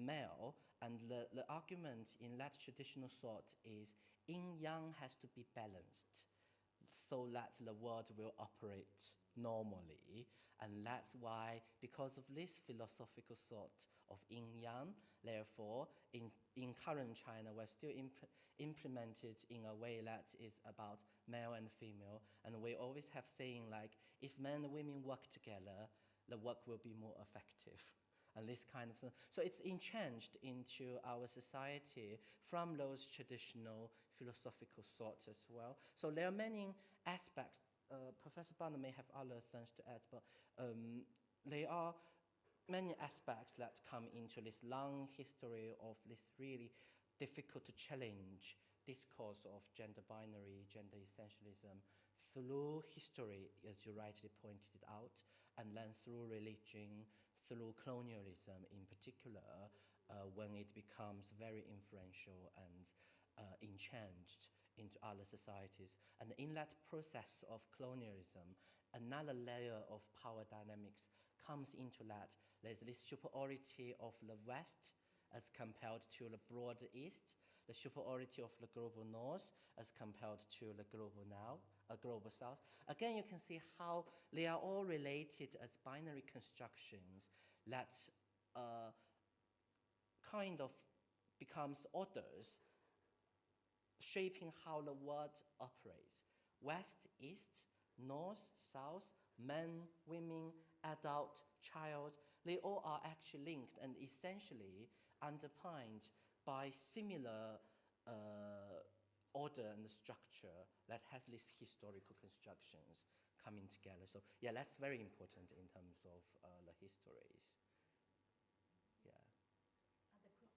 male, and the argument in that traditional thought is yin-yang has to be balanced so that the world will operate normally. And that's why, because of this philosophical thought of yin-yang, therefore, in current China, we're still implemented in a way that is about male and female. And we always have saying like, if men and women work together, the work will be more effective. And this kind of thing. So it's entrenched into our society from those traditional philosophical thoughts as well. So there are many aspects. Professor Barner may have other things to add, but there are many aspects that come into this long history of this really difficult to challenge discourse of gender binary, gender essentialism, through history, as you rightly pointed out, and then through religion, through colonialism in particular, when it becomes very influential and entrenched into other societies. And in that process of colonialism, another layer of power dynamics comes into that. There's this superiority of the West as compared to the broader East, the superiority of the global North as compared to the global South. Again, you can see how they are all related as binary constructions that kind of becomes orders shaping how the world operates. West, East, North, South, men, women, adult, child, they all are actually linked and essentially underpinned by similar order and structure that has these historical constructions coming together. So yeah, that's very important in terms of the histories. Yeah. Other questions?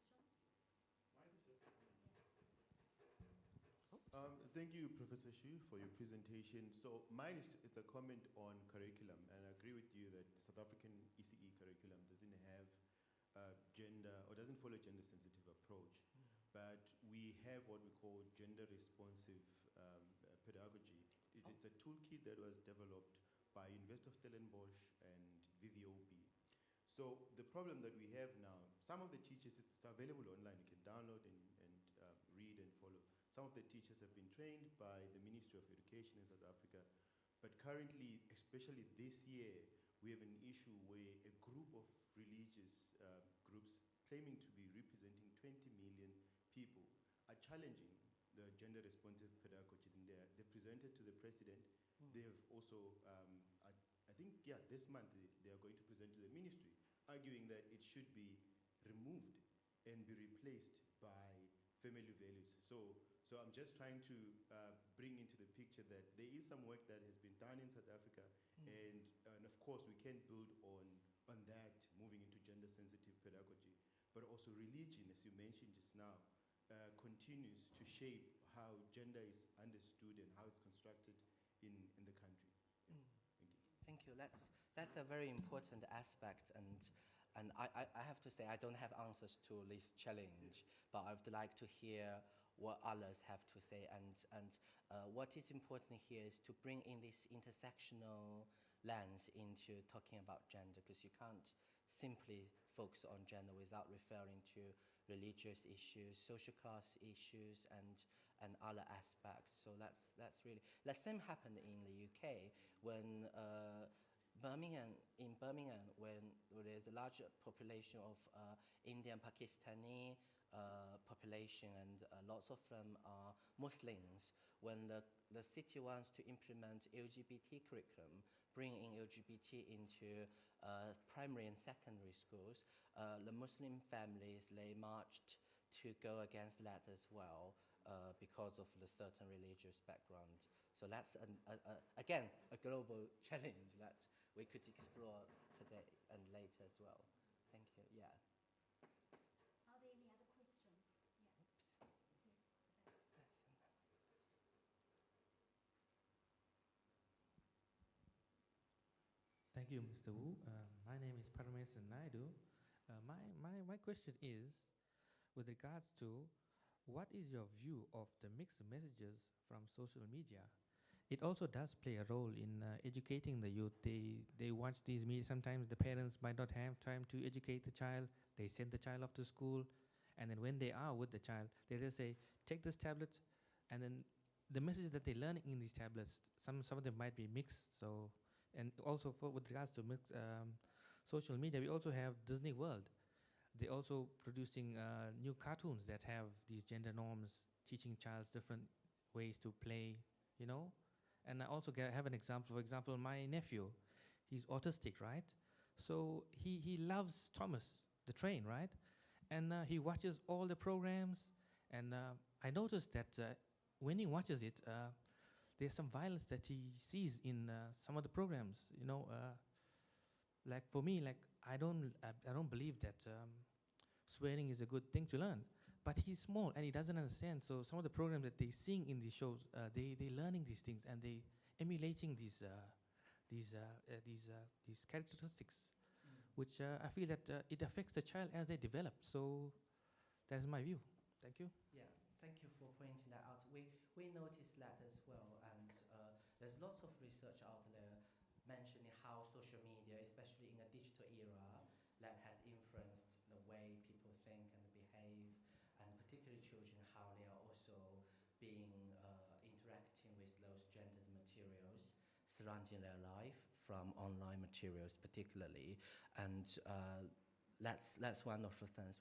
Mine is just thank you, Professor Xu, for your presentation. So mine is it's a comment on curriculum, and I agree with you that the South African ECE curriculum doesn't have gender or doesn't follow a gender-sensitive approach, but we have what we call gender-responsive pedagogy. It's a toolkit that was developed by University of Stellenbosch and VVOB. So the problem that we have now, some of the teachers, it's available online, you can download and read and follow. Some of the teachers have been trained by the Ministry of Education in South Africa, but currently, especially this year, we have an issue where a group of religious groups claiming to be representing 20 million people are challenging the gender-responsive pedagogy. And they've presented to the president. They have also, I think, yeah, this month they are going to present to the ministry, arguing that it should be removed and be replaced by family values. So I'm just trying to bring into the picture that there is some work that has been done in South Africa, and of course we can build on that, moving into gender-sensitive pedagogy. But also religion, as you mentioned just now, continues to shape how gender is understood and how it's constructed in the country. Yeah. Thank you. Thank you. That's a very important aspect, and I have to say I don't have answers to this challenge, but I would like to hear what others have to say. And what is important here is to bring in this intersectional lens into talking about gender, because you can't simply focus on gender without referring to religious issues, social class issues, and other aspects. So that's really, the same happened in the UK when in Birmingham, when there's a large population of Indian, Pakistani population, and lots of them are Muslims. When the city wants to implement LGBT curriculum, bring in LGBT into primary and secondary schools, the Muslim families, they marched to go against that as well, because of the certain religious background. So that's, again, a global challenge that we could explore today and later as well. Thank you. Yeah. Are there any other questions? Yeah. Oops. Thank you, Mr. Wu. My name is Parmesan Naidu. My question is, with regards to what is your view of the mixed messages from social media, it also does play a role in educating the youth. They watch these media. Sometimes the parents might not have time to educate the child. They send the child off to school, and then when they are with the child, they just say, "Take this tablet," and then the message that they learn in these tablets, some of them might be mixed. So, and also with regards to social media, we also have Disney World. They also producing new cartoons that have these gender norms, teaching childs different ways to play, you know. And I also have an example. For example, my nephew, he's autistic, right? So he loves Thomas the Train, right? And he watches all the programs. And I noticed that when he watches it, there's some violence that he sees in some of the programs. You know, like for me, like I don't believe that swearing is a good thing to learn. But he's small and he doesn't understand. So some of the programs that they sing in these shows, they learning these things and they emulating these characteristics, which I feel that it affects the child as they develop. So that's my view. Thank you. Yeah, thank you for pointing that out. We noticed that as well, and there's lots of research out there mentioning how social media, especially in a digital era, that has influenced the way people think and behave, and particularly children, how they are also being interacting with those gendered materials surrounding their life from online materials particularly, and that's one of the things.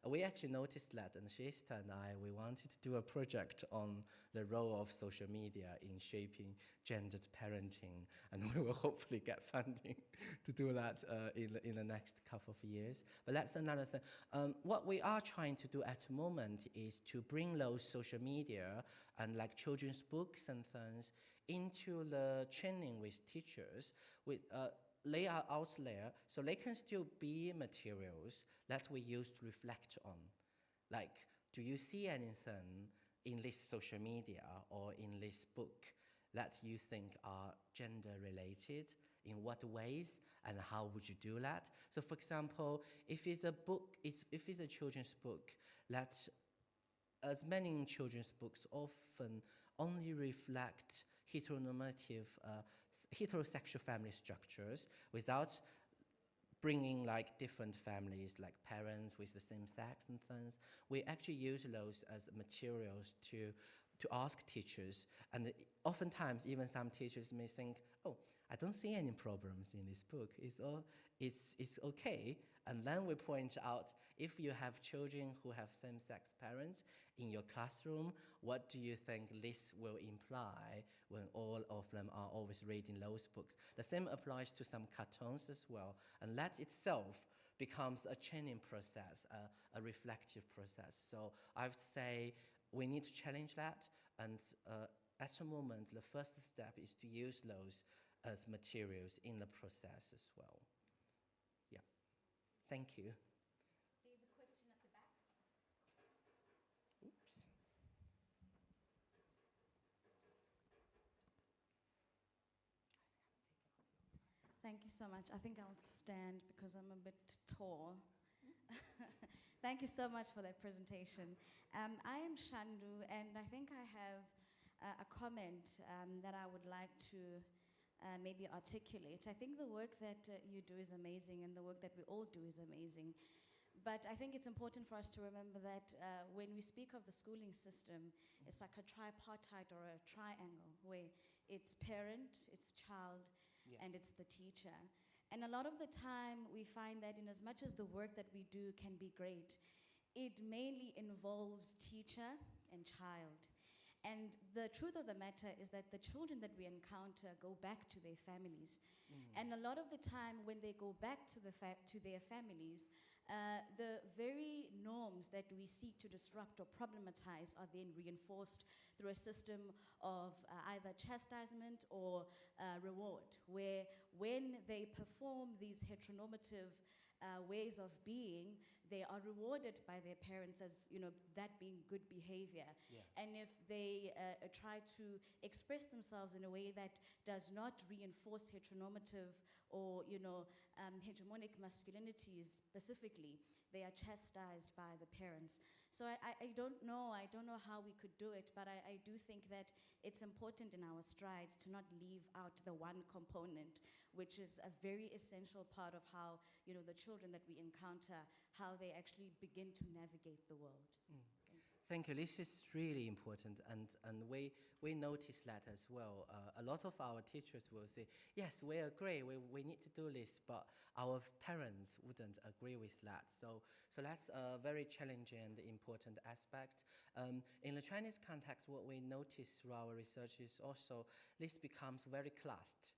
We actually noticed that, and Shista and we wanted to do a project on the role of social media in shaping gendered parenting, and we will hopefully get funding to do that in the next couple of years. But that's another thing. What we are trying to do at the moment is to bring those social media and like children's books and things into the training with teachers with lay out there so they can still be materials that we use to reflect on. Like, do you see anything in this social media or in this book that you think are gender related? In what ways and how would you do that? So for example, if it's a book, if it's a children's book, that as many children's books often only reflect heteronormative, heterosexual family structures without bringing like different families, like parents with the same sex and things. We actually use those as materials to ask teachers, and oftentimes even some teachers may think, oh, I don't see any problems in this book. It's okay. And then we point out, if you have children who have same-sex parents in your classroom, what do you think this will imply when all of them are always reading those books? The same applies to some cartoons as well. And that itself becomes a training process, a reflective process. So I would say we need to challenge that. And at the moment, the first step is to use those as materials in the process as well. Yeah. Thank you. There's a question at the back. Oops. Thank you so much. I think I'll stand because I'm a bit tall. Thank you so much for that presentation. I am Shandu, and I think I have a comment that I would like to maybe articulate. I think the work that you do is amazing, and the work that we all do is amazing. But I think it's important for us to remember that when we speak of the schooling system, it's like a tripartite or a triangle where it's parent, it's child, and it's the teacher. And a lot of the time we find that in as much as the work that we do can be great, it mainly involves teacher and child. And the truth of the matter is that the children that we encounter go back to their families. And a lot of the time when they go back to their families, the very norms that we seek to disrupt or problematize are then reinforced through a system of either chastisement or reward, where when they perform these heteronormative ways of being, they are rewarded by their parents as, you know, that being good behavior. And if they try to express themselves in a way that does not reinforce heteronormative or, you know, hegemonic masculinities specifically, they are chastised by the parents. So I don't know how we could do it, but I do think that it's important in our strides to not leave out the one component, which is a very essential part of how, you know, the children that we encounter, how they actually begin to navigate the world. Thank you. This is really important, and we notice that as well. A lot of our teachers will say, yes, we agree, we need to do this, but our parents wouldn't agree with that. So that's a very challenging and important aspect. In the Chinese context, what we notice through our research is also this becomes very classed.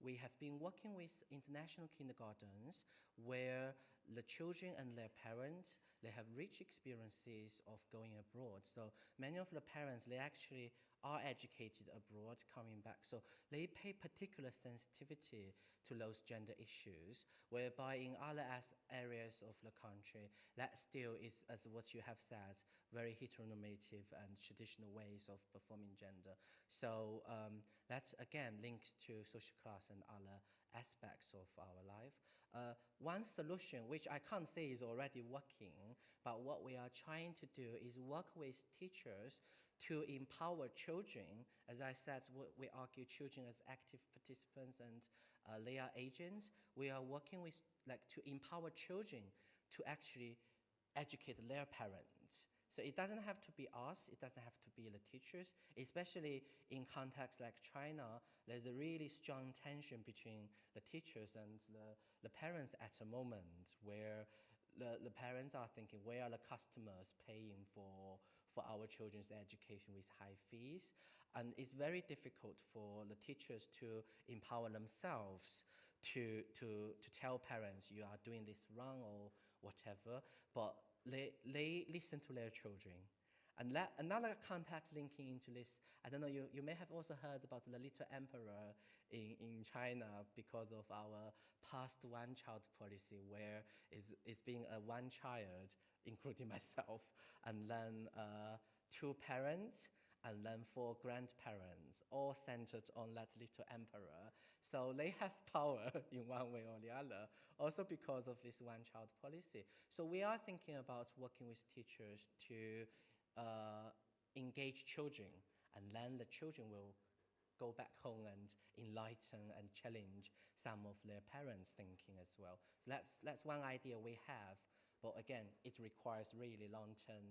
We have been working with international kindergartens where the children and their parents, they have rich experiences of going abroad. So many of the parents, they actually are educated abroad, coming back. So they pay particular sensitivity to those gender issues, whereby in other areas of the country, that still is, as what you have said, very heteronormative and traditional ways of performing gender. So that's again linked to social class and other aspects of our life. One solution, which I can't say is already working, but what we are trying to do is work with teachers to empower children. As I said, we argue children as active participants and they are agents. We are working with, like, to empower children to actually educate their parents. So it doesn't have to be us, it doesn't have to be the teachers, especially in contexts like China. There's a really strong tension between the teachers and the parents at the moment, where the parents are thinking, where are the customers paying for our children's education with high fees? And it's very difficult for the teachers to empower themselves to tell parents, you are doing this wrong or whatever, but they listen to their children. And another context linking into this, I don't know, you may have also heard about the little emperor in China because of our past one-child policy, where it's being a one child, including myself, and then 2 parents, and then 4 grandparents, all centered on that little emperor. So they have power in one way or the other, also because of this one-child policy. So we are thinking about working with teachers to engage children, and then the children will go back home and enlighten and challenge some of their parents' thinking as well. So that's one idea we have, but again, it requires really long-term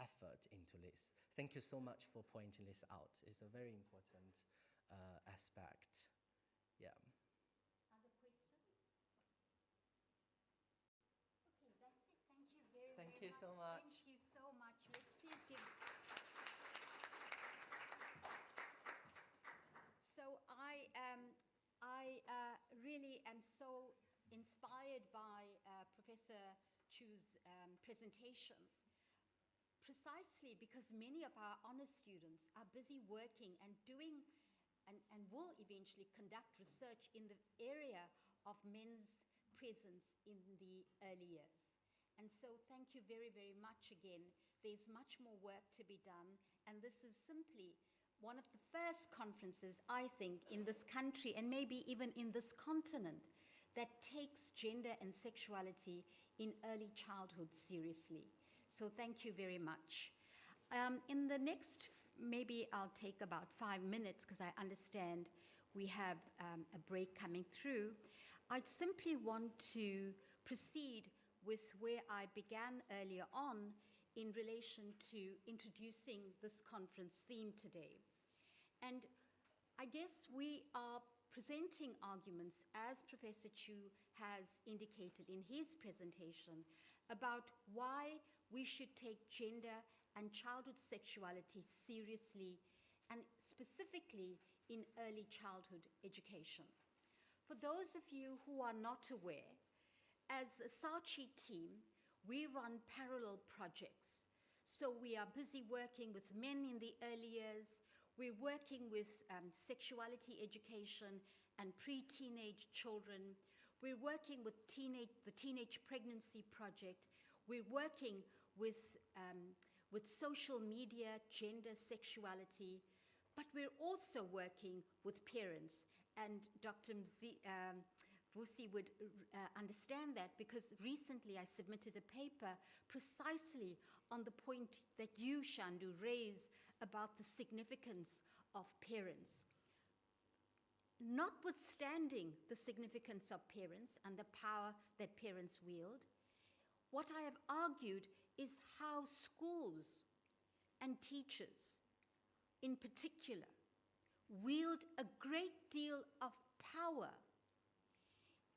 effort into this. Thank you so much for pointing this out. It's a very important aspect. Yeah. Other questions? Okay, that's it. Thank you very, Thank very you so much. Thank you so much. Let's please give. So I really am so inspired by Professor Chu's presentation, precisely because many of our honor students are busy working and doing and will eventually conduct research in the area of men's presence in the early years. And so thank you very, very much again. There's much more work to be done, and this is simply one of the first conferences, I think, in this country and maybe even in this continent that takes gender and sexuality in early childhood seriously. So thank you very much. In the next, maybe I'll take about 5 minutes, because I understand we have a break coming through. I simply want to proceed with where I began earlier on in relation to introducing this conference theme today. And I guess we are presenting arguments, as Professor Chu has indicated in his presentation, about why we should take gender and childhood sexuality seriously, and specifically in early childhood education. For those of you who are not aware, as a SACHI team, we run parallel projects. So we are busy working with men in the early years. We're working with sexuality education and pre-teenage children. We're working with the Teenage Pregnancy Project. We're working with social media, gender, sexuality, but we're also working with parents. And Dr. Vusi would understand that, because recently I submitted a paper precisely on the point that you, Shandu, raise about the significance of parents. Notwithstanding the significance of parents and the power that parents wield, what I have argued is how schools and teachers, in particular, wield a great deal of power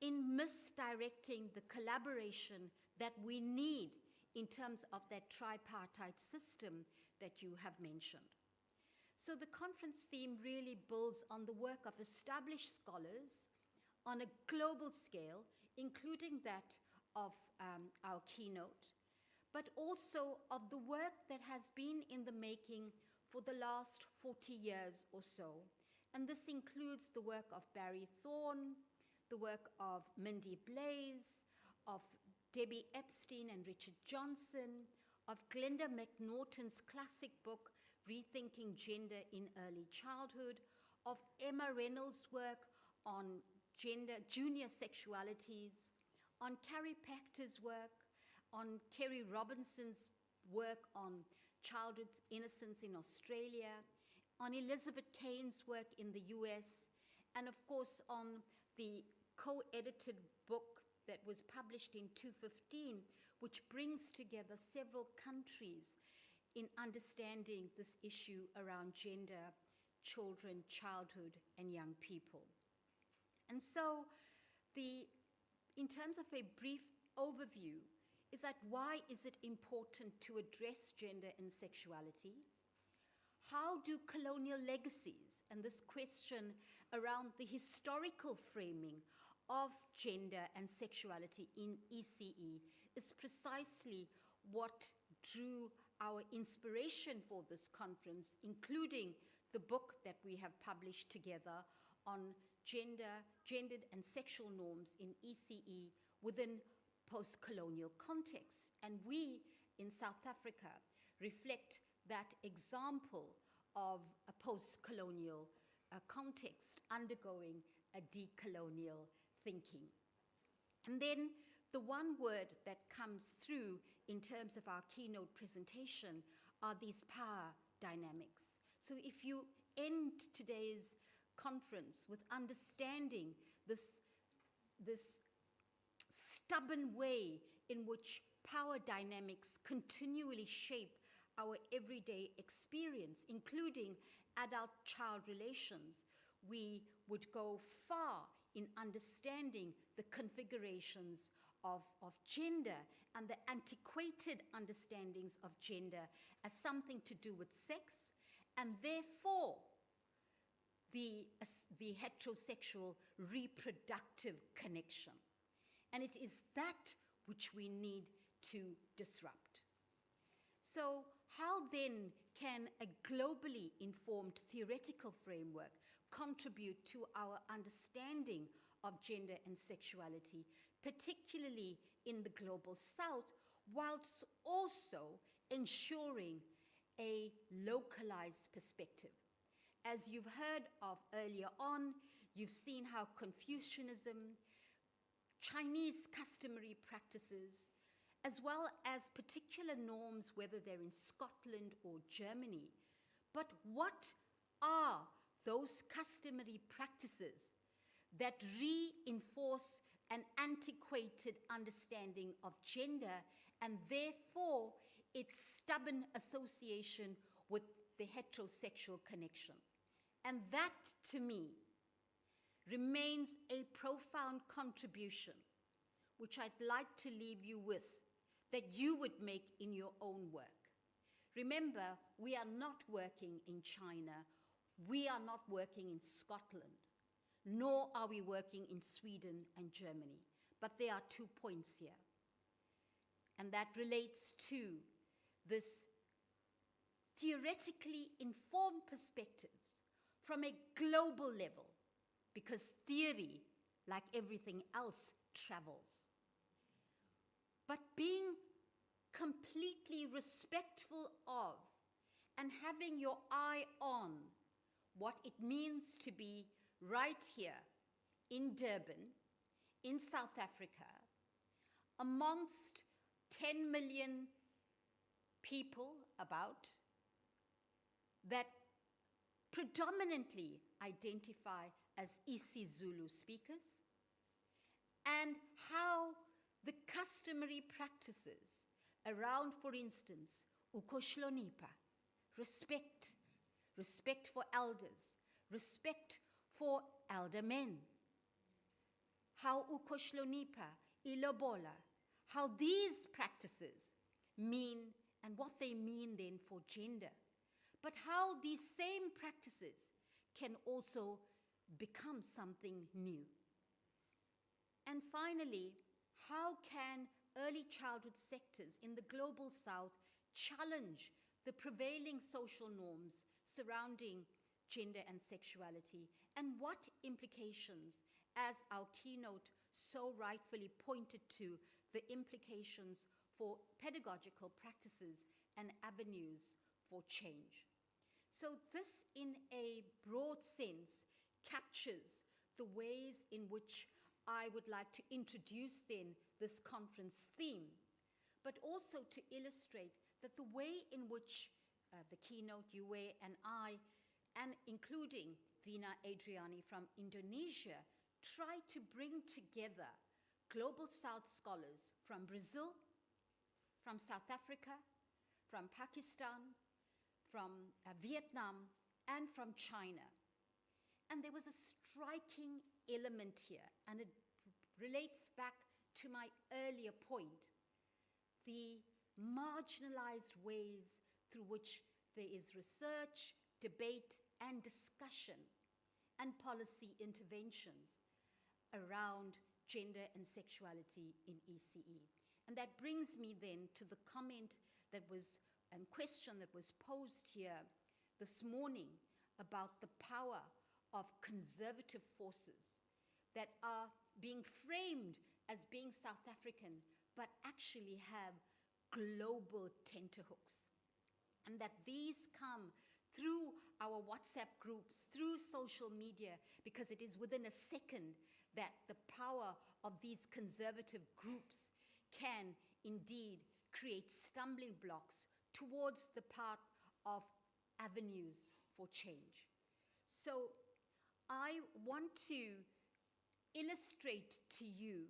in misdirecting the collaboration that we need in terms of that tripartite system that you have mentioned. So the conference theme really builds on the work of established scholars on a global scale, including that of our keynote, but also of the work that has been in the making for the last 40 years or so. And this includes the work of Barry Thorne, the work of Mindy Blaze, of Debbie Epstein and Richard Johnson, of Glenda McNaughton's classic book, Rethinking Gender in Early Childhood, of Emma Reynolds' work on junior sexualities, on Carrie Pachter's work, on Kerry Robinson's work on childhood innocence in Australia, on Elizabeth Kane's work in the US, and of course on the co-edited book that was published in 2015, which brings together several countries in understanding this issue around gender, children, childhood, and young people. And so in terms of a brief overview, is that why is it important to address gender and sexuality? How do colonial legacies and this question around the historical framing of gender and sexuality in ECE is precisely what drew our inspiration for this conference, including the book that we have published together on gendered and sexual norms in ECE within post-colonial context. And we in South Africa reflect that example of a post-colonial context undergoing a decolonial thinking. And then the one word that comes through in terms of our keynote presentation are these power dynamics. So if you end today's conference with understanding this stubborn way in which power dynamics continually shape our everyday experience, including adult-child relations, we would go far in understanding the configurations of gender and the antiquated understandings of gender as something to do with sex, and therefore the heterosexual reproductive connection. And it is that which we need to disrupt. So how then can a globally informed theoretical framework contribute to our understanding of gender and sexuality, particularly in the global South, whilst also ensuring a localized perspective? As you've heard of earlier on, you've seen how Confucianism, Chinese customary practices, as well as particular norms, whether they're in Scotland or Germany. But what are those customary practices that reinforce an antiquated understanding of gender and therefore its stubborn association with the heterosexual connection? And that, to me, remains a profound contribution, which I'd like to leave you with, that you would make in your own work. Remember, we are not working in China, we are not working in Scotland, nor are we working in Sweden and Germany. But there are 2 points here. And that relates to this theoretically informed perspectives from a global level, because theory, like everything else, travels. But being completely respectful of and having your eye on what it means to be right here in Durban, in South Africa, amongst 10 million people about, that predominantly identify as isiZulu speakers, and how the customary practices around, for instance, ukoshlonipa, respect for elders, respect for elder men, how ukoshlonipa, ilobola, how these practices mean and what they mean then for gender, but how these same practices can also become something new. And finally, how can early childhood sectors in the global south challenge the prevailing social norms surrounding gender and sexuality, and what implications, as our keynote so rightfully pointed to, the implications for pedagogical practices and avenues for change. So this, in a broad sense, captures the ways in which I would like to introduce then this conference theme, but also to illustrate that the way in which the keynote, Yue and I, and including Vina Adriani from Indonesia, try to bring together Global South scholars from Brazil, from South Africa, from Pakistan, from Vietnam, and from China. And there was a striking element here, and it relates back to my earlier point, the marginalized ways through which there is research, debate, and discussion, and policy interventions around gender and sexuality in ECE. And that brings me then to the comment that was, and question that was posed here this morning about the power of conservative forces that are being framed as being South African, but actually have global tenterhooks. And that these come through our WhatsApp groups, through social media, because it is within a second that the power of these conservative groups can indeed create stumbling blocks towards the path of avenues for change. So I want to illustrate to you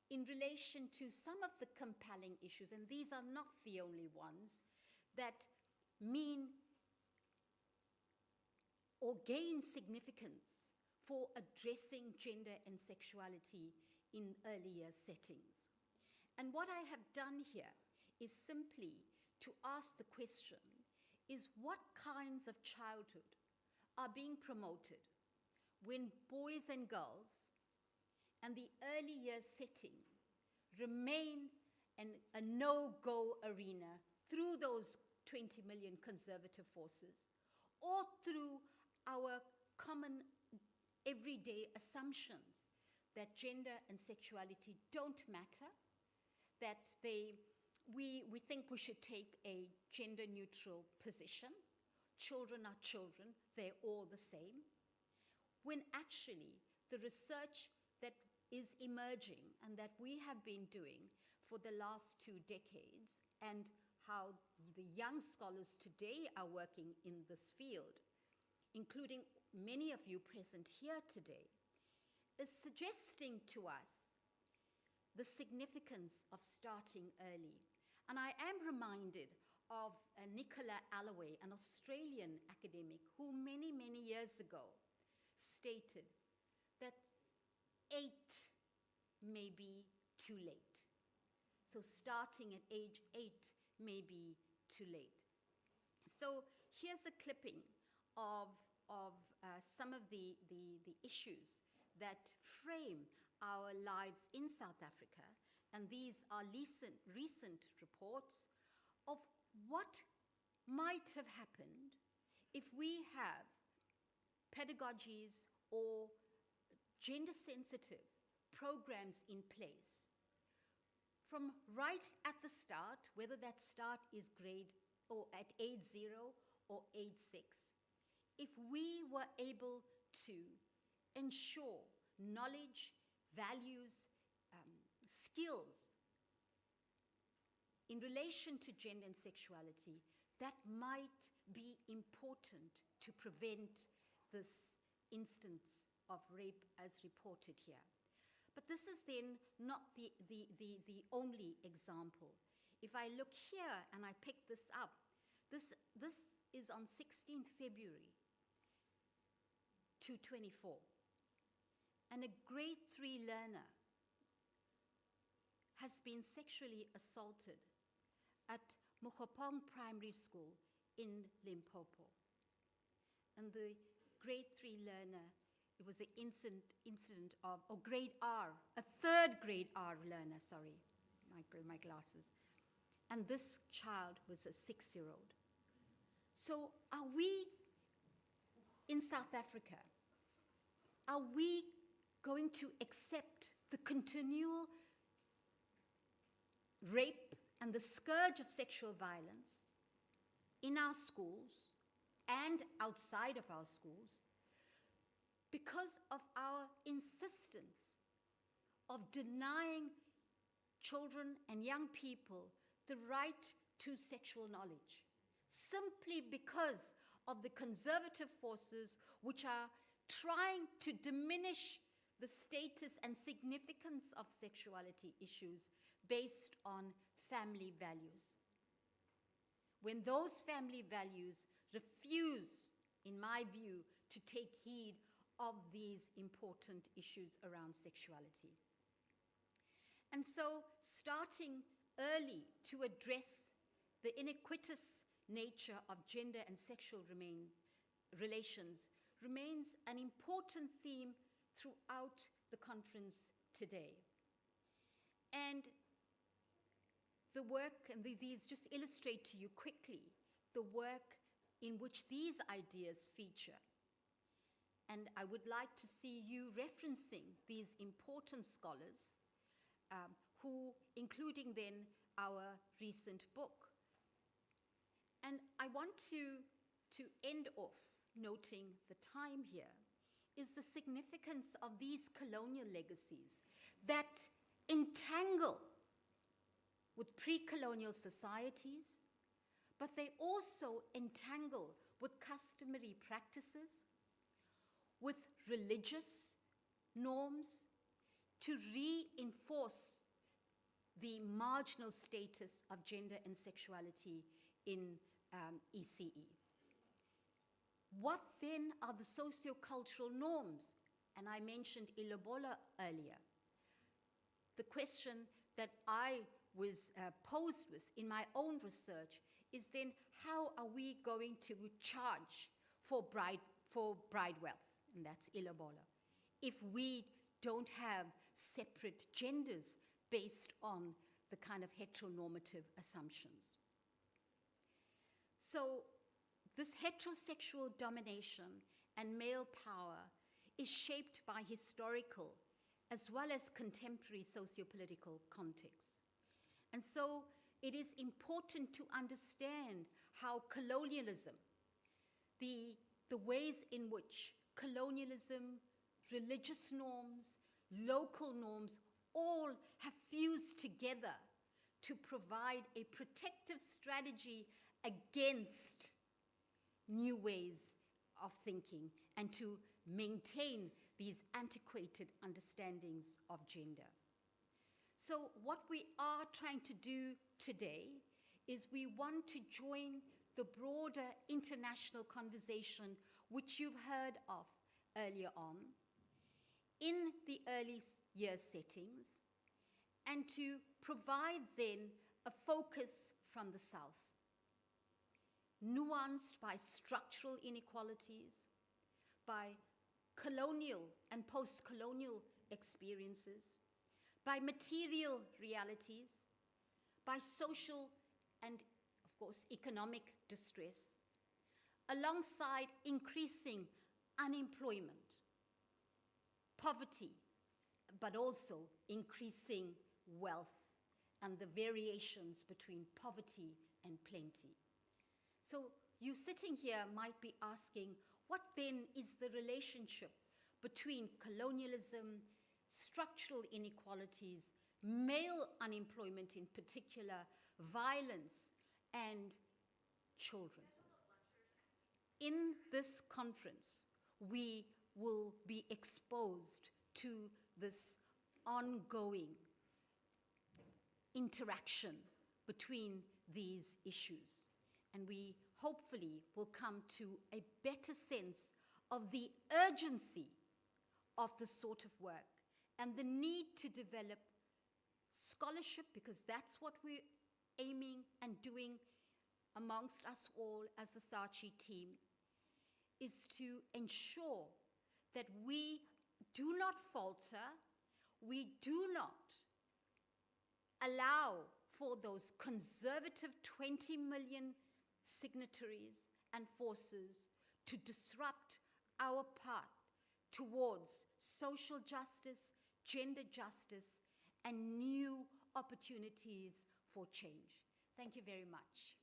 in relation to some of the compelling issues, and these are not the only ones, that mean or gain significance for addressing gender and sexuality in earlier settings. And what I have done here is simply to ask the question, is what kinds of childhood are being promoted when boys and girls and the early years setting remain a no-go arena through those 20 million conservative forces, or through our common everyday assumptions that gender and sexuality don't matter, that we think we should take a gender-neutral position, children are children, they're all the same, when actually the research that is emerging and that we have been doing for the last 2 decades, and how the young scholars today are working in this field, including many of you present here today, is suggesting to us the significance of starting early. And I am reminded of Nicola Alloway, an Australian academic who many, many years ago stated that 8 may be too late. So starting at age 8 may be too late. So here's a clipping of some of the issues that frame our lives in South Africa, and these are recent reports of what might have happened if we have pedagogies or gender-sensitive programs in place from right at the start, whether that start is grade or at age 0 or age 6, if we were able to ensure knowledge, values, skills in relation to gender and sexuality that might be important to prevent this instance of rape as reported here. But this is then not the only example. If I look here and I pick this up, this is on 16th February 2024. And a grade 3 learner has been sexually assaulted at Mokopong Primary School in Limpopo. And the grade 3 learner, it was an incident of, or grade R, a third grade R learner, sorry, my glasses. And this child was a 6-year-old. So are we, in South Africa, are we going to accept the continual rape and the scourge of sexual violence in our schools and outside of our schools because of our insistence of denying children and young people the right to sexual knowledge, simply because of the conservative forces which are trying to diminish the status and significance of sexuality issues based on family values. When those family values refuse, in my view, to take heed of these important issues around sexuality. And so, starting early to address the iniquitous nature of gender and sexual relations remains an important theme throughout the conference today. And the work, and these just illustrate to you quickly the work in which these ideas feature. And I would like to see you referencing these important scholars who, including then our recent book. And I want to end off noting the time here is the significance of these colonial legacies that entangle with pre-colonial societies, but they also entangle with customary practices, with religious norms to reinforce the marginal status of gender and sexuality in ECE. What then are the socio-cultural norms? And I mentioned Ilobola earlier. The question that I was posed with in my own research is then how are we going to charge for bride wealth, and that's Ilobola, if we don't have separate genders based on the kind of heteronormative assumptions. So this heterosexual domination and male power is shaped by historical as well as contemporary socio-political contexts. And so it is important to understand how colonialism, the ways in which colonialism, religious norms, local norms, all have fused together to provide a protective strategy against new ways of thinking and to maintain these antiquated understandings of gender. So what we are trying to do today is we want to join the broader international conversation which you've heard of earlier on in the early year settings and to provide then a focus from the South, nuanced by structural inequalities, by colonial and post-colonial experiences, by material realities, by social and, of course, economic distress, alongside increasing unemployment, poverty, but also increasing wealth and the variations between poverty and plenty. So you sitting here might be asking, what then is the relationship between colonialism, structural inequalities, male unemployment in particular, violence, and children. In this conference, we will be exposed to this ongoing interaction between these issues. And we hopefully will come to a better sense of the urgency of this sort of work and the need to develop scholarship, because that's what we're aiming and doing amongst us all as the SACHI team, is to ensure that we do not falter, we do not allow for those conservative 20 million signatories and forces to disrupt our path towards social justice, gender justice, and new opportunities for change. Thank you very much.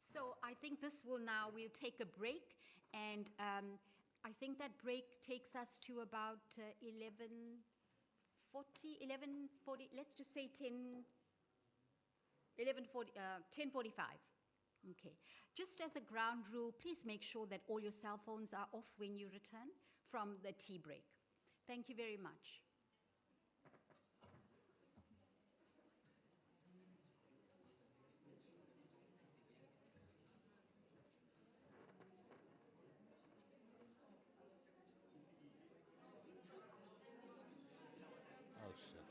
So I think we'll take a break, and I think that break takes us to about 11:40, let's just say 10:45. Okay. Just as a ground rule, please make sure that all your cell phones are off when you return from the tea break. Thank you very much. Oh, shit.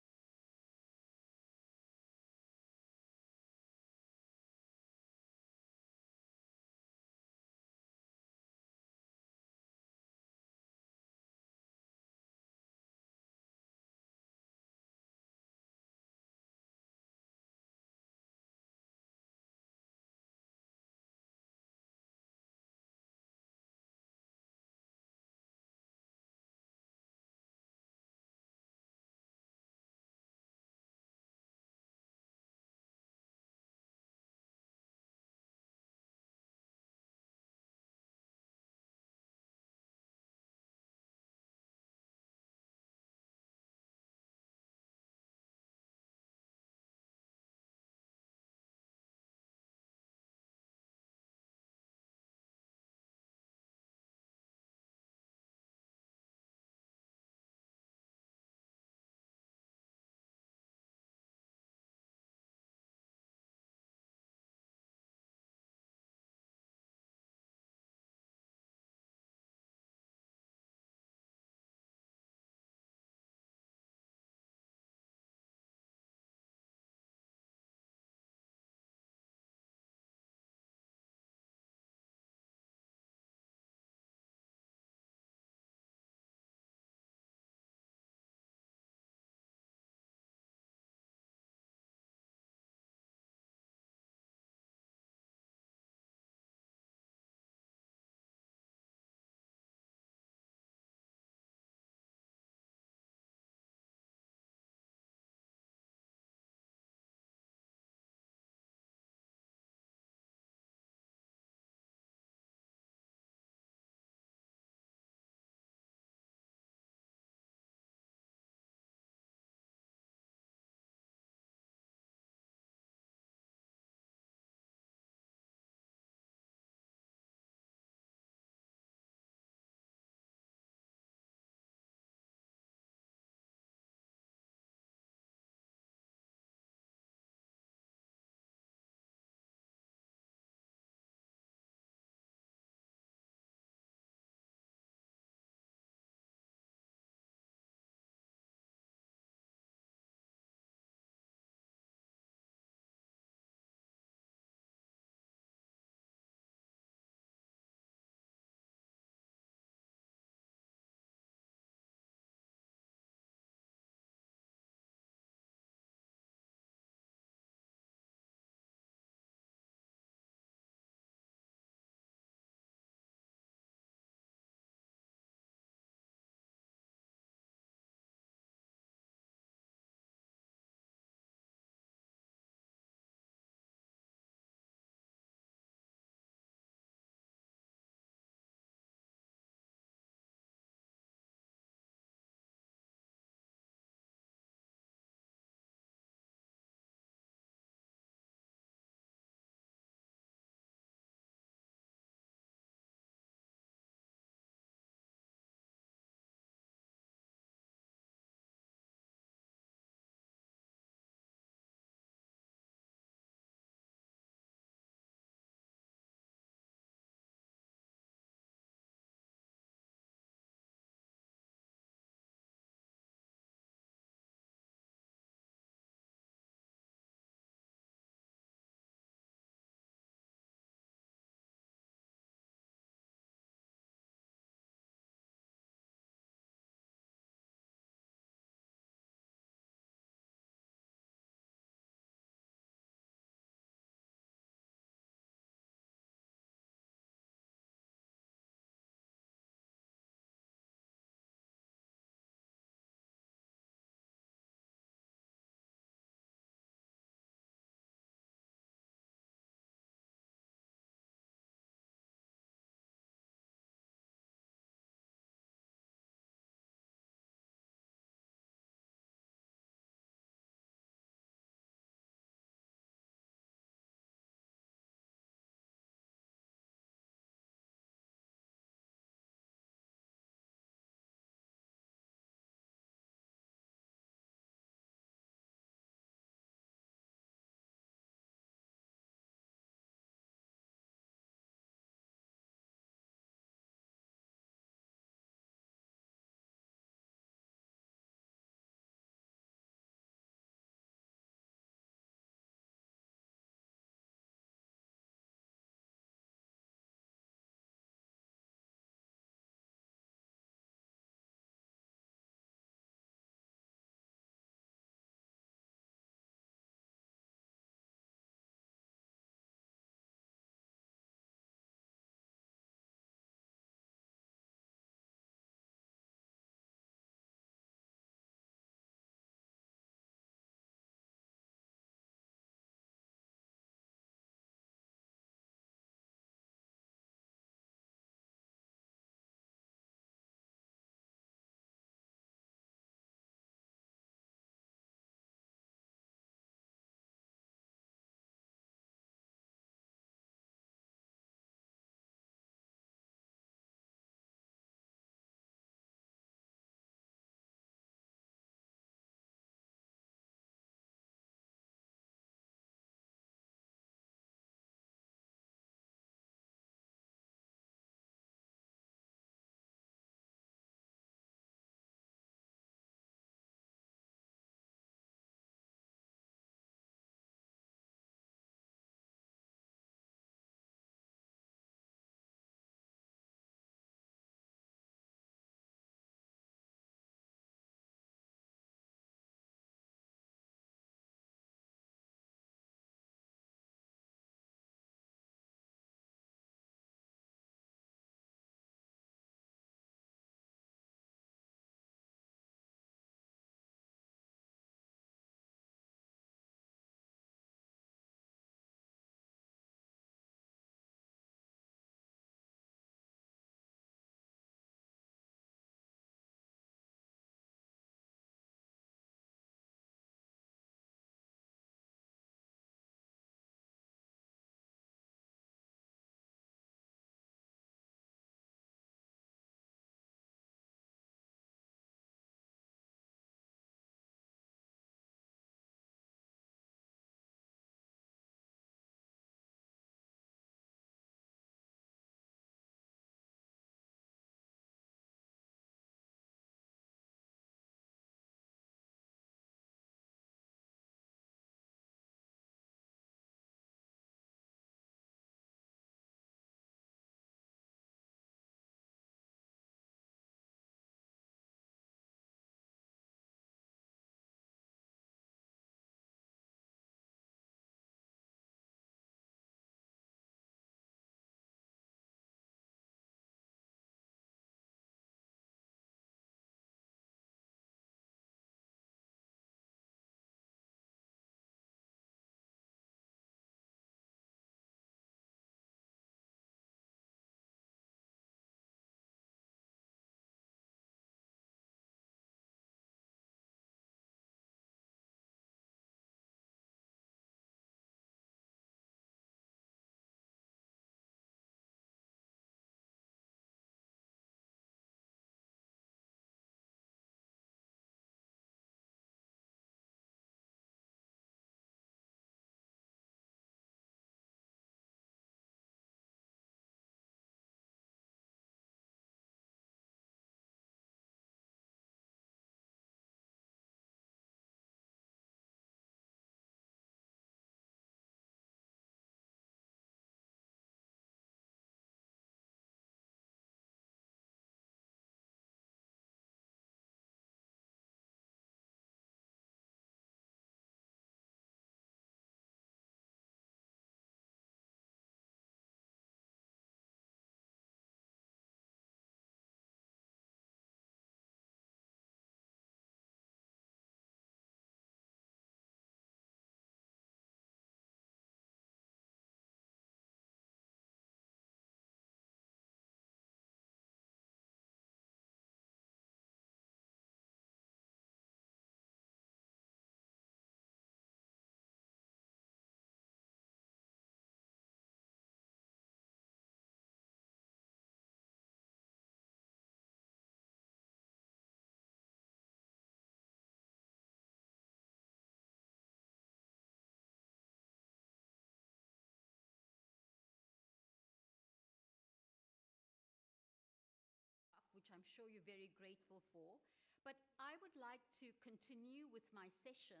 I'm sure you're very grateful for. But I would like to continue with my session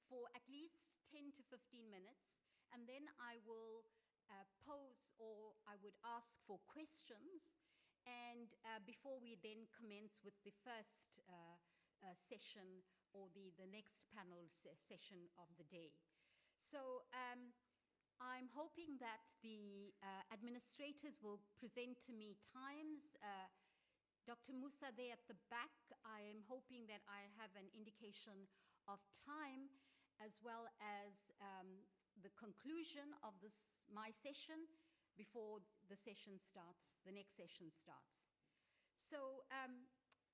for at least 10 to 15 minutes, and then I will pose, or I would ask for questions, and before we then commence with the first session, or the next panel session of the day. So I'm hoping that the administrators will present to me times. Dr. Musa there at the back, I am hoping that I have an indication of time, as well as the conclusion of my session before the session starts, the next session starts. So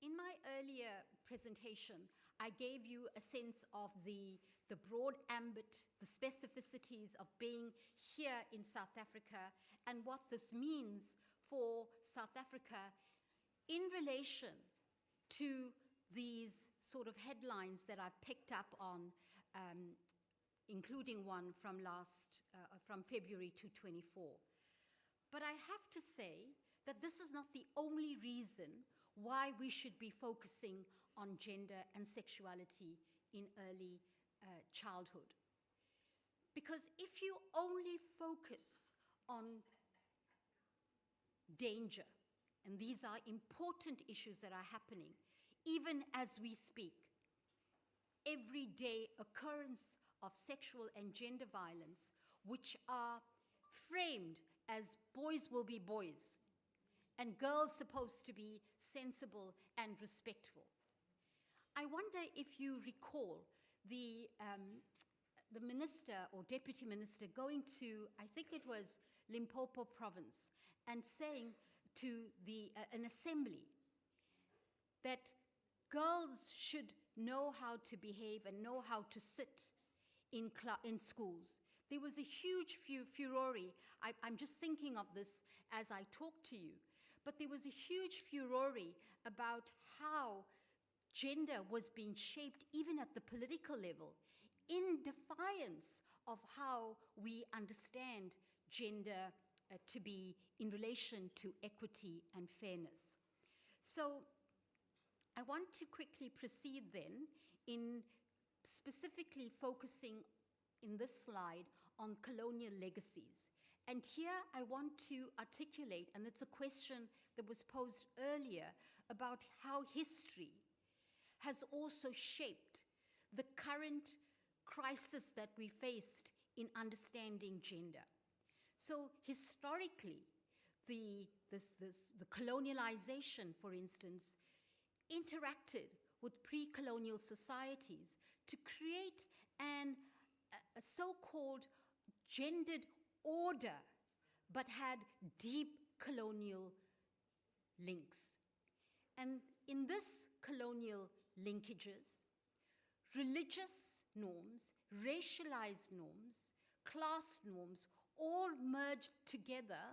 in my earlier presentation, I gave you a sense of the broad ambit, the specificities of being here in South Africa, and what this means for South Africa in relation to these sort of headlines that I've picked up on, including one from February 2024. But I have to say that this is not the only reason why we should be focusing on gender and sexuality in early childhood. Because if you only focus on danger, and these are important issues that are happening, even as we speak, everyday occurrence of sexual and gender violence, which are framed as boys will be boys, and girls supposed to be sensible and respectful. I wonder if you recall the minister or deputy minister going to, I think it was Limpopo province, and saying to an assembly that girls should know how to behave and know how to sit in schools. There was a huge furore. I'm just thinking of this as I talk to you. But there was a huge furore about how gender was being shaped even at the political level, in defiance of how we understand gender to be in relation to equity and fairness. So I want to quickly proceed then in specifically focusing in this slide on colonial legacies. And here I want to articulate, and it's a question that was posed earlier, about how history has also shaped the current crisis that we faced in understanding gender. So historically, the colonialization, for instance, interacted with pre-colonial societies to create a so-called gendered order, but had deep colonial links. And in this colonial linkages, religious norms, racialized norms, class norms, all merged together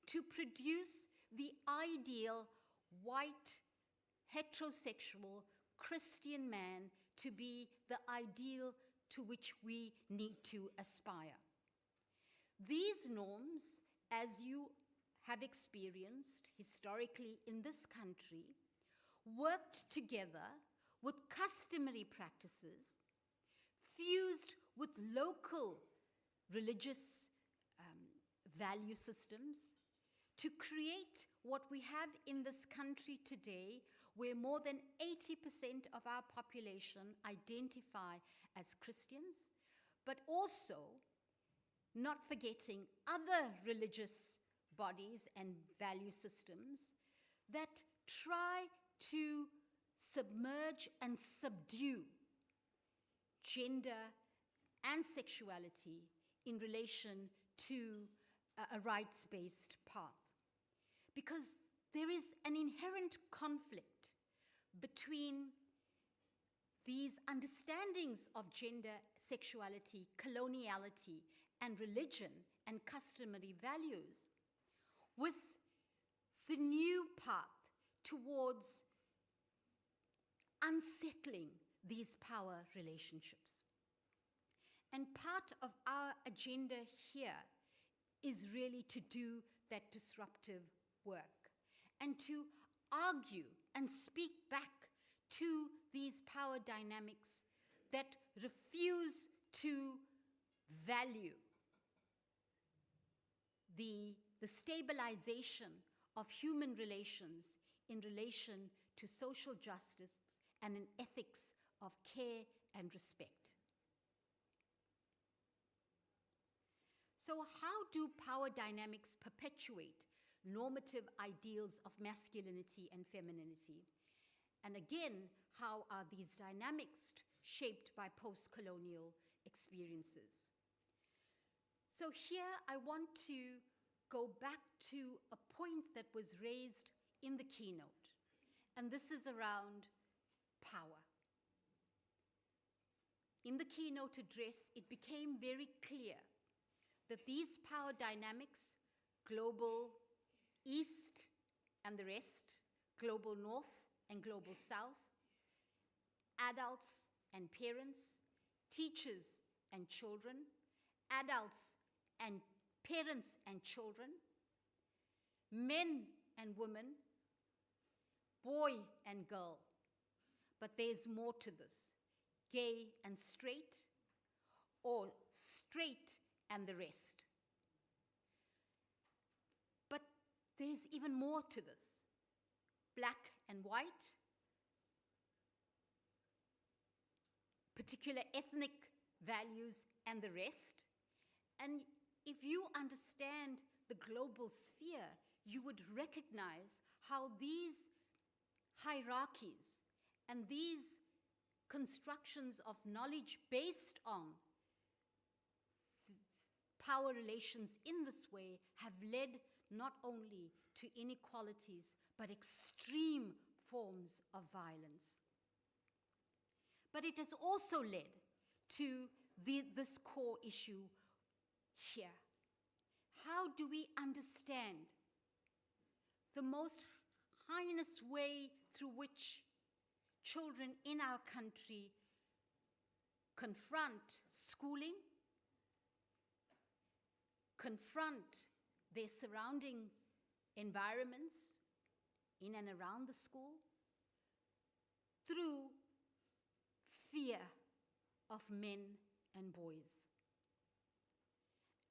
to produce the ideal white, heterosexual, Christian man to be the ideal to which we need to aspire. These norms, as you have experienced historically in this country, worked together with customary practices, fused with local religious value systems, to create what we have in this country today, where more than 80% of our population identify as Christians, but also not forgetting other religious bodies and value systems that try to submerge and subdue gender and sexuality in relation to a rights-based path. Because there is an inherent conflict between these understandings of gender, sexuality, coloniality, and religion and customary values with the new path towards unsettling these power relationships. And part of our agenda here is really to do that disruptive work and to argue and speak back to these power dynamics that refuse to value the stabilization of human relations in relation to social justice and an ethics of care and respect. So how do power dynamics perpetuate normative ideals of masculinity and femininity? And again, how are these dynamics shaped by post-colonial experiences? So here I want to go back to a point that was raised in the keynote, and this is around power. In the keynote address, it became very clear that these power dynamics, global East and the rest, global North and global South, adults and parents, teachers and children, adults and parents and children, men and women, boy and girl. But there's more to this. Gay and straight, or straight and the rest. But there's even more to this. Black and white, particular ethnic values and the rest. And if you understand the global sphere, you would recognize how these hierarchies and these constructions of knowledge based on power relations in this way have led not only to inequalities, but extreme forms of violence. But it has also led to this core issue here. How do we understand the most heinous way through which children in our country confront schooling, confront their surrounding environments in and around the school through fear of men and boys?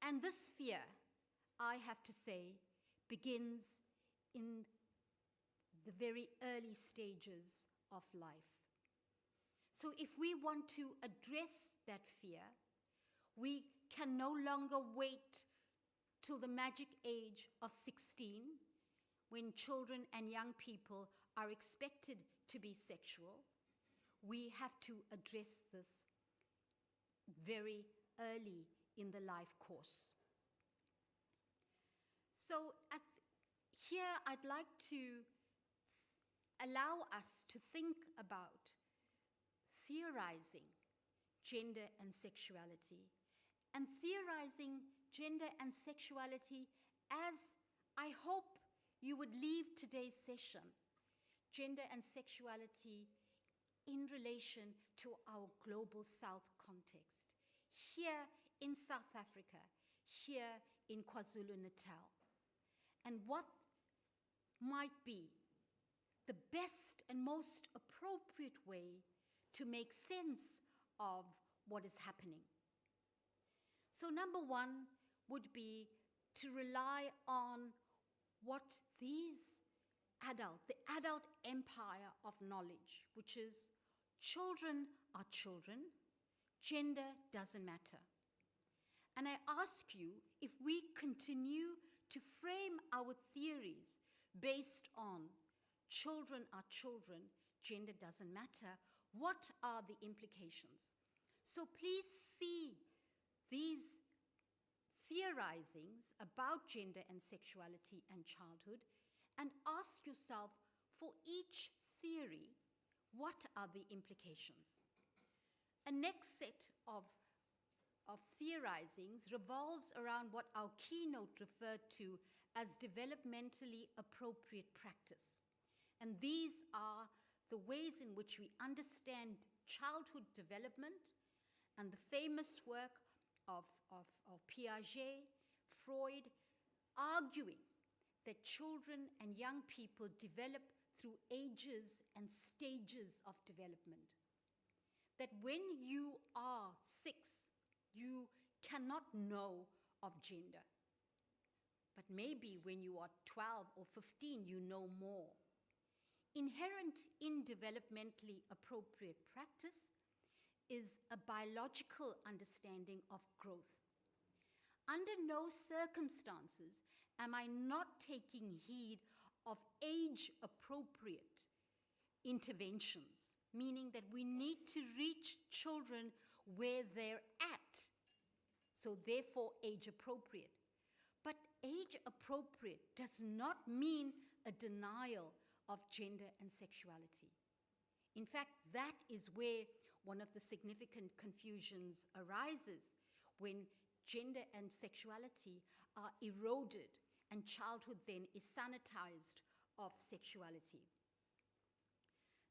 And this fear, I have to say, begins in the very early stages of life. So if we want to address that fear, we can no longer wait till the magic age of 16, when children and young people are expected to be sexual. We have to address this very early in the life course. So here I'd like to allow us to think about theorizing gender and sexuality, and theorizing gender and sexuality as I hope you would leave today's session, gender and sexuality in relation to our global South context, here in South Africa, here in KwaZulu-Natal, and what might be the best and most appropriate way to make sense of what is happening. So number one would be to rely on what the adult empire of knowledge, which is children are children, gender doesn't matter. And I ask you, if we continue to frame our theories based on children are children, gender doesn't matter, what are the implications? So please see these theorizings about gender and sexuality and childhood, and ask yourself, for each theory, what are the implications? A next set of theorizings revolves around what our keynote referred to as developmentally appropriate practice. And these are the ways in which we understand childhood development, and the famous work of Piaget, Freud, arguing that children and young people develop through ages and stages of development. That when you are 6, you cannot know of gender. But maybe when you are 12 or 15, you know more. Inherent in developmentally appropriate practice is a biological understanding of growth. Under no circumstances am I not taking heed of age-appropriate interventions, meaning that we need to reach children where they're at, so therefore age-appropriate. But age-appropriate does not mean a denial of gender and sexuality. In fact, that is where one of the significant confusions arises, when gender and sexuality are eroded and childhood then is sanitized of sexuality.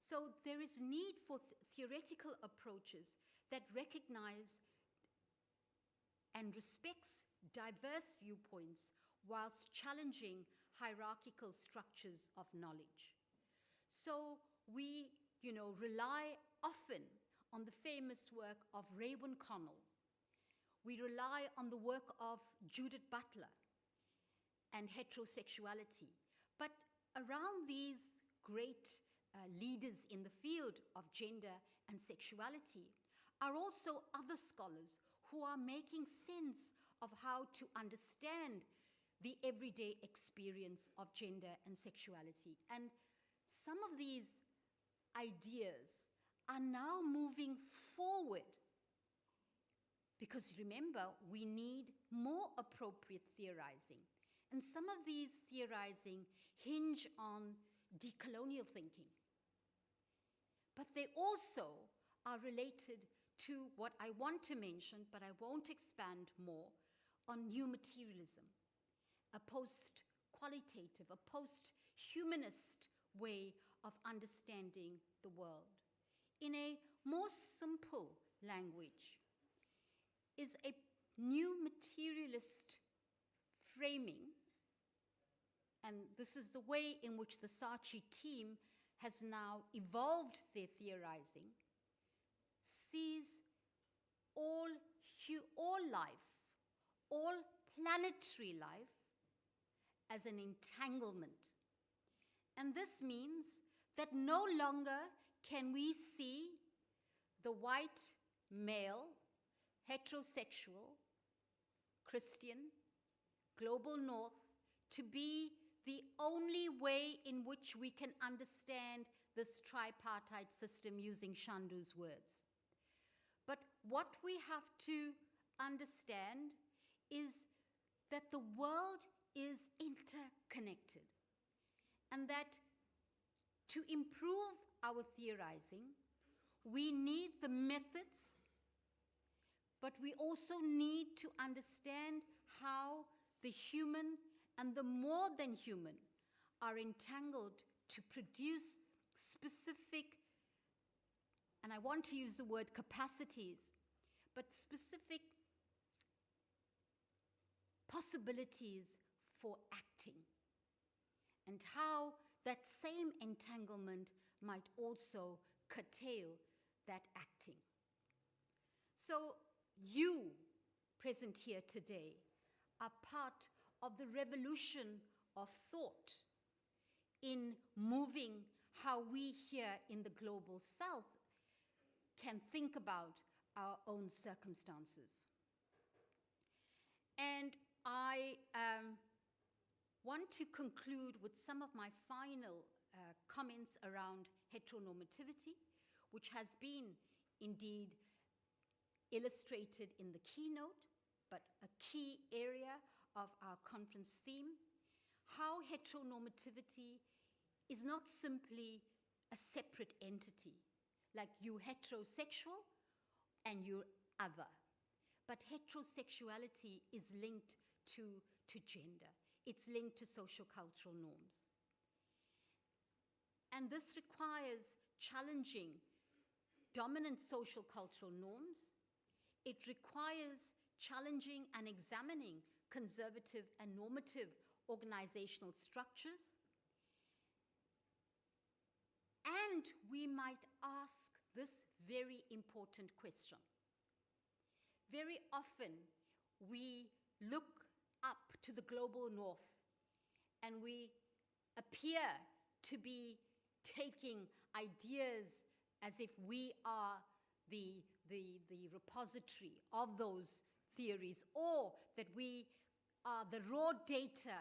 So there is need for theoretical approaches that recognize and respects diverse viewpoints whilst challenging hierarchical structures of knowledge. So we, rely often on the famous work of Colonial. We rely on the work of Judith Butler and heterosexuality. But around these great leaders in the field of gender and sexuality are also other scholars who are making sense of how to understand the everyday experience of gender and sexuality. And some of these ideas are now moving forward, because remember, we need more appropriate theorizing. And some of these theorizing hinge on decolonial thinking. But they also are related to what I want to mention, but I won't expand more, on new materialism, a post-qualitative, a post-humanist way of understanding the world. In a more simple language, is a new materialist framing, and this is the way in which the Saatchi team has now evolved their theorizing, sees all life, all planetary life, as an entanglement. And this means that no longer can we see the white male, heterosexual, Christian, global north to be the only way in which we can understand this tripartite system, using Shandu's words. But what we have to understand is that the world is interconnected, and that to improve our theorizing, we need the methods, but we also need to understand how the human and the more than human are entangled to produce specific, and I want to use the word capacities, but specific possibilities for acting, and how that same entanglement might also curtail that acting. So you, present here today, are part of the revolution of thought in moving how we here in the global south can think about our own circumstances. And I want to conclude with some of my final comments around heteronormativity, which has been indeed illustrated in the keynote, but a key area of our conference theme, how heteronormativity is not simply a separate entity, like you heterosexual and you other, but heterosexuality is linked to gender. It's linked to social-cultural norms. And this requires challenging dominant social-cultural norms. It requires challenging and examining conservative and normative organizational structures. moment, we might ask this very important question. Very often, we look up to the global north and we appear to be taking ideas as if we are the repository of those theories, or that we are the raw data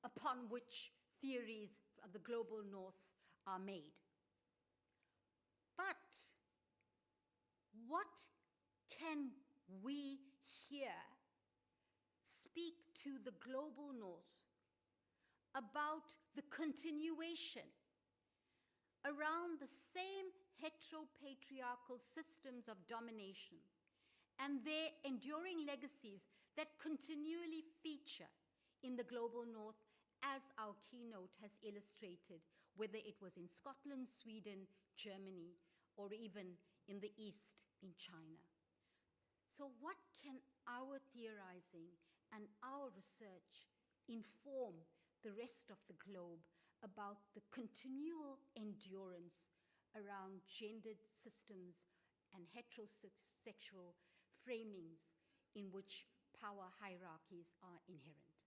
upon which theories of the global north are made. But what can we here speak to the global north about the continuation around the same heteropatriarchal systems of domination and their enduring legacies that continually feature in the global north, as our keynote has illustrated, whether it was in Scotland, Sweden, Germany, or even in the East in China. So what can our theorizing and our research inform the rest of the globe about the continual endurance around gendered systems and heterosexual framings in which power hierarchies are inherent?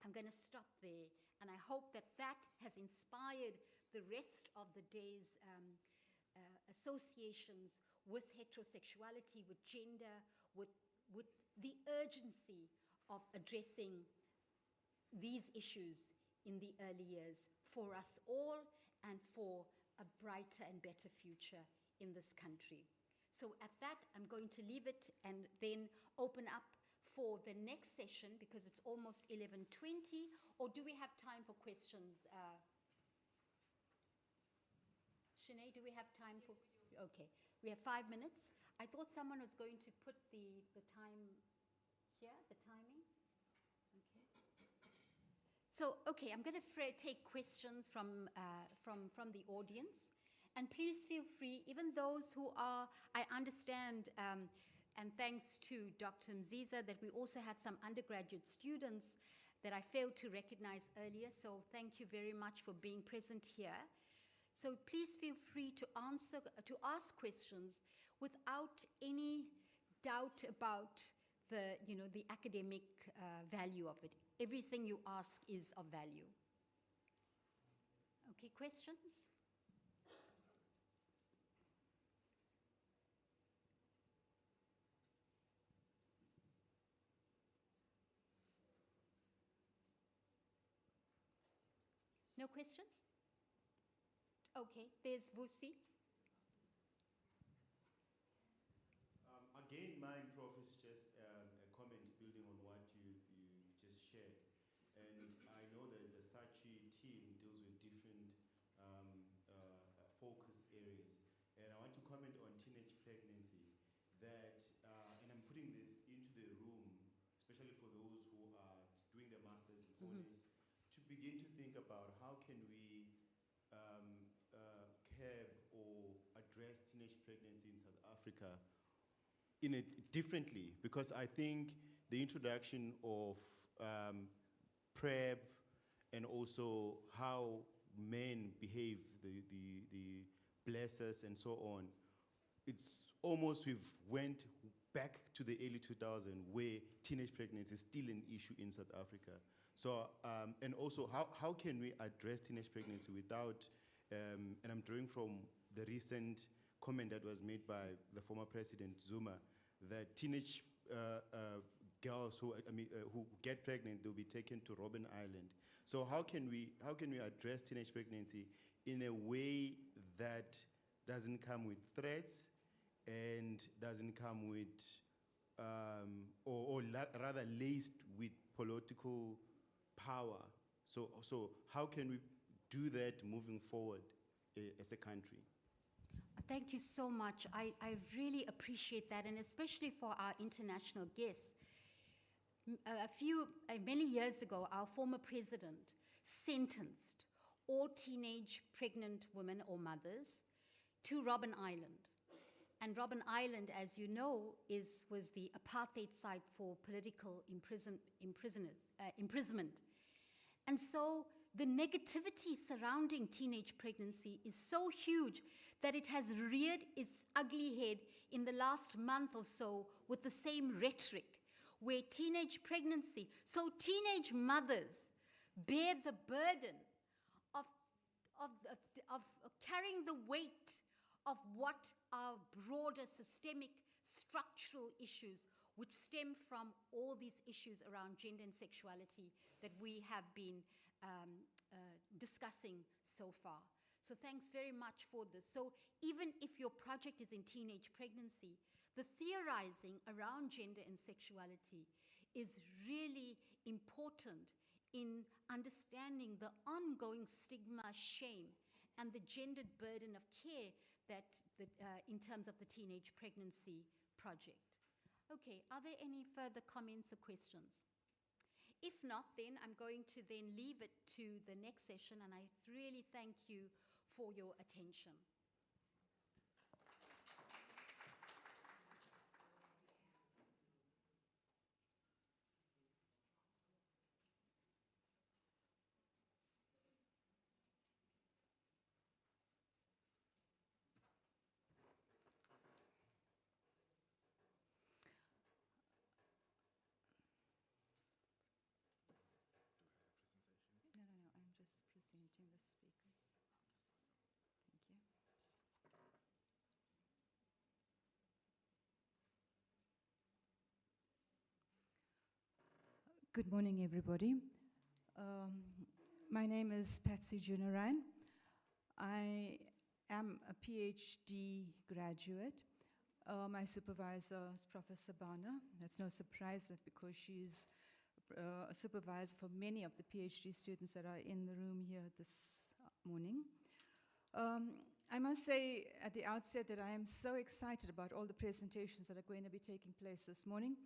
I'm going to stop there, and I hope that that has inspired the rest of the day's associations with heterosexuality, with gender, with the urgency of addressing these issues in the early years for us all and for a brighter and better future in this country. So at that, I'm going to leave it and then open up for the next session, because it's almost 11:20, or do we have time for questions? Sinead, do we have time for? Okay, we have 5 minutes. I thought someone was going to put the time here, the timing. Okay. So, okay, I'm going to take questions from the audience. And please feel free, even those who are, I understand, and thanks to Dr. Mziza, that we also have some undergraduate students that I failed to recognize earlier. So thank you very much for being present here. So please feel free to ask questions without any doubt about the academic value of it. Everything you ask is of value. Okay, questions? No questions? Okay, there's Vusi. Again, mine, Prof, is just a comment building on what you just shared. And I know that the SACHI team deals with different focus areas. And I want to comment on teenage pregnancy, that, and I'm putting this into the room, especially for those who are doing their masters in honors, to begin to think about how can we curb or address teenage pregnancy in South Africa differently, because I think the introduction of PrEP and also how men behave, the blessers and so on, it's almost we've went back to the early 2000s where teenage pregnancy is still an issue in South Africa. So, and also how can we address teenage pregnancy without, and I'm drawing from the recent comment that was made by the former President Zuma, that teenage girls who get pregnant, they'll be taken to Robben Island. So how can we address teenage pregnancy in a way that doesn't come with threats and doesn't come with, or rather laced with political power? So how can we do that moving forward as a country? Thank you so much. I really appreciate that, and especially for our international guests. Many years ago, our former president sentenced all teenage pregnant women or mothers to Robben Island. And Robben Island, as you know, was the apartheid site for political imprisonment. And so the negativity surrounding teenage pregnancy is so huge that it has reared its ugly head in the last month or so with the same rhetoric, where teenage pregnancy, so teenage mothers bear the burden of, of carrying the weight of what are broader systemic structural issues which stem from all these issues around gender and sexuality that we have been discussing so far. So thanks very much for this. So even if your project is in teenage pregnancy, the theorizing around gender and sexuality is really important in understanding the ongoing stigma, shame, and the gendered burden of care that in terms of the teenage pregnancy project. Okay, are there any further comments or questions? If not, then I'm going to then leave it to the next session, and I really thank you for your attention. No, I'm just presenting the speakers. Thank you. Good morning, everybody. My name is Patsy Junarayan. I am a PhD graduate. My supervisor is Professor Bana. That's no surprise that because she's a supervisor for many of the PhD students that are in the room here this morning. I must say at the outset that I am so excited about all the presentations that are going to be taking place this morning.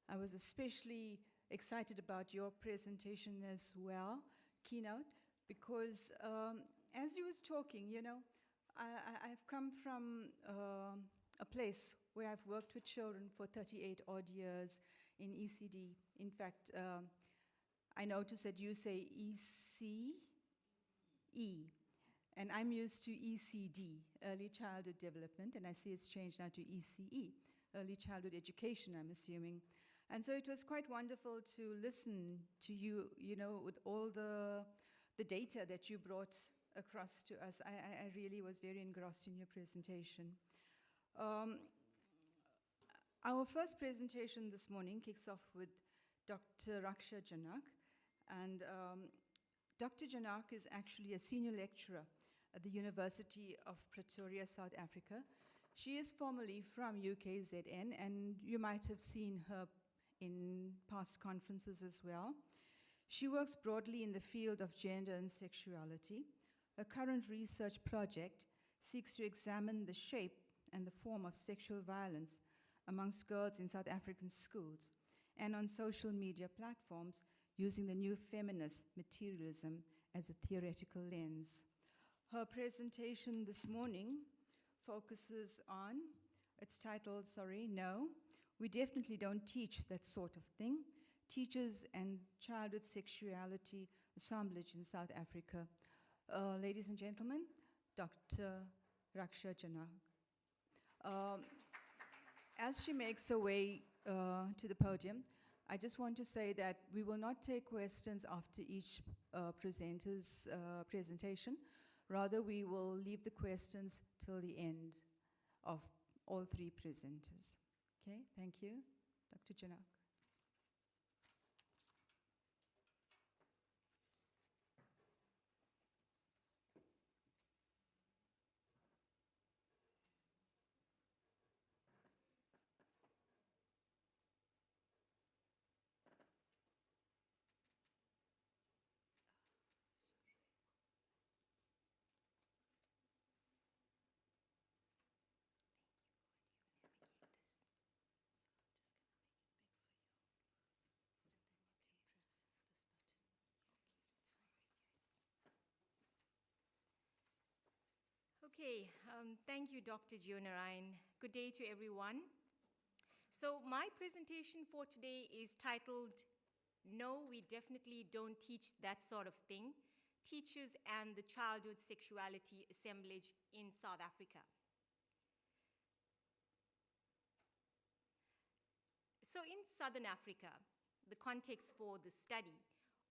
I was especially excited about your presentation as well, keynote, because as you was talking, you know, I've come from a place where I've worked with children for 38 odd years in ECD. In fact, I noticed that you say ECE, and I'm used to ECD, Early Childhood Development, and I see it's changed now to ECE, Early Childhood Education, I'm assuming. And so it was quite wonderful to listen to you, you know, with all the data that you brought across to us. I really was very engrossed in your presentation. Our first presentation this morning kicks off with Dr. Raksha Janak. And Dr. Janak is actually a senior lecturer at the University of Pretoria, South Africa. She is formerly from UKZN, and you might have seen her in past conferences as well. She works broadly in the field of gender and sexuality. Her current research project seeks to examine the shape and the form of sexual violence amongst girls in South African schools and on social media platforms using the new feminist materialism as a theoretical lens. Her presentation this morning focuses on, it's titled, No, we definitely don't teach that sort of thing. Teachers and childhood sexuality assemblage in South Africa. Ladies and gentlemen, Dr. Raksha Janak. As she makes her way to the podium, I just want to say that we will not take questions after each presenter's presentation. Rather, we will leave the questions till the end of all three presenters. Okay, thank you. Dr. Janak. Okay, thank you, Dr. Gionarayan. Good day to everyone. So my presentation for today is titled, No, we definitely don't teach that sort of thing. Teachers and the Childhood Sexuality Assemblage in South Africa. So in Southern Africa, the context for the study,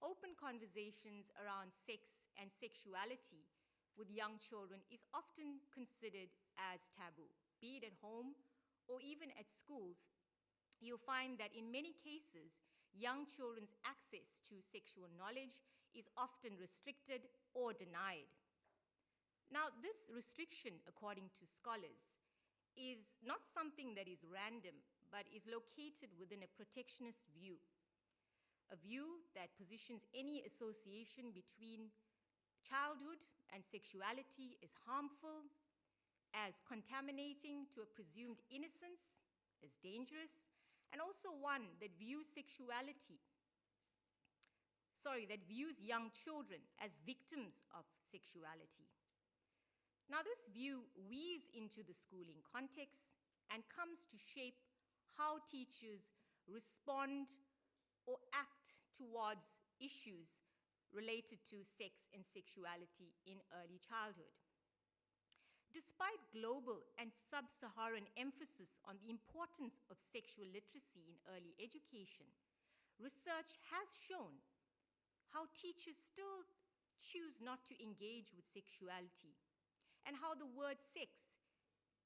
open conversations around sex and sexuality with young children is often considered as taboo. Be it at home or even at schools, you'll find that in many cases, young children's access to sexual knowledge is often restricted or denied. Now, this restriction, according to scholars, is not something that is random, but is located within a protectionist view, a view that positions any association between childhood and sexuality as harmful, as contaminating to a presumed innocence, as dangerous, and also one that views young children as victims of sexuality. Now, this view weaves into the schooling context and comes to shape how teachers respond or act towards issues related to sex and sexuality in early childhood. Despite global and sub-Saharan emphasis on the importance of sexual literacy in early education, research has shown how teachers still choose not to engage with sexuality and how the word sex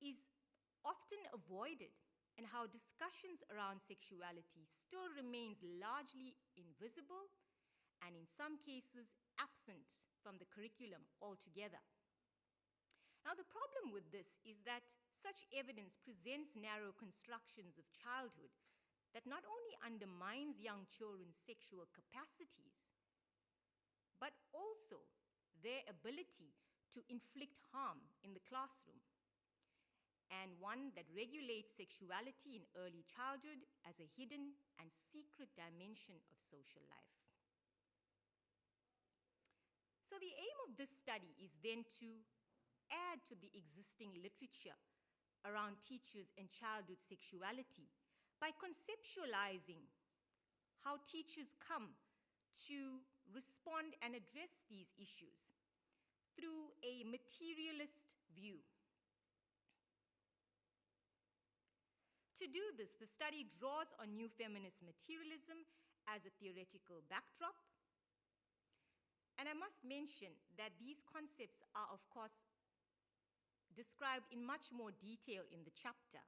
is often avoided and how discussions around sexuality still remains largely invisible and in some cases absent from the curriculum altogether. Now, the problem with this is that such evidence presents narrow constructions of childhood that not only undermines young children's sexual capacities, but also their ability to inflict harm in the classroom, and one that regulates sexuality in early childhood as a hidden and secret dimension of social life. So the aim of this study is then to add to the existing literature around teachers and childhood sexuality by conceptualizing how teachers come to respond and address these issues through a materialist view. To do this, the study draws on new feminist materialism as a theoretical backdrop. And I must mention that these concepts are, of course, described in much more detail in the chapter.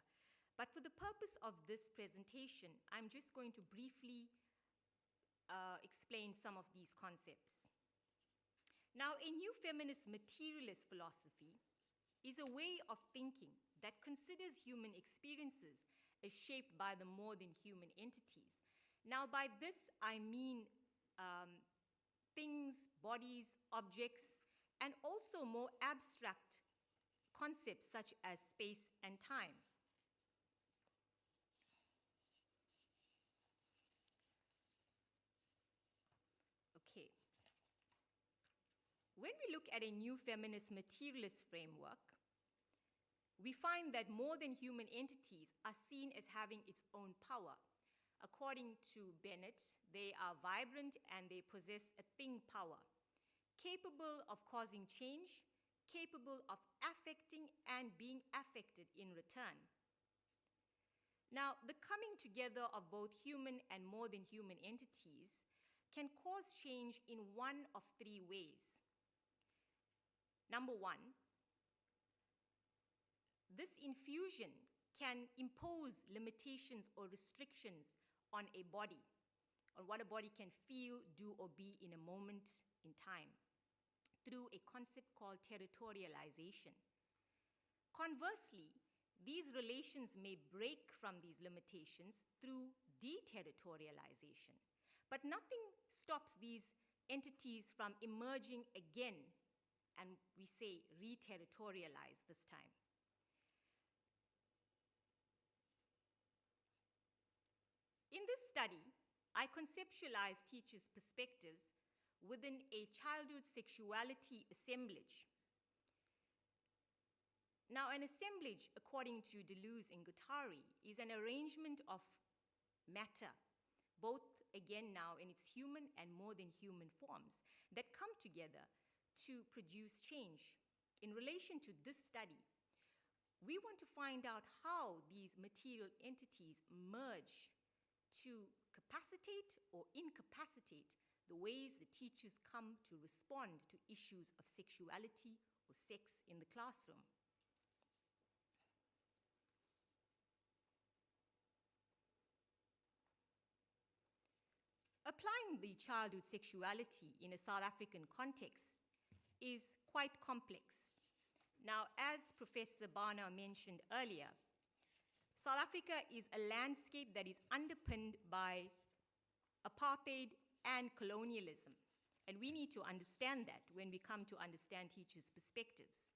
But for the purpose of this presentation, I'm just going to briefly explain some of these concepts. Now, a new feminist materialist philosophy is a way of thinking that considers human experiences as shaped by the more than human entities. Now, by this, I mean things, bodies, objects, and also more abstract concepts such as space and time. Okay. When we look at a new feminist materialist framework, we find that more than human entities are seen as having its own power. According to Bennett, they are vibrant and they possess a thing power, capable of causing change, capable of affecting and being affected in return. Now, the coming together of both human and more than human entities can cause change in one of three ways. Number one, this infusion can impose limitations or restrictions on a body, on what a body can feel, do, or be in a moment in time, through a concept called territorialization. Conversely, these relations may break from these limitations through deterritorialization. But nothing stops these entities from emerging again, and we say re-territorialize this time. In this study, I conceptualized teachers' perspectives within a childhood sexuality assemblage. Now, an assemblage, according to Deleuze and Guattari, is an arrangement of matter, both again now in its human and more than human forms, that come together to produce change. In relation to this study, we want to find out how these material entities merge to capacitate or incapacitate the ways the teachers come to respond to issues of sexuality or sex in the classroom. Applying the childhood sexuality in a South African context is quite complex. Now, as Professor Bana mentioned earlier, South Africa is a landscape that is underpinned by apartheid and colonialism. And we need to understand that when we come to understand teachers' perspectives.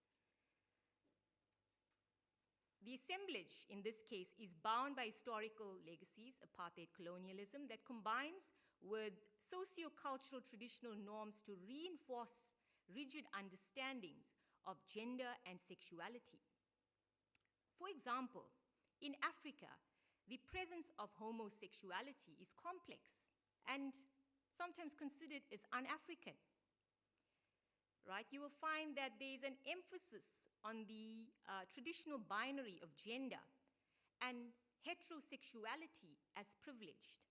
The assemblage, in this case, is bound by historical legacies, apartheid colonialism, that combines with socio-cultural traditional norms to reinforce rigid understandings of gender and sexuality. For example, in Africa, the presence of homosexuality is complex and sometimes considered as un-African. Right? You will find that there is an emphasis on the traditional binary of gender and heterosexuality as privileged.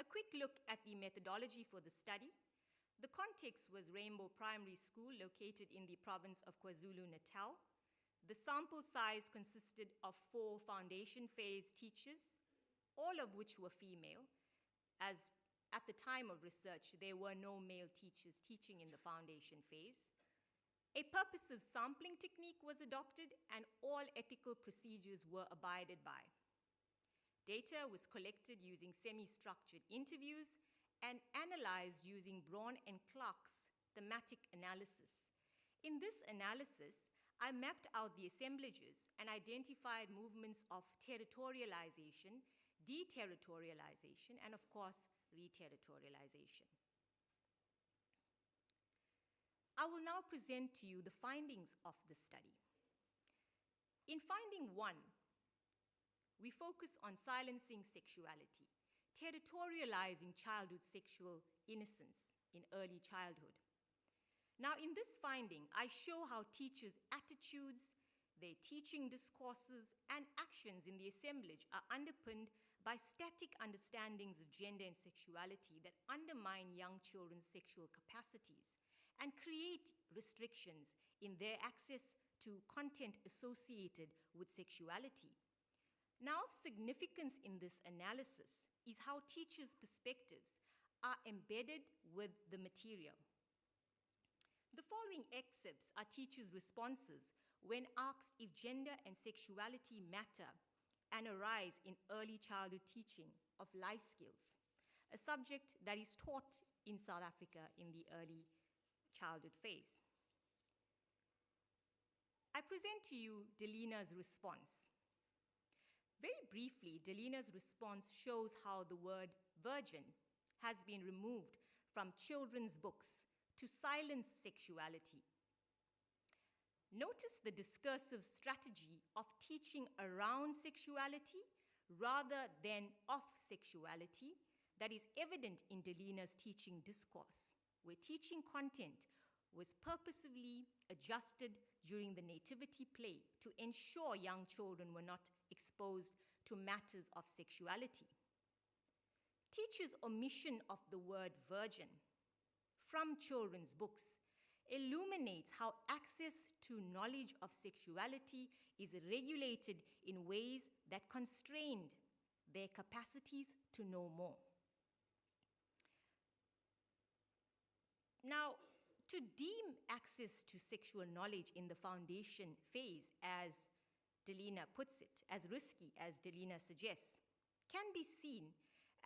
A quick look at the methodology for the study. The context was Rainbow Primary School, located in the province of KwaZulu-Natal. The sample size consisted of 4 foundation phase teachers, all of which were female, as at the time of research, there were no male teachers teaching in the foundation phase. A purposive sampling technique was adopted, and all ethical procedures were abided by. Data was collected using semi-structured interviews and analyzed using Braun and Clark's thematic analysis. In this analysis, I mapped out the assemblages and identified movements of territorialization, deterritorialization, and of course, reterritorialization. I will now present to you the findings of the study. In finding 1, we focus on silencing sexuality, territorializing childhood sexual innocence in early childhood. Now, in this finding, I show how teachers' attitudes, their teaching discourses, and actions in the assemblage are underpinned by static understandings of gender and sexuality that undermine young children's sexual capacities and create restrictions in their access to content associated with sexuality. Now, of significance in this analysis is how teachers' perspectives are embedded with the material. The following excerpts are teachers' responses when asked if gender and sexuality matter and arise in early childhood teaching of life skills, a subject that is taught in South Africa in the early childhood phase. I present to you Delina's response. Very briefly, Delina's response shows how the word virgin has been removed from children's books to silence sexuality. Notice the discursive strategy of teaching around sexuality rather than of sexuality that is evident in Delina's teaching discourse, where teaching content was purposefully adjusted during the nativity play to ensure young children were not exposed to matters of sexuality. Teachers' omission of the word virgin from children's books illuminates how access to knowledge of sexuality is regulated in ways that constrained their capacities to know more. Now, to deem access to sexual knowledge in the foundation phase, as Delina puts it, as risky as Delina suggests, can be seen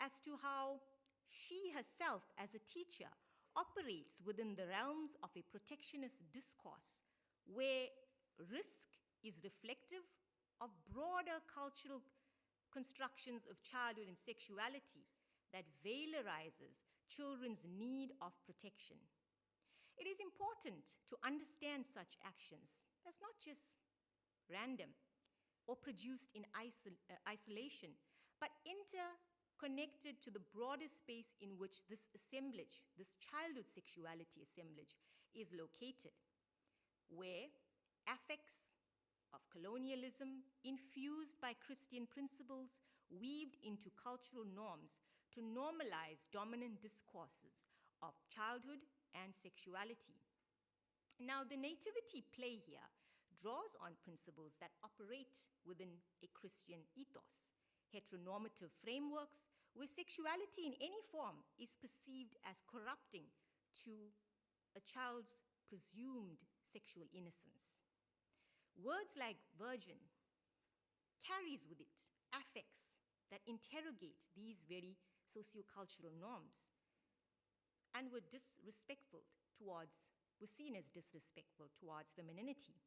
as to how she herself, as a teacher, operates within the realms of a protectionist discourse where risk is reflective of broader cultural constructions of childhood and sexuality that valorizes children's need of protection. It is important to understand such actions as not just random or produced in isolation, but interconnected to the broader space in which this assemblage, this childhood sexuality assemblage, is located, where affects of colonialism, infused by Christian principles, weaved into cultural norms to normalize dominant discourses of childhood and sexuality. Now, the nativity play here draws on principles that operate within a Christian ethos, heteronormative frameworks where sexuality in any form is perceived as corrupting to a child's presumed sexual innocence. Words like virgin carries with it affects that interrogate these very sociocultural norms and were seen as disrespectful towards femininity.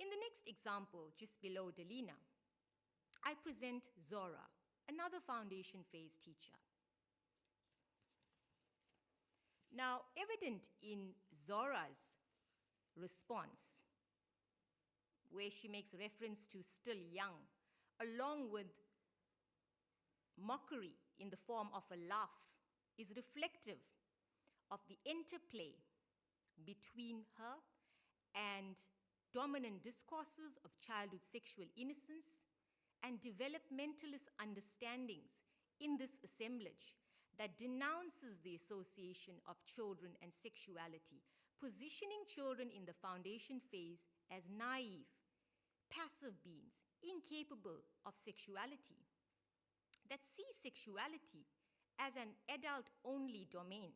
In the next example, just below Delina, I present Zora, another foundation phase teacher. Now, evident in Zora's response, where she makes reference to still young, along with mockery in the form of a laugh, is reflective of the interplay between her and dominant discourses of childhood sexual innocence and developmentalist understandings in this assemblage that denounces the association of children and sexuality, positioning children in the foundation phase as naive, passive beings, incapable of sexuality, that see sexuality as an adult-only domain.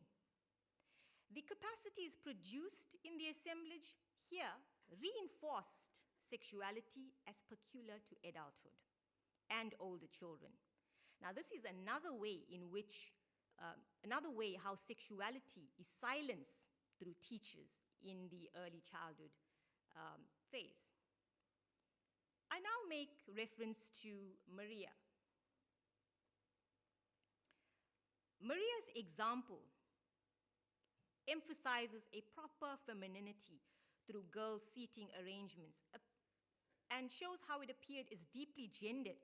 The capacities produced in the assemblage here reinforced sexuality as peculiar to adulthood and older children. Now, this is another way how sexuality is silenced through teachers in the early childhood phase. I now make reference to Maria. Maria's example emphasizes a proper femininity through girl seating arrangements and shows how it appeared as deeply gendered,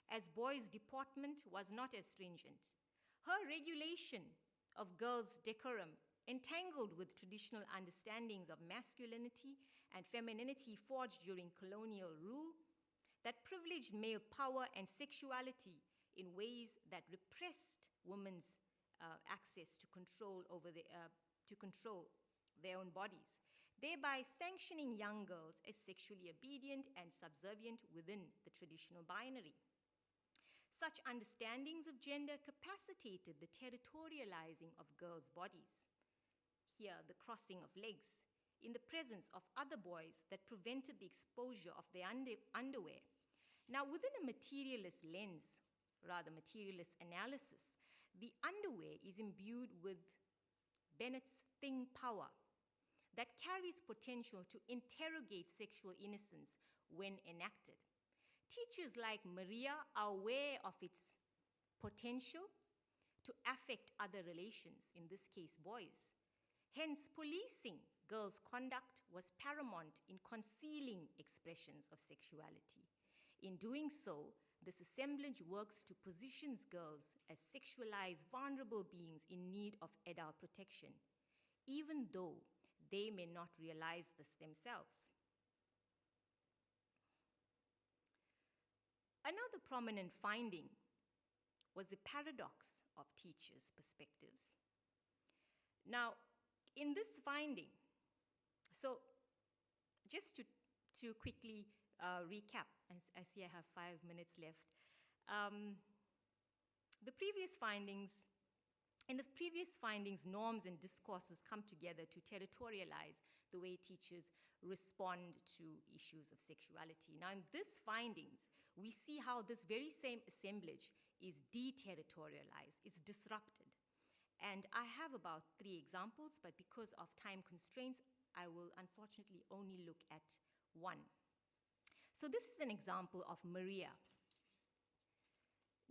as boys' deportment was not as stringent. Her regulation of girls' decorum, entangled with traditional understandings of masculinity and femininity forged during colonial rule, that privileged male power and sexuality in ways that repressed women's access to control their own bodies, thereby sanctioning young girls as sexually obedient and subservient within the traditional binary. Such understandings of gender capacitated the territorializing of girls' bodies. Here, the crossing of legs in the presence of other boys that prevented the exposure of their underwear. Now, within a materialist lens, materialist analysis, the underwear is imbued with Bennett's thing power that carries potential to interrogate sexual innocence when enacted. Teachers like Maria are aware of its potential to affect other relations, in this case, boys. Hence, policing girls' conduct was paramount in concealing expressions of sexuality. In doing so, this assemblage works to position girls as sexualized, vulnerable beings in need of adult protection, even though they may not realize this themselves. Another prominent finding was the paradox of teachers' perspectives. Now, in this finding, so just to quickly recap, as I see I have 5 minutes left. In the previous findings, norms and discourses come together to territorialize the way teachers respond to issues of sexuality. Now, in these findings, we see how this very same assemblage is deterritorialized, it's disrupted. And I have about 3 examples, but because of time constraints, I will unfortunately only look at one. So this is an example of Maria.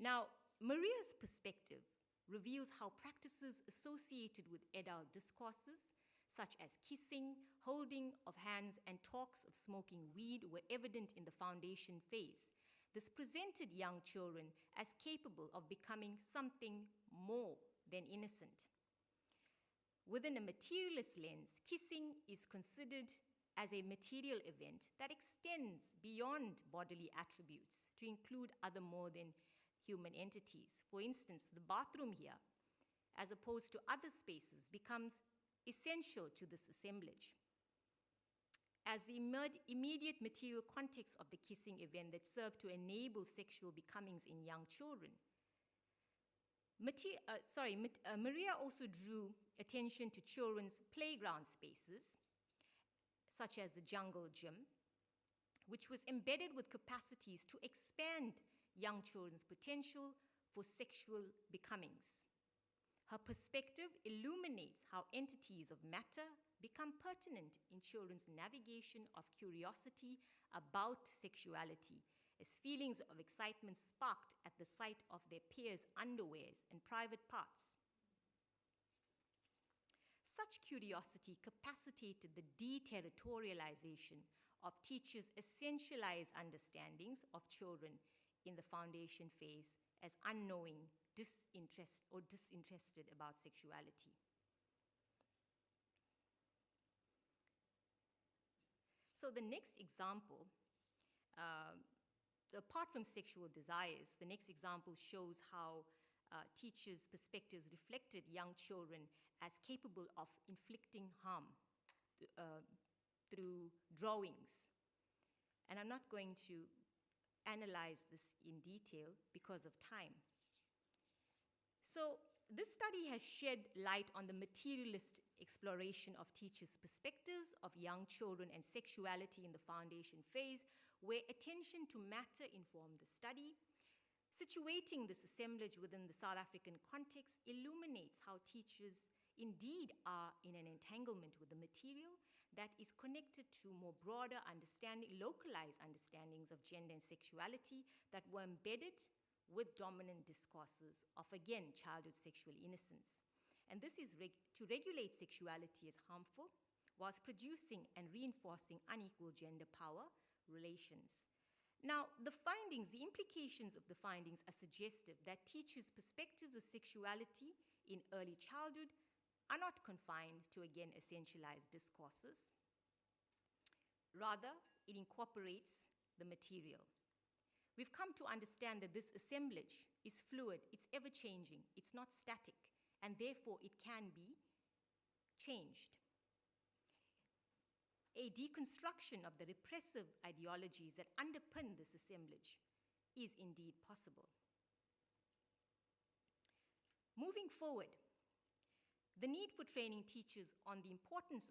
Now, Maria's perspective reveals how practices associated with adult discourses, such as kissing, holding of hands, and talks of smoking weed were evident in the foundation phase. This presented young children as capable of becoming something more than innocent. Within a materialist lens, kissing is considered as a material event that extends beyond bodily attributes to include other more than human entities. For instance, the bathroom here, as opposed to other spaces, becomes essential to this assemblage. As the immediate material context of the kissing event that served to enable sexual becomings in young children. Maria also drew attention to children's playground spaces, such as the jungle gym, which was embedded with capacities to expand young children's potential for sexual becomings. Her perspective illuminates how entities of matter become pertinent in children's navigation of curiosity about sexuality, as feelings of excitement sparked at the sight of their peers' underwears and private parts. Such curiosity capacitated the deterritorialization of teachers' essentialized understandings of children in the foundation phase as unknowing, disinterested about sexuality. So the next example, apart from sexual desires, the next example shows how teachers' perspectives reflected young children as capable of inflicting harm through drawings. And I'm not going to analyze this in detail because of time. So this study has shed light on the materialist exploration of teachers' perspectives of young children and sexuality in the foundation phase, where attention to matter informed the study. Situating this assemblage within the South African context illuminates how teachers indeed are in an entanglement with the material that is connected to more broader understanding, localized understandings of gender and sexuality that were embedded with dominant discourses of, again, childhood sexual innocence. And this is to regulate sexuality as harmful, whilst producing and reinforcing unequal gender power relations. Now, the implications of the findings are suggestive that teachers' perspectives of sexuality in early childhood are not confined to, again, essentialized discourses. Rather, it incorporates the material. We've come to understand that this assemblage is fluid, it's ever-changing, it's not static, and therefore it can be changed. A deconstruction of the repressive ideologies that underpin this assemblage is indeed possible. Moving forward, the need for training teachers on the importance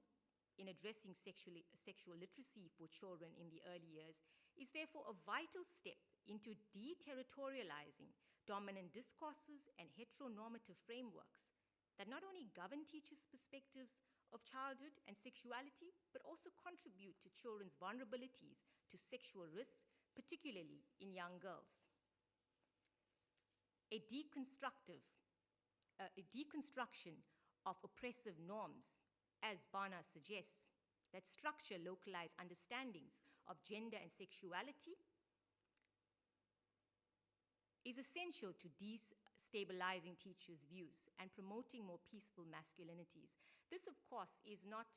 in addressing sexual literacy for children in the early years is therefore a vital step into deterritorializing dominant discourses and heteronormative frameworks that not only govern teachers' perspectives of childhood and sexuality, but also contribute to children's vulnerabilities to sexual risks, particularly in young girls. A deconstruction of oppressive norms, as Bana suggests, that structure localized understandings of gender and sexuality is essential to destabilizing teachers' views and promoting more peaceful masculinities. This, of course, is not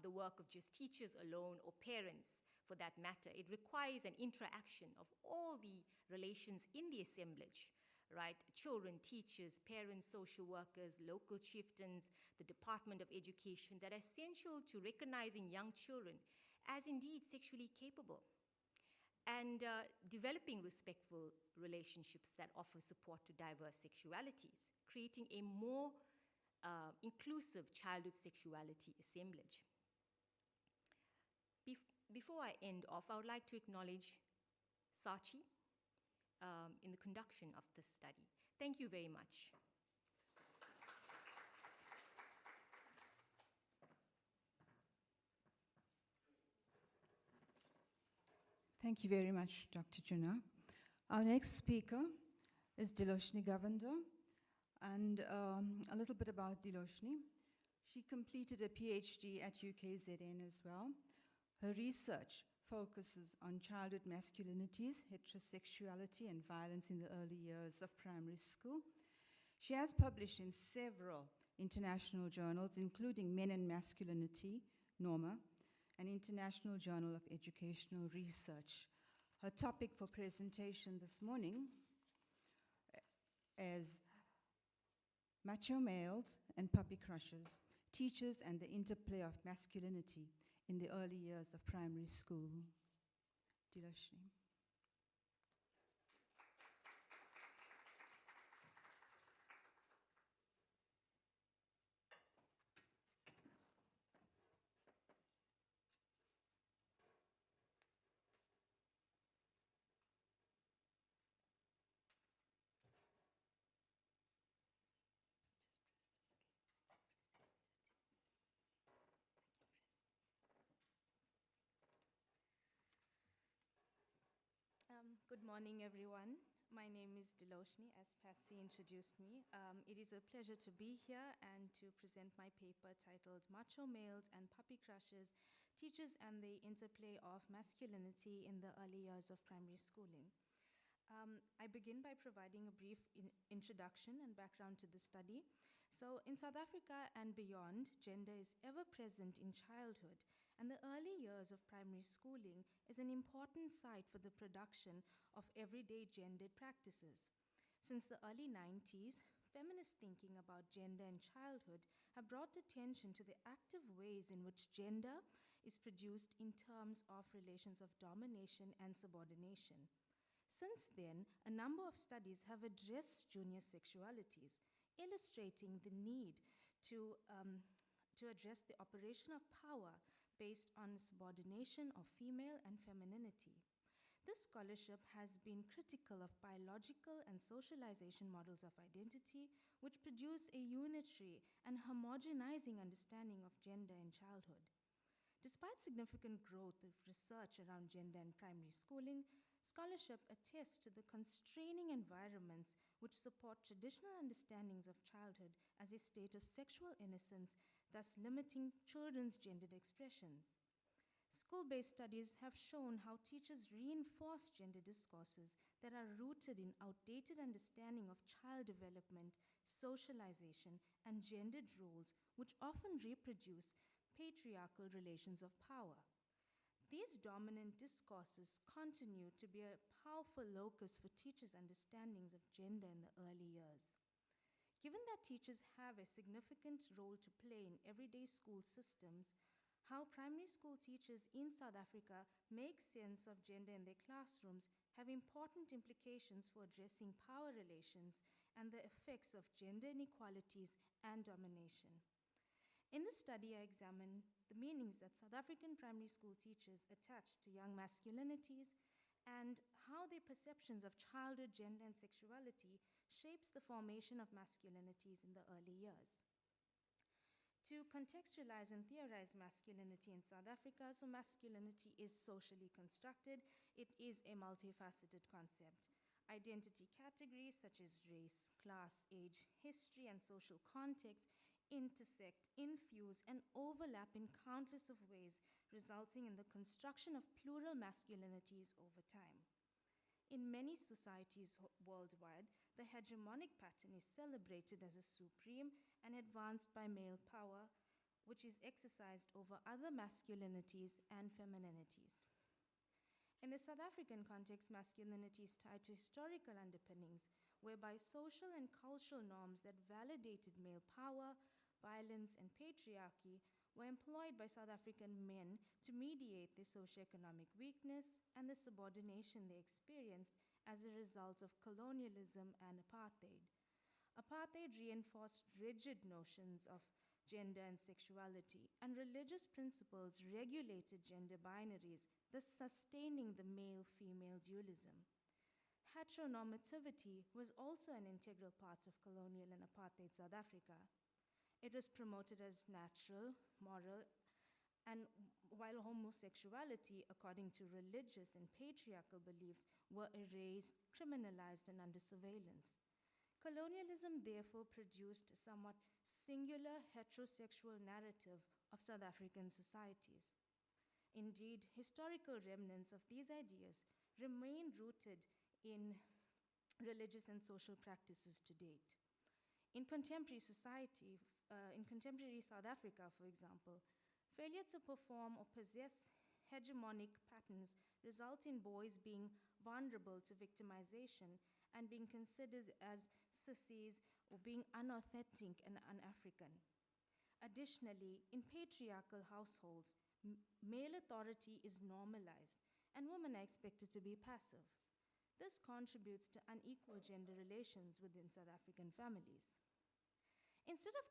the work of just teachers alone or parents for that matter. It requires an interaction of all the relations in the assemblage, right? Children, teachers, parents, social workers, local chieftains, the Department of Education, that are essential to recognizing young children as indeed sexually capable and developing respectful relationships that offer support to diverse sexualities, creating a more inclusive childhood sexuality assemblage. Before I end off, I would like to acknowledge Sachi in the conduction of this study. Thank you very much. Thank you very much, Dr. Juna. Our next speaker is Diloshni Govender. And a little bit about Diloshni. She completed a PhD at UKZN as well. Her research focuses on childhood masculinities, heterosexuality, and violence in the early years of primary school. She has published in several international journals, including Men and Masculinity, NORMA, an International Journal of Educational Research. Her topic for presentation this morning is macho males and puppy crushes, teachers and the interplay of masculinity in the early years of primary school. Dilashni. Good morning, everyone. My name is Diloshni, as Patsy introduced me. It is a pleasure to be here and to present my paper titled Macho Males and Puppy Crushes, Teachers and the Interplay of Masculinity in the Early Years of Primary Schooling. I begin by providing a brief introduction and background to the study. So in South Africa and beyond, gender is ever present in childhood, and the early years of primary schooling is an important site for the production of everyday gendered practices. Since the early 90s, feminist thinking about gender and childhood have brought attention to the active ways in which gender is produced in terms of relations of domination and subordination. Since then, a number of studies have addressed junior sexualities, illustrating the need to address the operation of power based on subordination of female and femininity. This scholarship has been critical of biological and socialization models of identity, which produce a unitary and homogenizing understanding of gender in childhood. Despite significant growth of research around gender and primary schooling, scholarship attests to the constraining environments which support traditional understandings of childhood as a state of sexual innocence, thus limiting children's gendered expressions. School-based studies have shown how teachers reinforce gender discourses that are rooted in outdated understanding of child development, socialization, and gendered roles, which often reproduce patriarchal relations of power. These dominant discourses continue to be a powerful locus for teachers' understandings of gender in the early years. Given that teachers have a significant role to play in everyday school systems, how primary school teachers in South Africa make sense of gender in their classrooms have important implications for addressing power relations and the effects of gender inequalities and domination. In this study, I examine the meanings that South African primary school teachers attach to young masculinities and how their perceptions of childhood gender and sexuality shapes the formation of masculinities in the early years. To contextualize and theorize masculinity in South Africa, so masculinity is socially constructed. It is a multifaceted concept. Identity categories such as race, class, age, history, and social context intersect, infuse, and overlap in countless of ways, resulting in the construction of plural masculinities over time. In many societies worldwide, the hegemonic pattern is celebrated as a supreme and advanced by male power, which is exercised over other masculinities and femininities. In the South African context, masculinity is tied to historical underpinnings, whereby social and cultural norms that validated male power, violence, and patriarchy were employed by South African men to mediate their socioeconomic weakness and the subordination they experienced as a result of colonialism and apartheid. Apartheid reinforced rigid notions of gender and sexuality, and religious principles regulated gender binaries, thus sustaining the male-female dualism. Heteronormativity was also an integral part of colonial and apartheid South Africa. It was promoted as natural, moral, and while homosexuality, according to religious and patriarchal beliefs, were erased, criminalized, and under surveillance. Colonialism therefore produced a somewhat singular heterosexual narrative of South African societies. Indeed, historical remnants of these ideas remain rooted in religious and social practices to date. In contemporary society, in contemporary South Africa, for example, failure to perform or possess hegemonic patterns result in boys being vulnerable to victimization and being considered as sissies or being unauthentic and un-African. Additionally, in patriarchal households, male authority is normalized and women are expected to be passive. This contributes to unequal gender relations within South African families. Instead of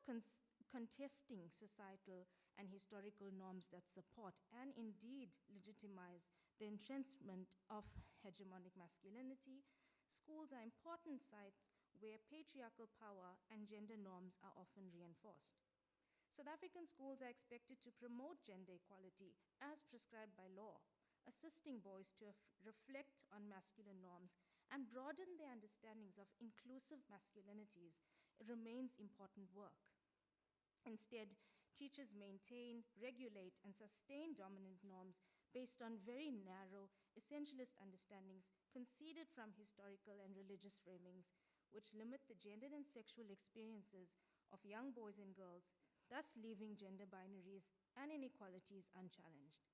contesting societal and historical norms that support and indeed legitimize the entrenchment of hegemonic masculinity, schools are important sites where patriarchal power and gender norms are often reinforced. South African schools are expected to promote gender equality as prescribed by law, assisting boys to reflect on masculine norms and broaden their understandings of inclusive masculinities. It remains important work. Instead, teachers maintain, regulate, and sustain dominant norms based on very narrow, essentialist understandings conceded from historical and religious framings, which limit the gendered and sexual experiences of young boys and girls, thus leaving gender binaries and inequalities unchallenged.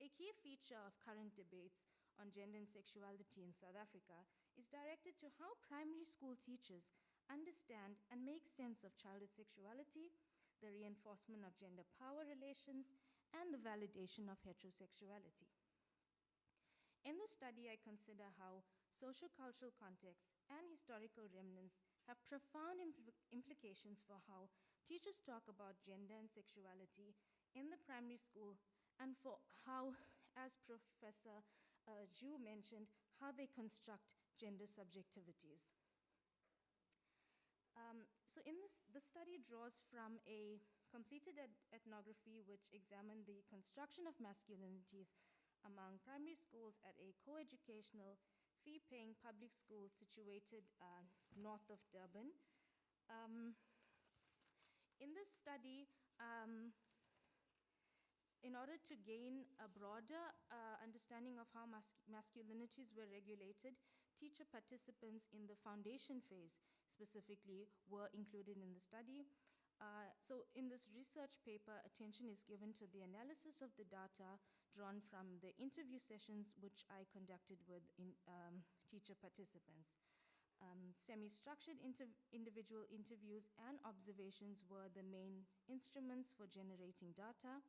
A key feature of current debates on gender and sexuality in South Africa is directed to how primary school teachers understand and make sense of childhood sexuality, the reinforcement of gender power relations, and the validation of heterosexuality. In this study, I consider how sociocultural contexts and historical remnants have profound implications for how teachers talk about gender and sexuality in the primary school, and for how, as Professor Zhu mentioned, how they construct gender subjectivities. So in this, the study draws from a completed ethnography which examined the construction of masculinities among primary schools at a co-educational, fee-paying public school situated north of Durban. In this study, in order to gain a broader understanding of how masculinities were regulated, teacher participants in the foundation phase specifically were included in the study. So in this research paper, attention is given to the analysis of the data drawn from the interview sessions which I conducted with teacher participants. Semi-structured individual interviews and observations were the main instruments for generating data.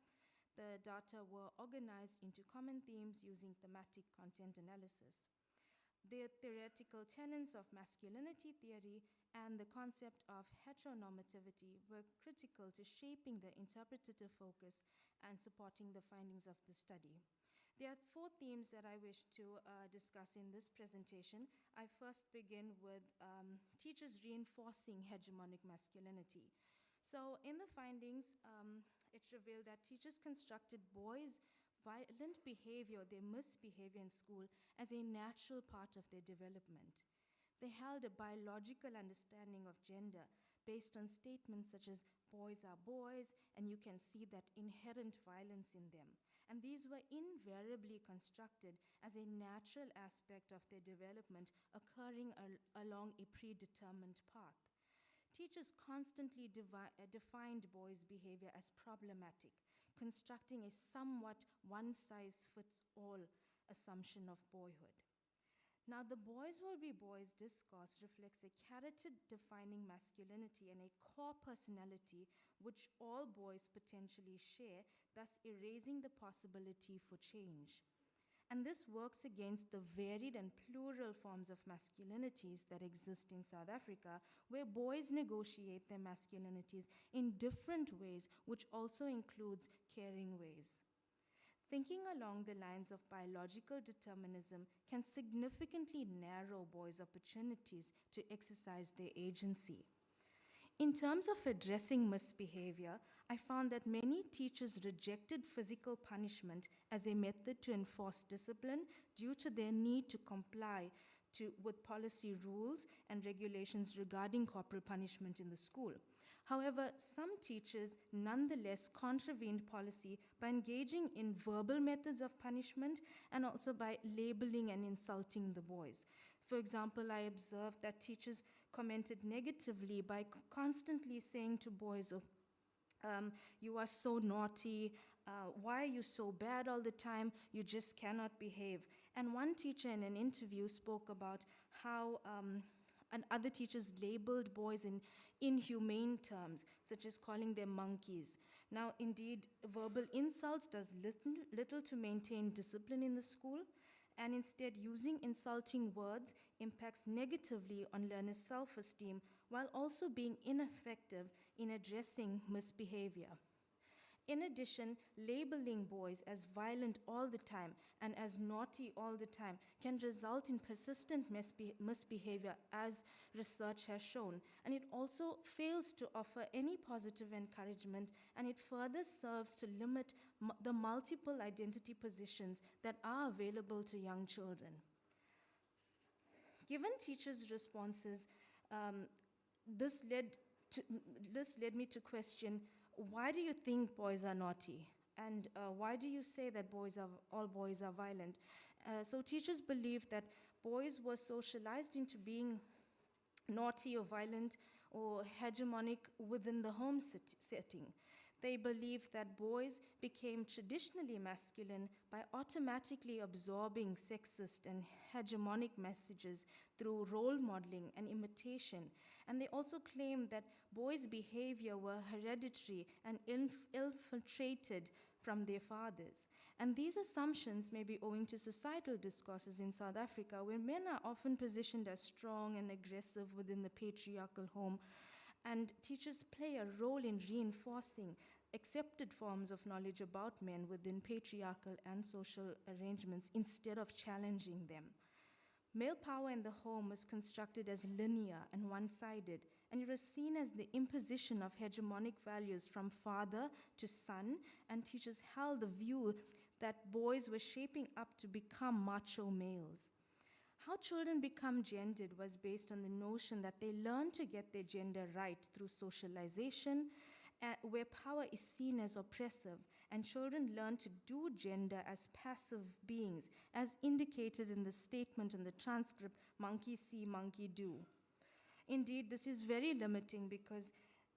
The data were organized into common themes using thematic content analysis. The theoretical tenets of masculinity theory and the concept of heteronormativity were critical to shaping the interpretative focus and supporting the findings of the study. There are 4 themes that I wish to discuss in this presentation. I first begin with teachers reinforcing hegemonic masculinity. So in the findings, it revealed that teachers constructed boys' violent behavior, their misbehavior in school, as a natural part of their development. They held a biological understanding of gender based on statements such as boys are boys, and you can see that inherent violence in them. And these were invariably constructed as a natural aspect of their development occurring along a predetermined path. Teachers constantly defined boys' behavior as problematic, constructing a somewhat one-size-fits-all assumption of boyhood. Now, the boys will be boys discourse reflects a character-defining masculinity and a core personality which all boys potentially share, thus erasing the possibility for change. And this works against the varied and plural forms of masculinities that exist in South Africa, where boys negotiate their masculinities in different ways, which also includes caring ways. Thinking along the lines of biological determinism can significantly narrow boys' opportunities to exercise their agency. In terms of addressing misbehavior, I found that many teachers rejected physical punishment as a method to enforce discipline due to their need to comply with policy rules and regulations regarding corporal punishment in the school. However, some teachers nonetheless contravened policy by engaging in verbal methods of punishment and also by labeling and insulting the boys. For example, I observed that teachers commented negatively by constantly saying to boys, you are so naughty, why are you so bad all the time, you just cannot behave. And one teacher in an interview spoke about how and other teachers labeled boys in inhumane terms, such as calling them monkeys. Now, indeed, verbal insults does little to maintain discipline in the school, and instead using insulting words impacts negatively on learners' self-esteem while also being ineffective in addressing misbehavior. In addition, labeling boys as violent all the time and as naughty all the time can result in persistent misbehavior, as research has shown. And it also fails to offer any positive encouragement, and it further serves to limit the multiple identity positions that are available to young children. Given teachers' responses, this led me to question, why do you think boys are naughty? And why do you say that all boys are violent? So teachers believe that boys were socialized into being naughty or violent or hegemonic within the home setting. They believe that boys became traditionally masculine by automatically absorbing sexist and hegemonic messages through role modeling and imitation. And they also claim that boys' behavior were hereditary and infiltrated from their fathers. And these assumptions may be owing to societal discourses in South Africa, where men are often positioned as strong and aggressive within the patriarchal home, and teachers play a role in reinforcing accepted forms of knowledge about men within patriarchal and social arrangements instead of challenging them. Male power in the home was constructed as linear and one-sided, and it was seen as the imposition of hegemonic values from father to son, and teachers held the view that boys were shaping up to become macho males. How children become gendered was based on the notion that they learn to get their gender right through socialization, where power is seen as oppressive, and children learn to do gender as passive beings, as indicated in the statement in the transcript, monkey see, monkey do. Indeed, this is very limiting because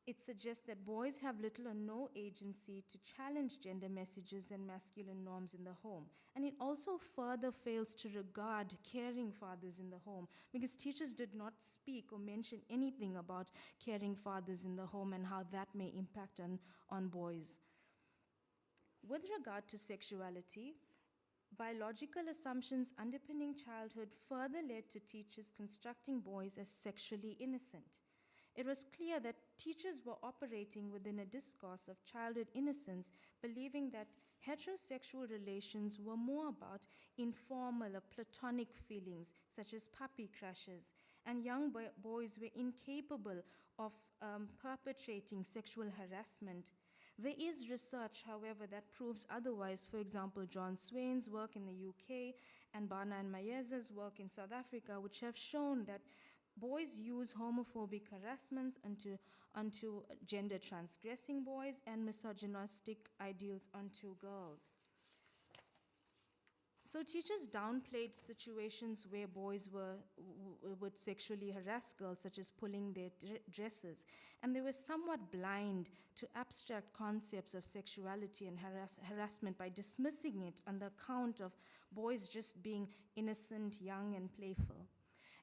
it suggests that boys have little or no agency to challenge gender messages and masculine norms in the home. And it also further fails to regard caring fathers in the home, because teachers did not speak or mention anything about caring fathers in the home and how that may impact on boys. With regard to sexuality, biological assumptions underpinning childhood further led to teachers constructing boys as sexually innocent. It was clear that teachers were operating within a discourse of childhood innocence, believing that heterosexual relations were more about informal or platonic feelings, such as puppy crushes, and young boys were incapable of perpetrating sexual harassment. There is research, however, that proves otherwise. For example, John Swain's work in the UK and Bana and Mayeza's work in South Africa, which have shown that boys use homophobic harassments onto gender transgressing boys and misogynistic ideals onto girls. So teachers downplayed situations where boys would sexually harass girls, such as pulling their dresses, and they were somewhat blind to abstract concepts of sexuality and harassment by dismissing it on the account of boys just being innocent, young, and playful.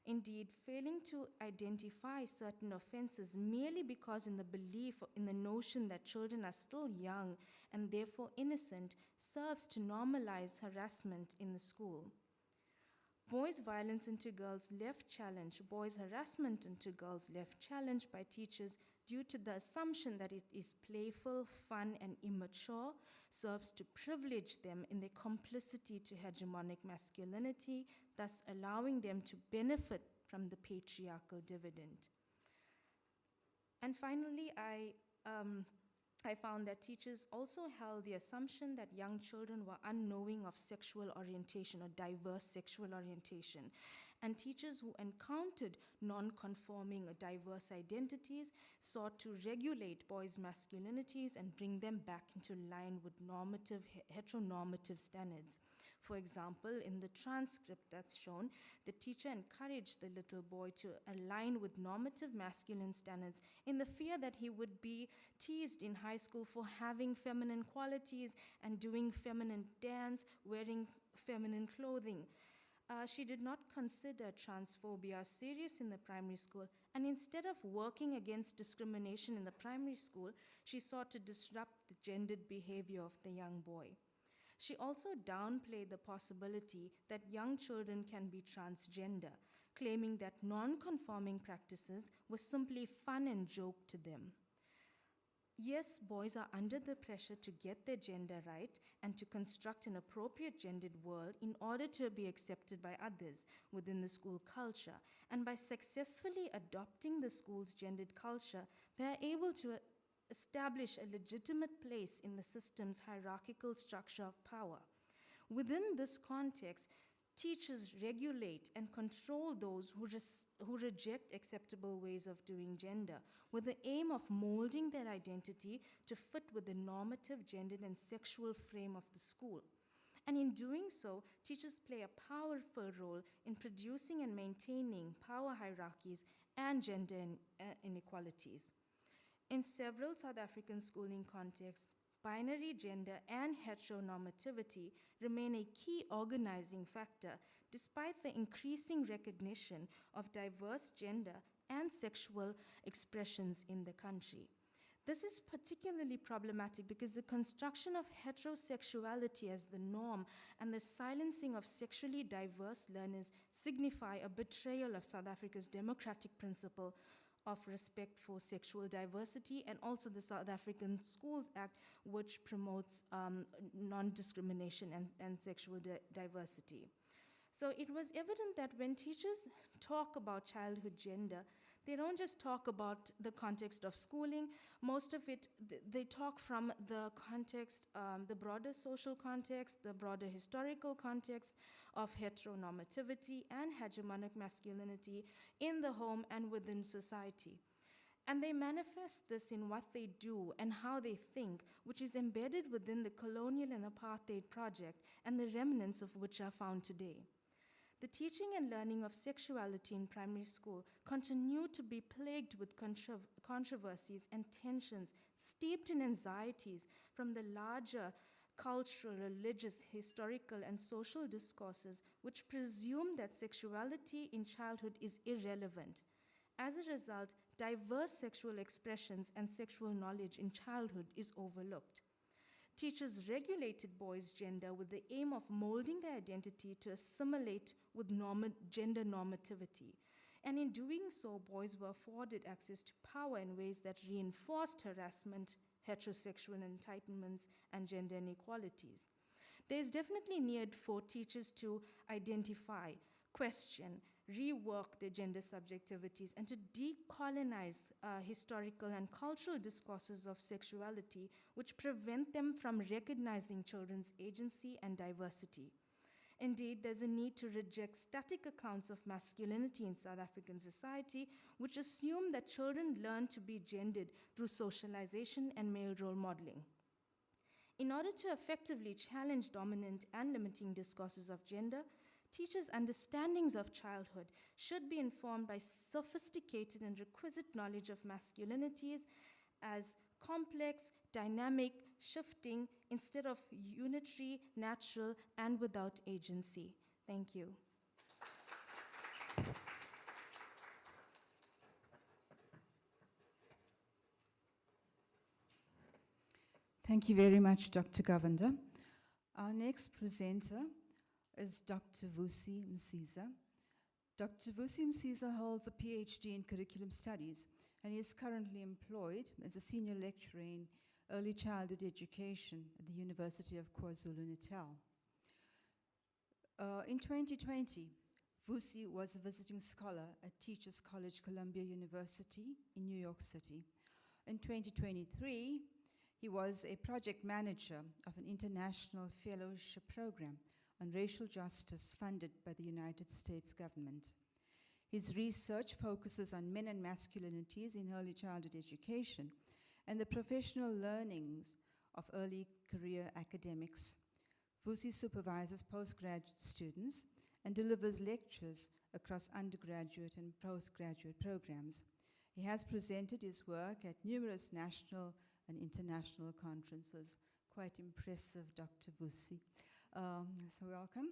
Indeed, failing to identify certain offenses merely because in the belief, in the notion that children are still young and therefore innocent, serves to normalize harassment in the school. Boys' violence into girls left challenged, boys' harassment into girls left challenged by teachers due to the assumption that it is playful, fun, and immature, serves to privilege them in their complicity to hegemonic masculinity, thus allowing them to benefit from the patriarchal dividend. And finally, I found that teachers also held the assumption that young children were unknowing of sexual orientation or diverse sexual orientation. and teachers who encountered non-conforming or diverse identities sought to regulate boys' masculinities and bring them back into line with heteronormative standards. For example, in the transcript that's shown, the teacher encouraged the little boy to align with normative masculine standards in the fear that he would be teased in high school for having feminine qualities and doing feminine dance, wearing feminine clothing. She did not consider transphobia serious in the primary school, and instead of working against discrimination in the primary school, she sought to disrupt the gendered behavior of the young boy. She also downplayed the possibility that young children can be transgender, claiming that non-conforming practices were simply fun and joke to them. Yes, boys are under the pressure to get their gender right and to construct an appropriate gendered world in order to be accepted by others within the school culture. And by successfully adopting the school's gendered culture, they are able to establish a legitimate place in the system's hierarchical structure of power. Within this context, teachers regulate and control those who reject acceptable ways of doing gender, with the aim of molding their identity to fit with the normative gendered and sexual frame of the school. And in doing so, teachers play a powerful role in producing and maintaining power hierarchies and gender inequalities. In several South African schooling contexts, binary gender and heteronormativity remain a key organizing factor despite the increasing recognition of diverse gender and sexual expressions in the country. This is particularly problematic because the construction of heterosexuality as the norm and the silencing of sexually diverse learners signify a betrayal of South Africa's democratic principle of respect for sexual diversity, and also the South African Schools Act, which promotes non-discrimination and sexual diversity. So it was evident that when teachers talk about childhood gender, they don't just talk about the context of schooling. Most of it, they talk from the context, the broader social context, the broader historical context of heteronormativity and hegemonic masculinity in the home and within society. And they manifest this in what they do and how they think, which is embedded within the colonial and apartheid project, and the remnants of which are found today. The teaching and learning of sexuality in primary school continue to be plagued with controversies and tensions, steeped in anxieties from the larger cultural, religious, historical, and social discourses which presume that sexuality in childhood is irrelevant. As a result, diverse sexual expressions and sexual knowledge in childhood is overlooked. Teachers regulated boys' gender with the aim of molding their identity to assimilate with gender normativity. And in doing so, boys were afforded access to power in ways that reinforced harassment, heterosexual entitlements, and gender inequalities. There is definitely need for teachers to identify, question, rework their gender subjectivities, and to decolonize historical and cultural discourses of sexuality which prevent them from recognizing children's agency and diversity. Indeed, there's a need to reject static accounts of masculinity in South African society, which assume that children learn to be gendered through socialization and male role modeling. In order to effectively challenge dominant and limiting discourses of gender, teachers' understandings of childhood should be informed by sophisticated and requisite knowledge of masculinities as complex, dynamic, shifting, instead of unitary, natural, and without agency. Thank you. Thank you very much, Dr. Govender. Our next presenter is Dr. Vusi Msiza. Dr. Vusi Msiza holds a PhD in Curriculum Studies, and he is currently employed as a senior lecturer in early childhood education at the University of KwaZulu-Natal. In 2020, Vusi was a visiting scholar at Teachers College, Columbia University in New York City. In 2023, he was a project manager of an international fellowship program on racial justice funded by the United States government. His research focuses on men and masculinities in early childhood education and the professional learnings of early career academics. Vusi supervises postgraduate students and delivers lectures across undergraduate and postgraduate programs. He has presented his work at numerous national and international conferences. Quite impressive, Dr. Vusi. So welcome.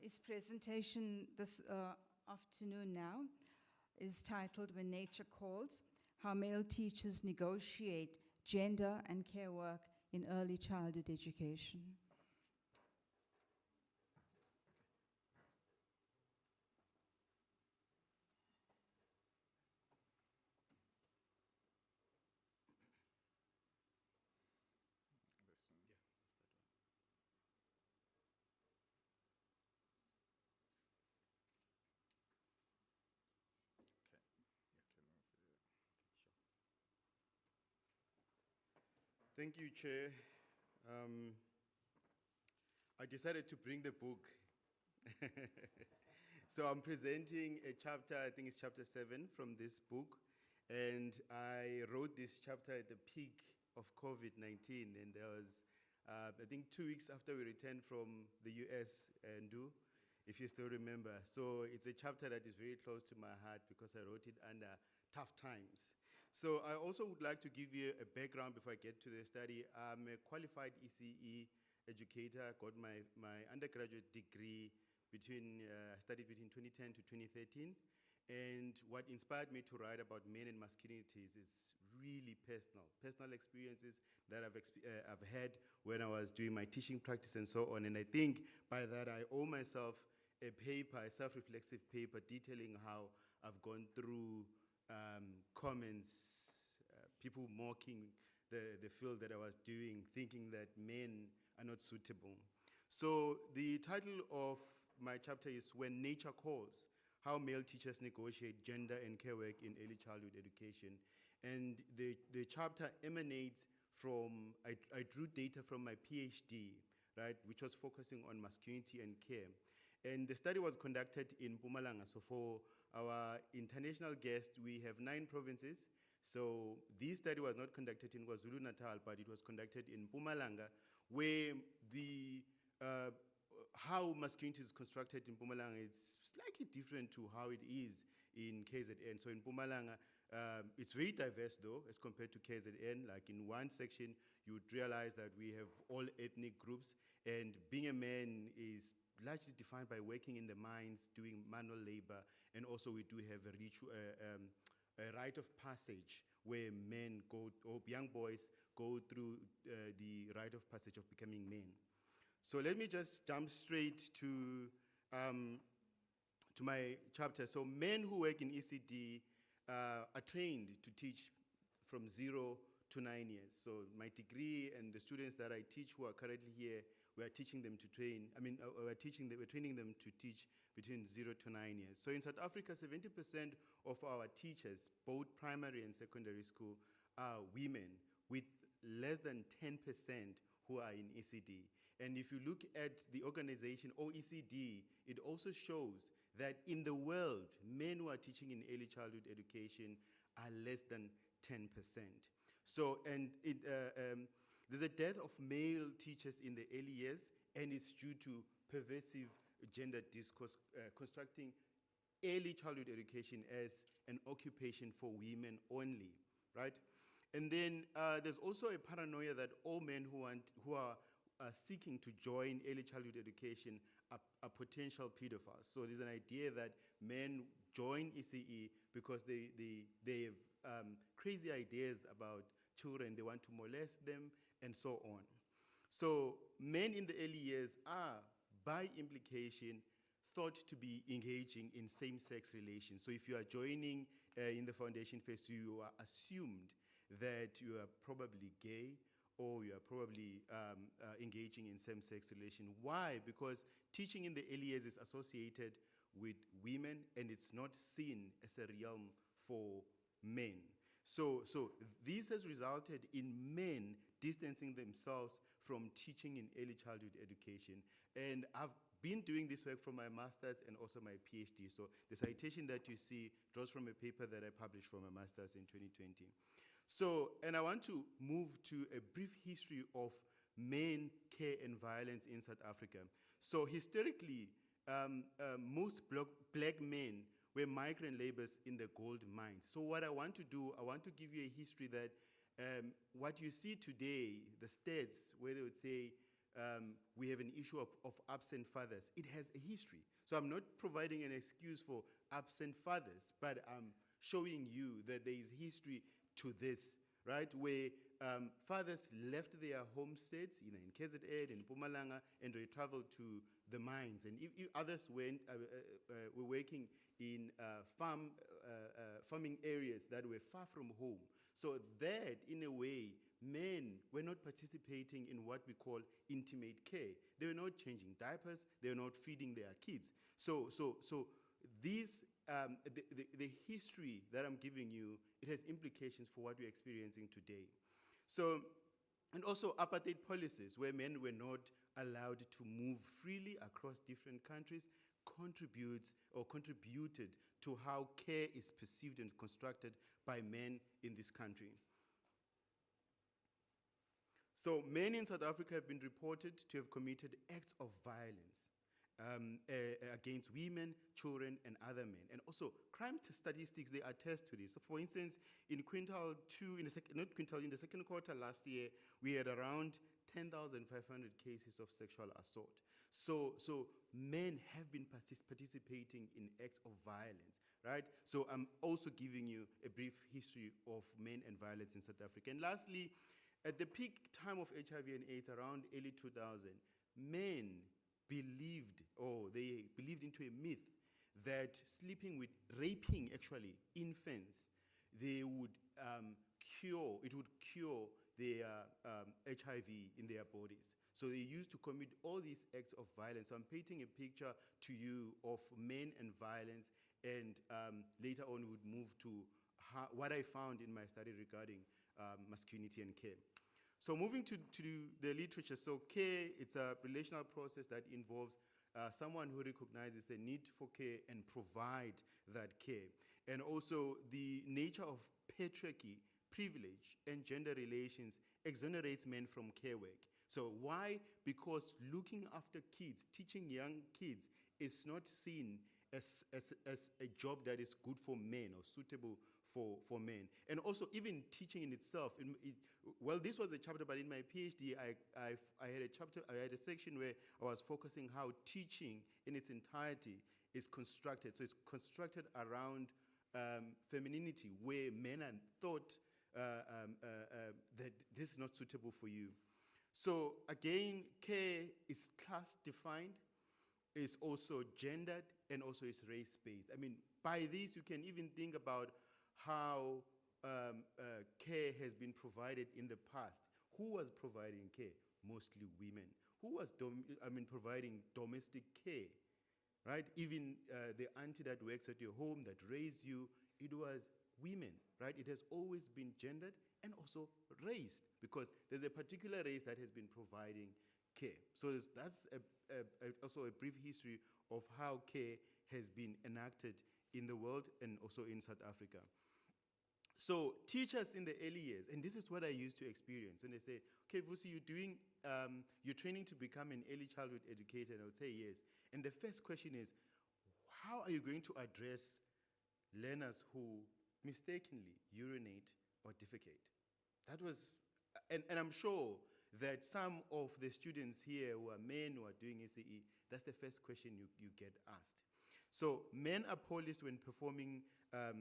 His presentation this afternoon now is titled When Nature Calls, How Male Teachers Negotiate Gender and Care Work in Early Childhood Education. Thank you, Chair. I decided to bring the book. So I'm presenting a chapter, I think it's chapter 7 from this book. And I wrote this chapter at the peak of COVID-19. And there was, I think 2 weeks after we returned from the US, and if you still remember. So it's a chapter that is very close to my heart because I wrote it under tough times. So I also would like to give you a background before I get to the study. I'm a qualified ECE educator, got my undergraduate degree studied between 2010 to 2013. And what inspired me to write about men and masculinities is really personal experiences that I've had when I was doing my teaching practice and so on. And I think by that I owe myself a paper, a self-reflexive paper detailing how I've gone through comments, people mocking the field that I was doing, thinking that men are not suitable. So the title of my chapter is When Nature Calls, How Male Teachers Negotiate Gender and Care Work in Early Childhood Education. And the chapter emanates from, I drew data from my PhD, right, which was focusing on masculinity and care. And the study was conducted in Mpumalanga. So for our international guests, we have 9 provinces. So this study was not conducted in KwaZulu-Natal, but it was conducted in Mpumalanga, where how masculinity is constructed in Mpumalanga is slightly different to how it is in KZN. So in Mpumalanga, it's very diverse though, as compared to KZN. Like in one section, you would realize that we have all ethnic groups, and being a man is largely defined by working in the mines, doing manual labor, and also we do have a rite of passage where men go, or young boys go through the rite of passage of becoming men. So let me just jump straight to my chapter. So men who work in ECD are trained to teach from 0 to 9 years. So my degree and the students that I teach who are currently here, we are teaching them to train, we're training them to teach between 0 to 9 years. So in South Africa, 70% of our teachers, both primary and secondary school, are women, with less than 10% who are in ECD. And if you look at the organization OECD, it also shows that in the world, men who are teaching in early childhood education are less than 10%. So, and there's a dearth of male teachers in the early years, and it's due to pervasive gender discourse constructing early childhood education as an occupation for women only, right? And then there's also a paranoia that all men who are seeking to join early childhood education are potential pedophiles. So there's an idea that men join ECE because they have crazy ideas about children, they want to molest them, and so on. So men in the early years are, by implication, thought to be engaging in same-sex relations. So if you are joining in the foundation phase, you are assumed that you are probably gay, or you are probably engaging in same-sex relation. Why? Because teaching in the early years is associated with women, and it's not seen as a realm for men. So this has resulted in men distancing themselves from teaching in early childhood education. And I've been doing this work for my master's and also my PhD. So the citation that you see draws from a paper that I published for my master's in 2020. So, and I want to move to a brief history of men, care, and violence in South Africa. So historically, most black men were migrant laborers in the gold mines. So what I want to do, I want to give you a history that what you see today, the stats where they would say we have an issue of absent fathers, it has a history. So I'm not providing an excuse for absent fathers, but I'm showing you that there is history to this, right? Where fathers left their homesteads, in KZN, in Mpumalanga, and they traveled to the mines. And if others were working in farming areas that were far from home. So that, in a way, men were not participating in what we call intimate care. They were not changing diapers. They were not feeding their kids. So these, the history that I'm giving you, it has implications for what we're experiencing today. So, and also apartheid policies where men were not allowed to move freely across different countries contributed to how care is perceived and constructed by men in this country. So men in South Africa have been reported to have committed acts of violence against women, children, and other men. And also, crime statistics, they attest to this. So for instance, in quintile 2, in the second quarter last year, we had around 10,500 cases of sexual assault. So men have been participating in acts of violence, right? So I'm also giving you a brief history of men and violence in South Africa. And lastly, at the peak time of HIV and AIDS, around early 2000, men believed, or they believed into a myth that raping actually infants, it would cure their HIV in their bodies. So they used to commit all these acts of violence. So I'm painting a picture to you of men and violence, and later on would move to what I found in my study regarding masculinity and care. So moving to the literature, so care, it's a relational process that involves someone who recognizes the need for care and provide that care. And also the nature of patriarchy, privilege, and gender relations exonerates men from care work. So why? Because looking after kids, teaching young kids is not seen as a job that is good for men or suitable for men. And also even teaching in itself, well, this was a chapter, but in my PhD, I had a section where I was focusing how teaching in its entirety is constructed. So it's constructed around femininity, where men are thought that this is not suitable for you. So again, care is class defined, is also gendered, and also is race-based. I mean, by this, you can even think about how care has been provided in the past. Who was providing care? Mostly women. Who was providing domestic care, right? Even the auntie that works at your home, that raised you, it was women, right? It has always been gendered and also raised, because there's a particular race that has been providing care. So that's also a brief history of how care has been enacted in the world and also in South Africa. So teachers in the early years, and this is what I used to experience, when they say, okay, Vusi, you're training to become an early childhood educator, and I would say yes. And the first question is, how are you going to address learners who mistakenly urinate or defecate? That was, and I'm sure that some of the students here who are men who are doing ACE, that's the first question you get asked. So men are policed when performing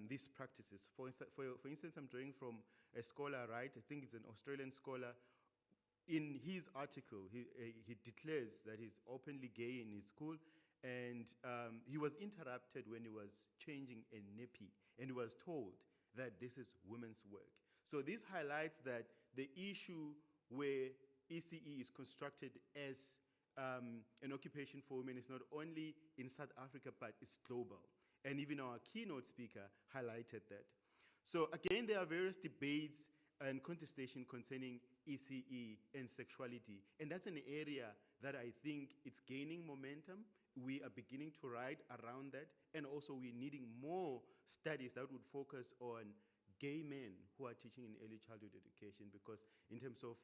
these practices. For instance, I'm drawing from a scholar, right? I think it's an Australian scholar. In his article, he declares that he's openly gay in his school, and he was interrupted when he was changing a nappy, and he was told that this is women's work. So this highlights that the issue where ECE is constructed as an occupation for women is not only in South Africa, but it's global. And even our keynote speaker highlighted that. So again, there are various debates and contestation concerning ECE and sexuality. And that's an area that I think it's gaining momentum. We are beginning to write around that. And also we're needing more studies that would focus on gay men who are teaching in early childhood education, because in terms of,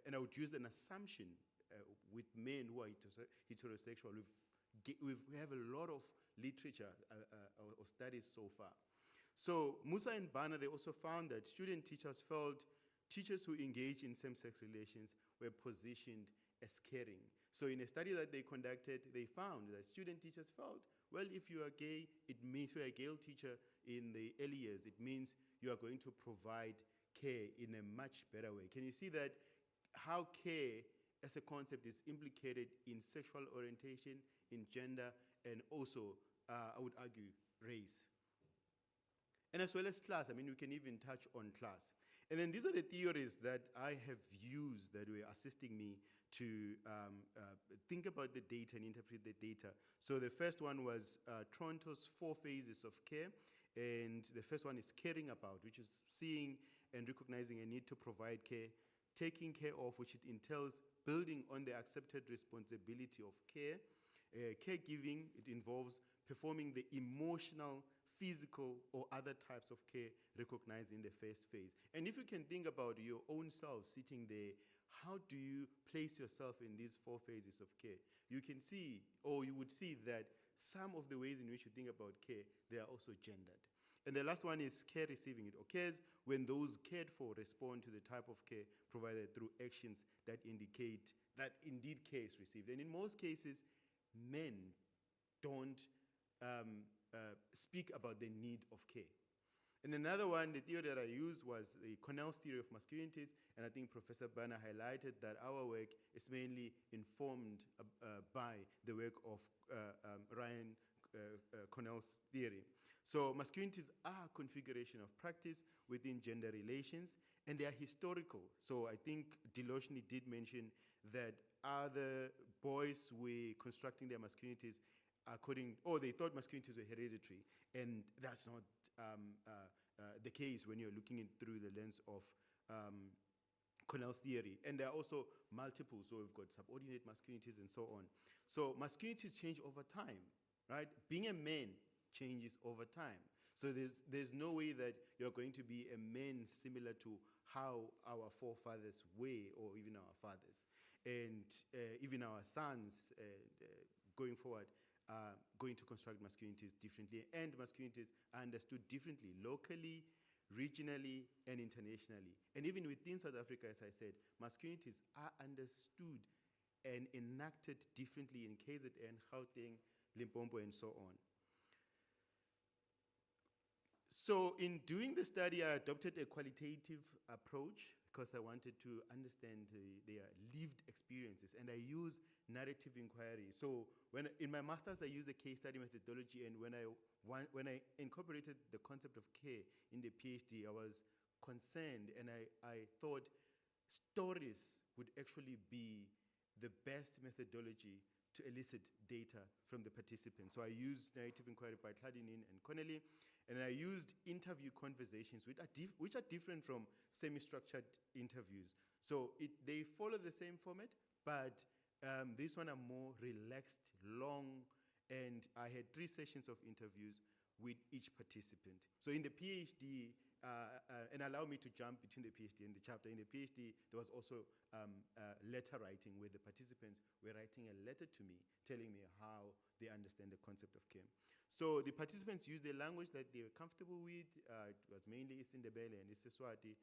and I would use an assumption with men who are heterosexual, we have a lot of literature or studies so far. So Musa and Bana, they also found that student teachers felt teachers who engage in same-sex relations were positioned as caring. So in a study that they conducted, they found that student teachers felt, well, if you are gay, it means you're a gay teacher in the early years. It means you are going to provide care in a much better way. Can you see that how care as a concept is implicated in sexual orientation, in gender, and also, I would argue, race? And as well as class. I mean, we can even touch on class. And then these are the theories that I have used that were assisting me to think about the data and interpret the data. So the first one was Toronto's 4 phases of care. And the first one is caring about, which is seeing and recognizing a need to provide care, taking care of, which it entails building on the accepted responsibility of care. Caregiving, it involves performing the emotional, physical, or other types of care recognized in the first phase. And if you can think about your own self sitting there, how do you place yourself in these 4 phases of care? You can see, or you would see that some of the ways in which you think about care, they are also gendered. And the last one is care receiving. It occurs when those cared for respond to the type of care provided through actions that indicate that indeed care is received. And in most cases, men don't speak about the need of care. And another one, the theory that I used was the Colonial's theory of masculinities, and I think Professor Bana highlighted that our work is mainly informed by the work of Ryan Colonial's theory. So masculinities are a configuration of practice within gender relations, and they are historical. So I think Deloshny did mention that other boys were constructing their masculinities they thought masculinities were hereditary, and that's not the case when you're looking through the lens of Colonial's theory. And there are also multiple, so we've got subordinate masculinities and so on. So masculinities change over time, right? Being a man changes over time. So there's no way that you're going to be a man similar to how our forefathers were, or even our fathers. And even our sons going forward are going to construct masculinities differently, and masculinities are understood differently, locally, regionally, and internationally. And even within South Africa, as I said, masculinities are understood and enacted differently in KZN, Gauteng, Limpopo, and so on. So in doing the study, I adopted a qualitative approach because I wanted to understand their lived experiences, and I used narrative inquiry. So in my master's, I used a case study methodology, and when I incorporated the concept of care in the PhD, I was concerned, and I thought stories would actually be the best methodology to elicit data from the participants. So I used narrative inquiry by Colonial and Colonial, and I used interview conversations, which are different from semi-structured interviews. So they follow the same format, but this one are more relaxed, long, and I had 3 sessions of interviews with each participant. So in the PhD, and allow me to jump between the PhD and the chapter. In the PhD, there was also letter writing, where the participants were writing a letter to me, telling me how they understand the concept of care. So the participants used a language that they were comfortable with. It was mainly isiNdebele and Sexuality,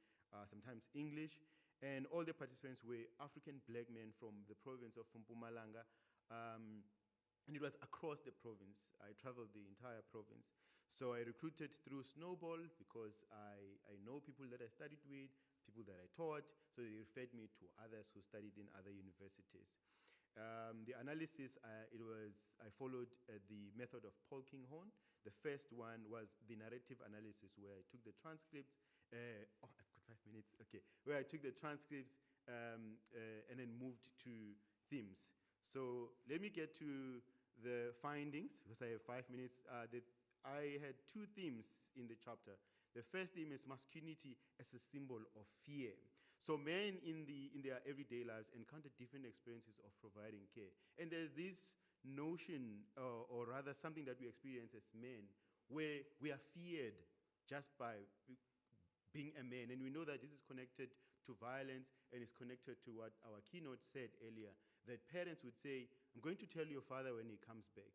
sometimes English. And all the participants were African black men from the province of Mpumalanga. And it was across the province. I traveled the entire province. So I recruited through Snowball because I know people that I studied with, people that I taught. So they referred me to others who studied in other universities. The analysis, I followed the method of Paul Kinghorn. The first one was the narrative analysis, where I took the transcripts. I've got 5 minutes, okay. Where I took the transcripts and then moved to themes. So let me get to the findings, because I have 5 minutes. I had two themes in the chapter. The first theme is masculinity as a symbol of fear. So men in their everyday lives encounter different experiences of providing care. And there's this notion, or rather something that we experience as men, where we are feared just by being a man. And we know that this is connected to violence and is connected to what our keynote said earlier, that parents would say, I'm going to tell your father when he comes back.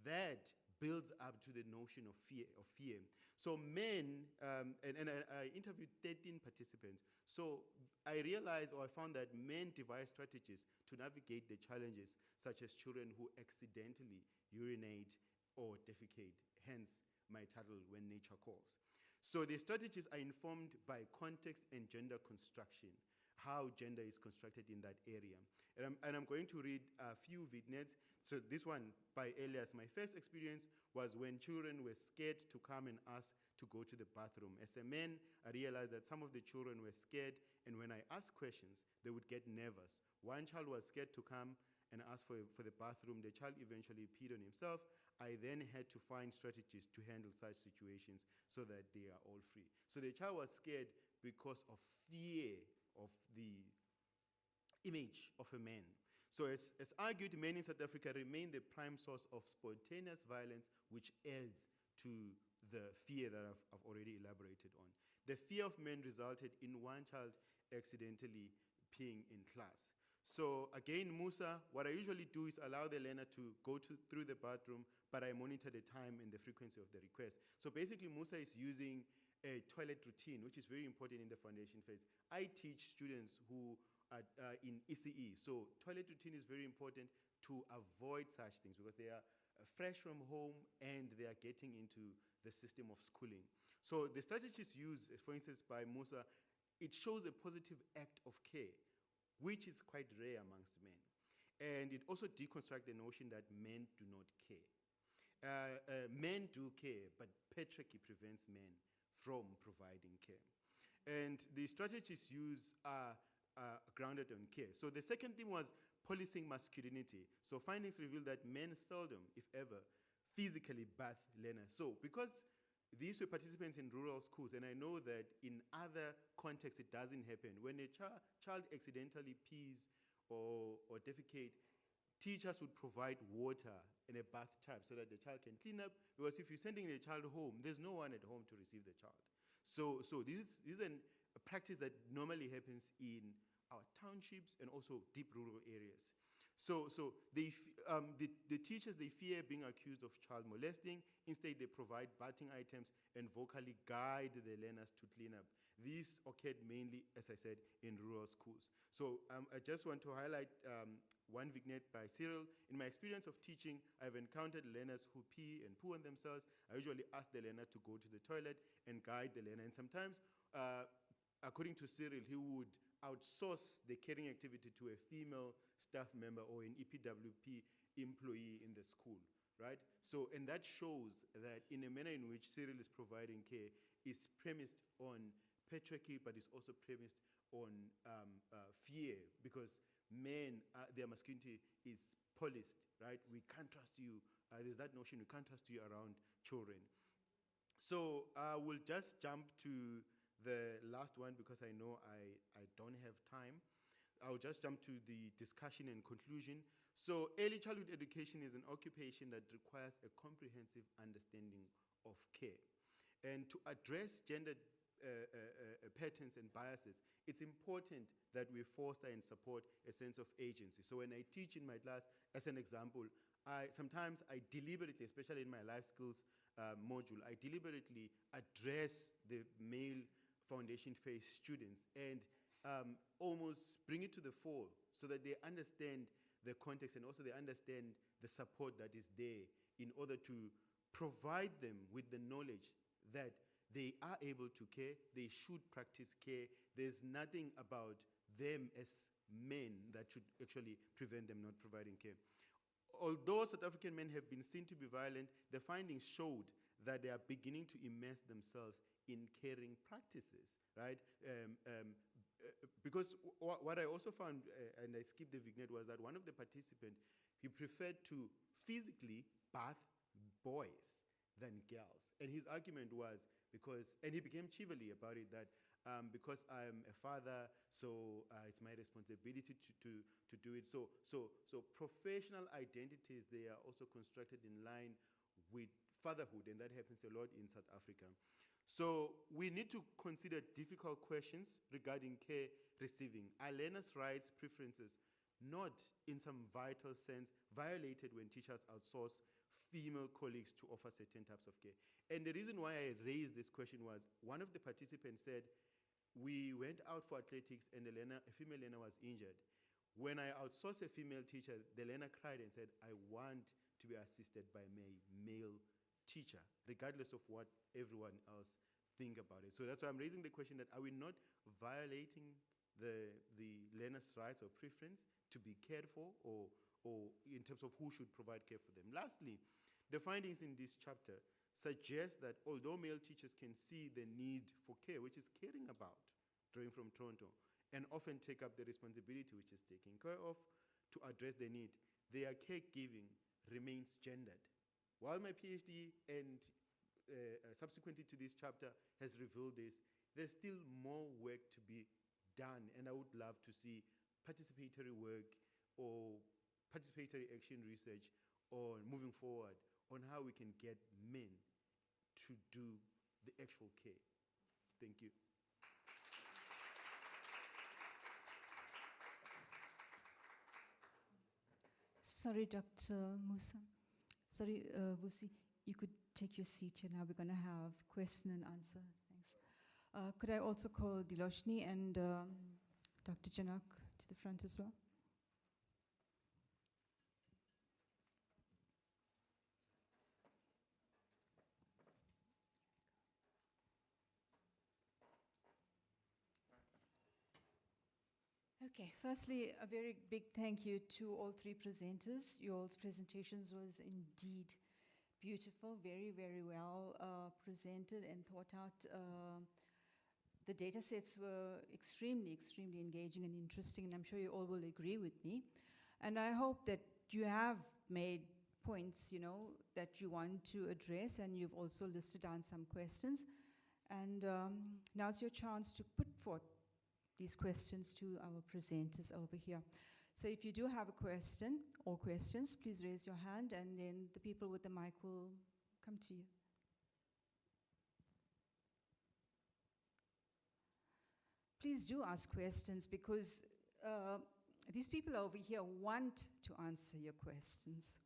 That builds up to the notion of fear. So men, and I interviewed 13 participants. So I realized, or I found that men devise strategies to navigate the challenges, such as children who accidentally urinate or defecate, hence my title, When Nature Calls. So the strategies are informed by context and gender construction, how gender is constructed in that area. And I'm going to read a few vignettes. So this one by Elias. My first experience was when children were scared to come and ask to go to the bathroom. As a man, I realized that some of the children were scared, and when I asked questions, they would get nervous. One child was scared to come and ask for the bathroom. The child eventually peed on himself. I then had to find strategies to handle such situations so that they are all free. So the child was scared because of fear of the image of a man. So as argued, men in South Africa remain the prime source of spontaneous violence, which adds to the fear that I've already elaborated on. The fear of men resulted in one child accidentally peeing in class. So again, Musa, what I usually do is allow the learner to go through the bathroom, but I monitor the time and the frequency of the request. So basically, Musa is using a toilet routine, which is very important in the foundation phase. I teach students who are in ECE. So toilet routine is very important to avoid such things because they are fresh from home and they are getting into the system of schooling. So the strategies used, for instance, by Musa, it shows a positive act of care, which is quite rare amongst men. And it also deconstructs the notion that men do not care. Men do care, but patriarchy prevents men from providing care. And the strategies used are grounded on care. So the second thing was policing masculinity. So findings reveal that men seldom, if ever, physically bath learners. So because these were participants in rural schools, and I know that in other contexts it doesn't happen. When a child accidentally pees or defecate, teachers would provide water in a bathtub so that the child can clean up, because if you're sending the child home, there's no one at home to receive the child. So this is a practice that normally happens in our townships and also deep rural areas. So the teachers, they fear being accused of child molesting. Instead, they provide bathing items and vocally guide the learners to clean up. These occurred mainly, as I said, in rural schools. So I just want to highlight one vignette by Cyril. In my experience of teaching, I've encountered learners who pee and poo on themselves. I usually ask the learner to go to the toilet and guide the learner. And sometimes, according to Cyril, he would outsource the caring activity to a female staff member or an EPWP employee in the school, right? So, and that shows that in a manner in which Cyril is providing care is premised on patriarchy, but is also premised on fear, because men, their masculinity is policed, right? We can't trust you. There's that notion, we can't trust you around children. So I will just jump to the last one because I know I don't have time. I'll just jump to the discussion and conclusion. So early childhood education is an occupation that requires a comprehensive understanding of care. And to address gender patterns and biases, it's important that we foster and support a sense of agency. So when I teach in my class, as an example, sometimes I deliberately, especially in my life skills module, I deliberately address the male foundation phase students and almost bring it to the fore so that they understand the context and also they understand the support that is there in order to provide them with the knowledge that they are able to care, they should practice care. There's nothing about them as men that should actually prevent them not providing care. Although South African men have been seen to be violent, the findings showed that they are beginning to immerse themselves in caring practices, right? Because what I also found, and I skipped the vignette, was that one of the participants, he preferred to physically bath boys than girls. And his argument was because, and he became chivalry about it, that because I'm a father, so it's my responsibility to do it. So professional identities, they are also constructed in line with fatherhood, and that happens a lot in South Africa. So we need to consider difficult questions regarding care receiving. Are learners' rights, preferences, not in some vital sense violated when teachers outsource female colleagues to offer certain types of care? And the reason why I raised this question was one of the participants said, we went out for athletics and a female learner was injured. When I outsourced a female teacher, the learner cried and said, I want to be assisted by my male teacher, regardless of what everyone else think about it. So that's why I'm raising the question that are we not violating the learner's rights or preference to be cared for, or in terms of who should provide care for them? Lastly, the findings in this chapter suggest that although male teachers can see the need for care, which is caring about, drawing from Toronto, and often take up the responsibility which is taking care of to address the need, their caregiving remains gendered. While my PhD and subsequently to this chapter has revealed this, there's still more work to be done, and I would love to see participatory work or participatory action research on moving forward on how we can get men to do the actual care. Thank you. Sorry, Dr. Musa. Sorry, Vusi, you could take your seat here now. We're going to have question and answer. Thanks. Could I also call Diloshni and Dr. Janak to the front as well? Okay, firstly, a very big thank you to all three presenters. Your presentations was indeed beautiful, very, very well presented and thought out. The data sets were extremely, extremely engaging and interesting, and I'm sure you all will agree with me. And I hope that you have made points, you know, that you want to address, and you've also listed down some questions. And now's your chance to put forth these questions to our presenters over here. So if you do have a question or questions, please raise your hand, and then the people with the mic will come to you. Please do ask questions, because these people over here want to answer your questions.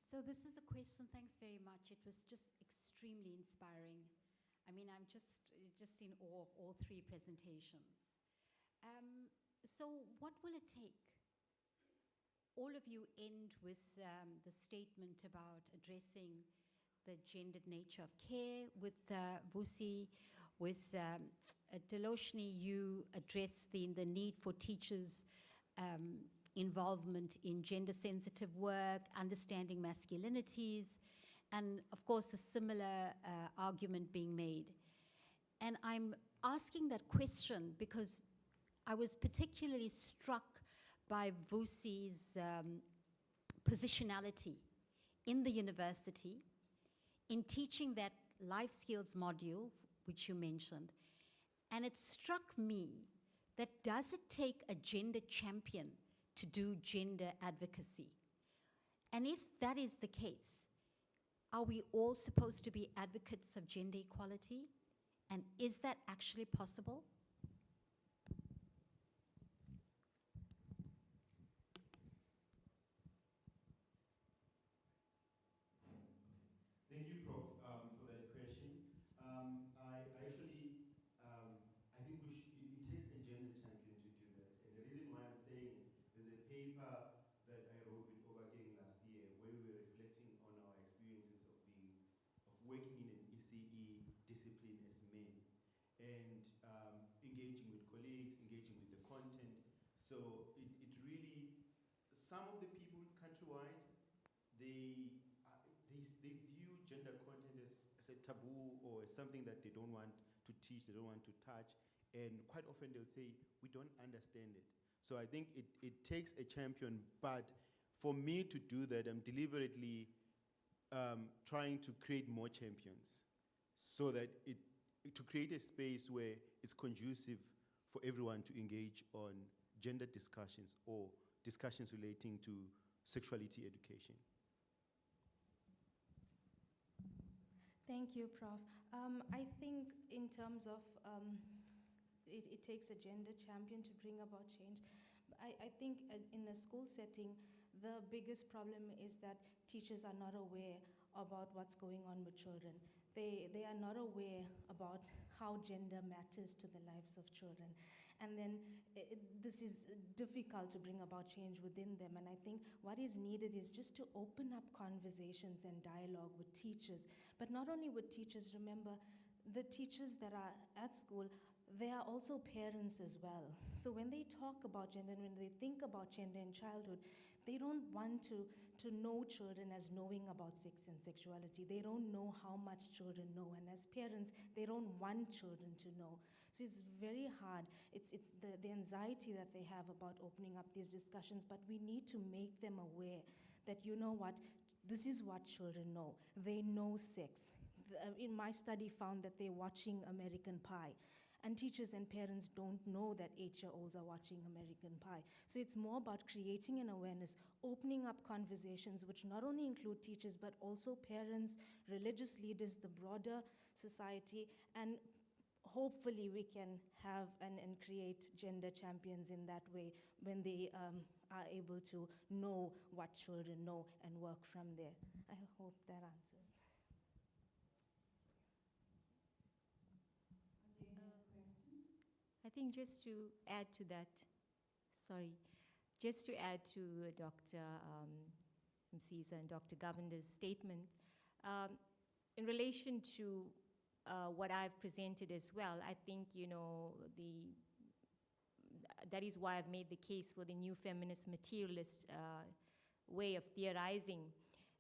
So this is a question, thanks very much. It was just extremely inspiring. I mean, I'm just in awe of all three presentations. So what will it take? All of you end with the statement about addressing the gendered nature of care. With Vusi, with Diloshni, you address the need for teachers' involvement in gender-sensitive work, understanding masculinities, and of course a similar argument being made. And I'm asking that question because I was particularly struck by Vusi's positionality in the university in teaching that life skills module, which you mentioned. And it struck me that does it take a gender champion to do gender advocacy? And if that is the case, are we all supposed to be advocates of gender equality? And is that actually possible? Thank you, Prof, for that question. I actually, I think it takes a gender champion to do that. And the reason why I'm saying it, there's a paper that I wrote with Overgang last year where we were reflecting on our experiences of working in an ECE discipline as men, and engaging with colleagues, engaging with the content. So it really, some of the people countrywide, they view gender content as a taboo or as something that they don't want to teach, they don't want to touch. And quite often they'll say, we don't understand it. So I think it takes a champion, but for me to do that, I'm deliberately trying to create more champions so that to create a space where it's conducive for everyone to engage on gender discussions or discussions relating to sexuality education. Thank you, Prof. I think in terms of it takes a gender champion to bring about change. I think in a school setting, the biggest problem is that teachers are not aware about what's going on with children. They are not aware about how gender matters to the lives of children. And then this is difficult to bring about change within them. And I think what is needed is just to open up conversations and dialogue with teachers. But not only with teachers, remember, the teachers that are at school, they are also parents as well. So when they talk about gender, and when they think about gender in childhood, they don't want to know children as knowing about sex and sexuality. They don't know how much children know. And as parents, they don't want children to know. So it's very hard. It's the anxiety that they have about opening up these discussions, but we need to make them aware that, you know what, this is what children know. They know sex. In my study found that they're watching American Pie. And teachers and parents don't know that 8-year-olds are watching American Pie. So it's more about creating an awareness, opening up conversations which not only include teachers, but also parents, religious leaders, the broader society, and hopefully we can have and create gender champions in that way when they are able to know what children know and work from there. I hope that answers. I think just to add to that, just to add to Dr. Msiza and Dr. Govinder's statement, in relation to what I've presented as well, I think, that is why I've made the case for the new feminist materialist way of theorizing.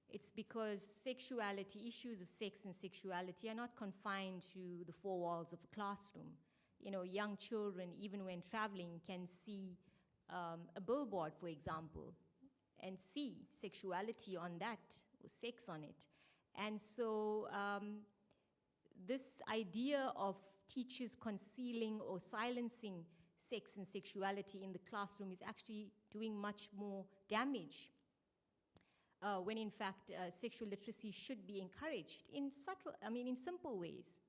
It's because sexuality, issues of sex and sexuality are not confined to the four walls of a classroom. Young children, even when traveling, can see a billboard, for example, and see sexuality on that, or sex on it. And so this idea of teachers concealing or silencing sex and sexuality in the classroom is actually doing much more damage, when in fact sexual literacy should be encouraged in simple ways.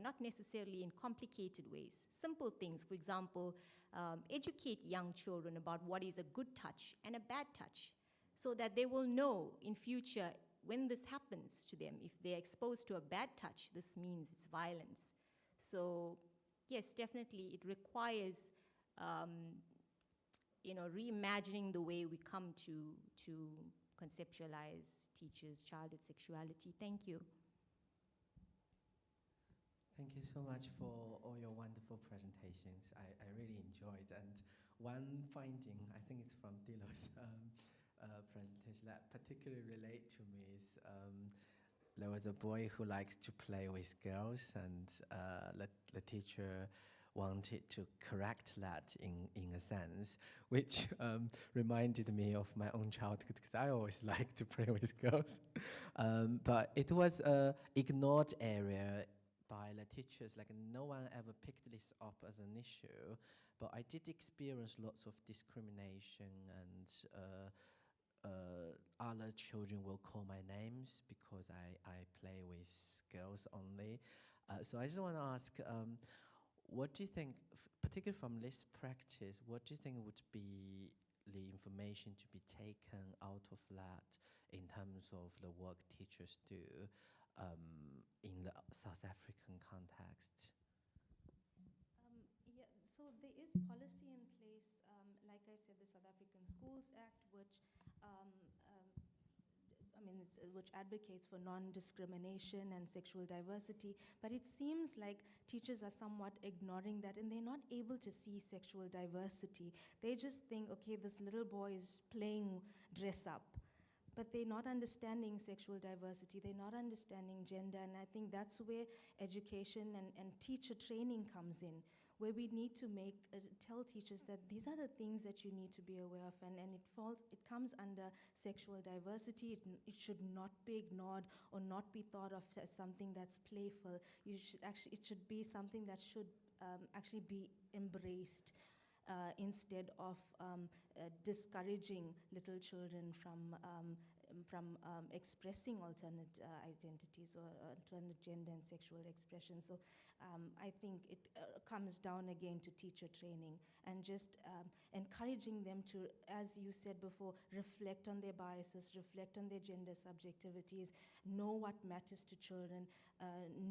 Not necessarily in complicated ways. Simple things, for example, educate young children about what is a good touch and a bad touch, so that they will know in future when this happens to them, if they're exposed to a bad touch, this means it's violence. So yes, definitely it requires reimagining the way we come to conceptualize teachers' childhood sexuality. Thank you. Thank you so much for all your wonderful presentations. I really enjoyed. And one finding, I think it's from Dilo's presentation, that particularly relate to me is there was a boy who likes to play with girls, and the teacher wanted to correct that in a sense, which reminded me of my own childhood, because I always liked to play with girls. But it was an ignored area by the teachers. Like, no one ever picked this up as an issue, but I did experience lots of discrimination, and other children will call my names because I play with girls only. So I just want to ask, what do you think, particularly from this practice, what do you think would be the information to be taken out of that in terms of the work teachers do in the South African context? Yeah, so there is policy in place, like I said, the South African Schools Act, which which advocates for non-discrimination and sexual diversity, but it seems like teachers are somewhat ignoring that, and they're not able to see sexual diversity. They just think, okay, this little boy is playing dress up, but they're not understanding sexual diversity, they're not understanding gender, and I think that's where education and teacher training comes in. where we need to tell teachers that these are the things that you need to be aware of, and it comes under sexual diversity. It should not be ignored or not be thought of as something that's playful. It should be something that should actually be embraced. Instead of discouraging little children from expressing alternate identities or alternate gender and sexual expression. So I think it comes down again to teacher training and just encouraging them to, as you said before, reflect on their biases, reflect on their gender subjectivities, know what matters to children,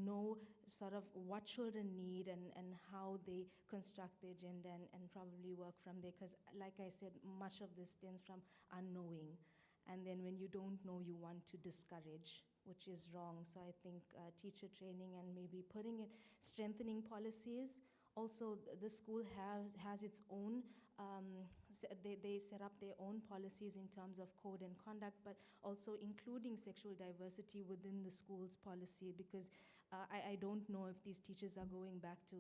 know sort of what children need and how they construct their gender, and probably work from there. Because like I said, much of this stems from unknowing. And then when you don't know, you want to discourage, which is wrong. So I think teacher training and maybe strengthening policies. Also, the school has its own, they set up their own policies in terms of code and conduct, but also including sexual diversity within the school's policy, because I don't know if these teachers are going back to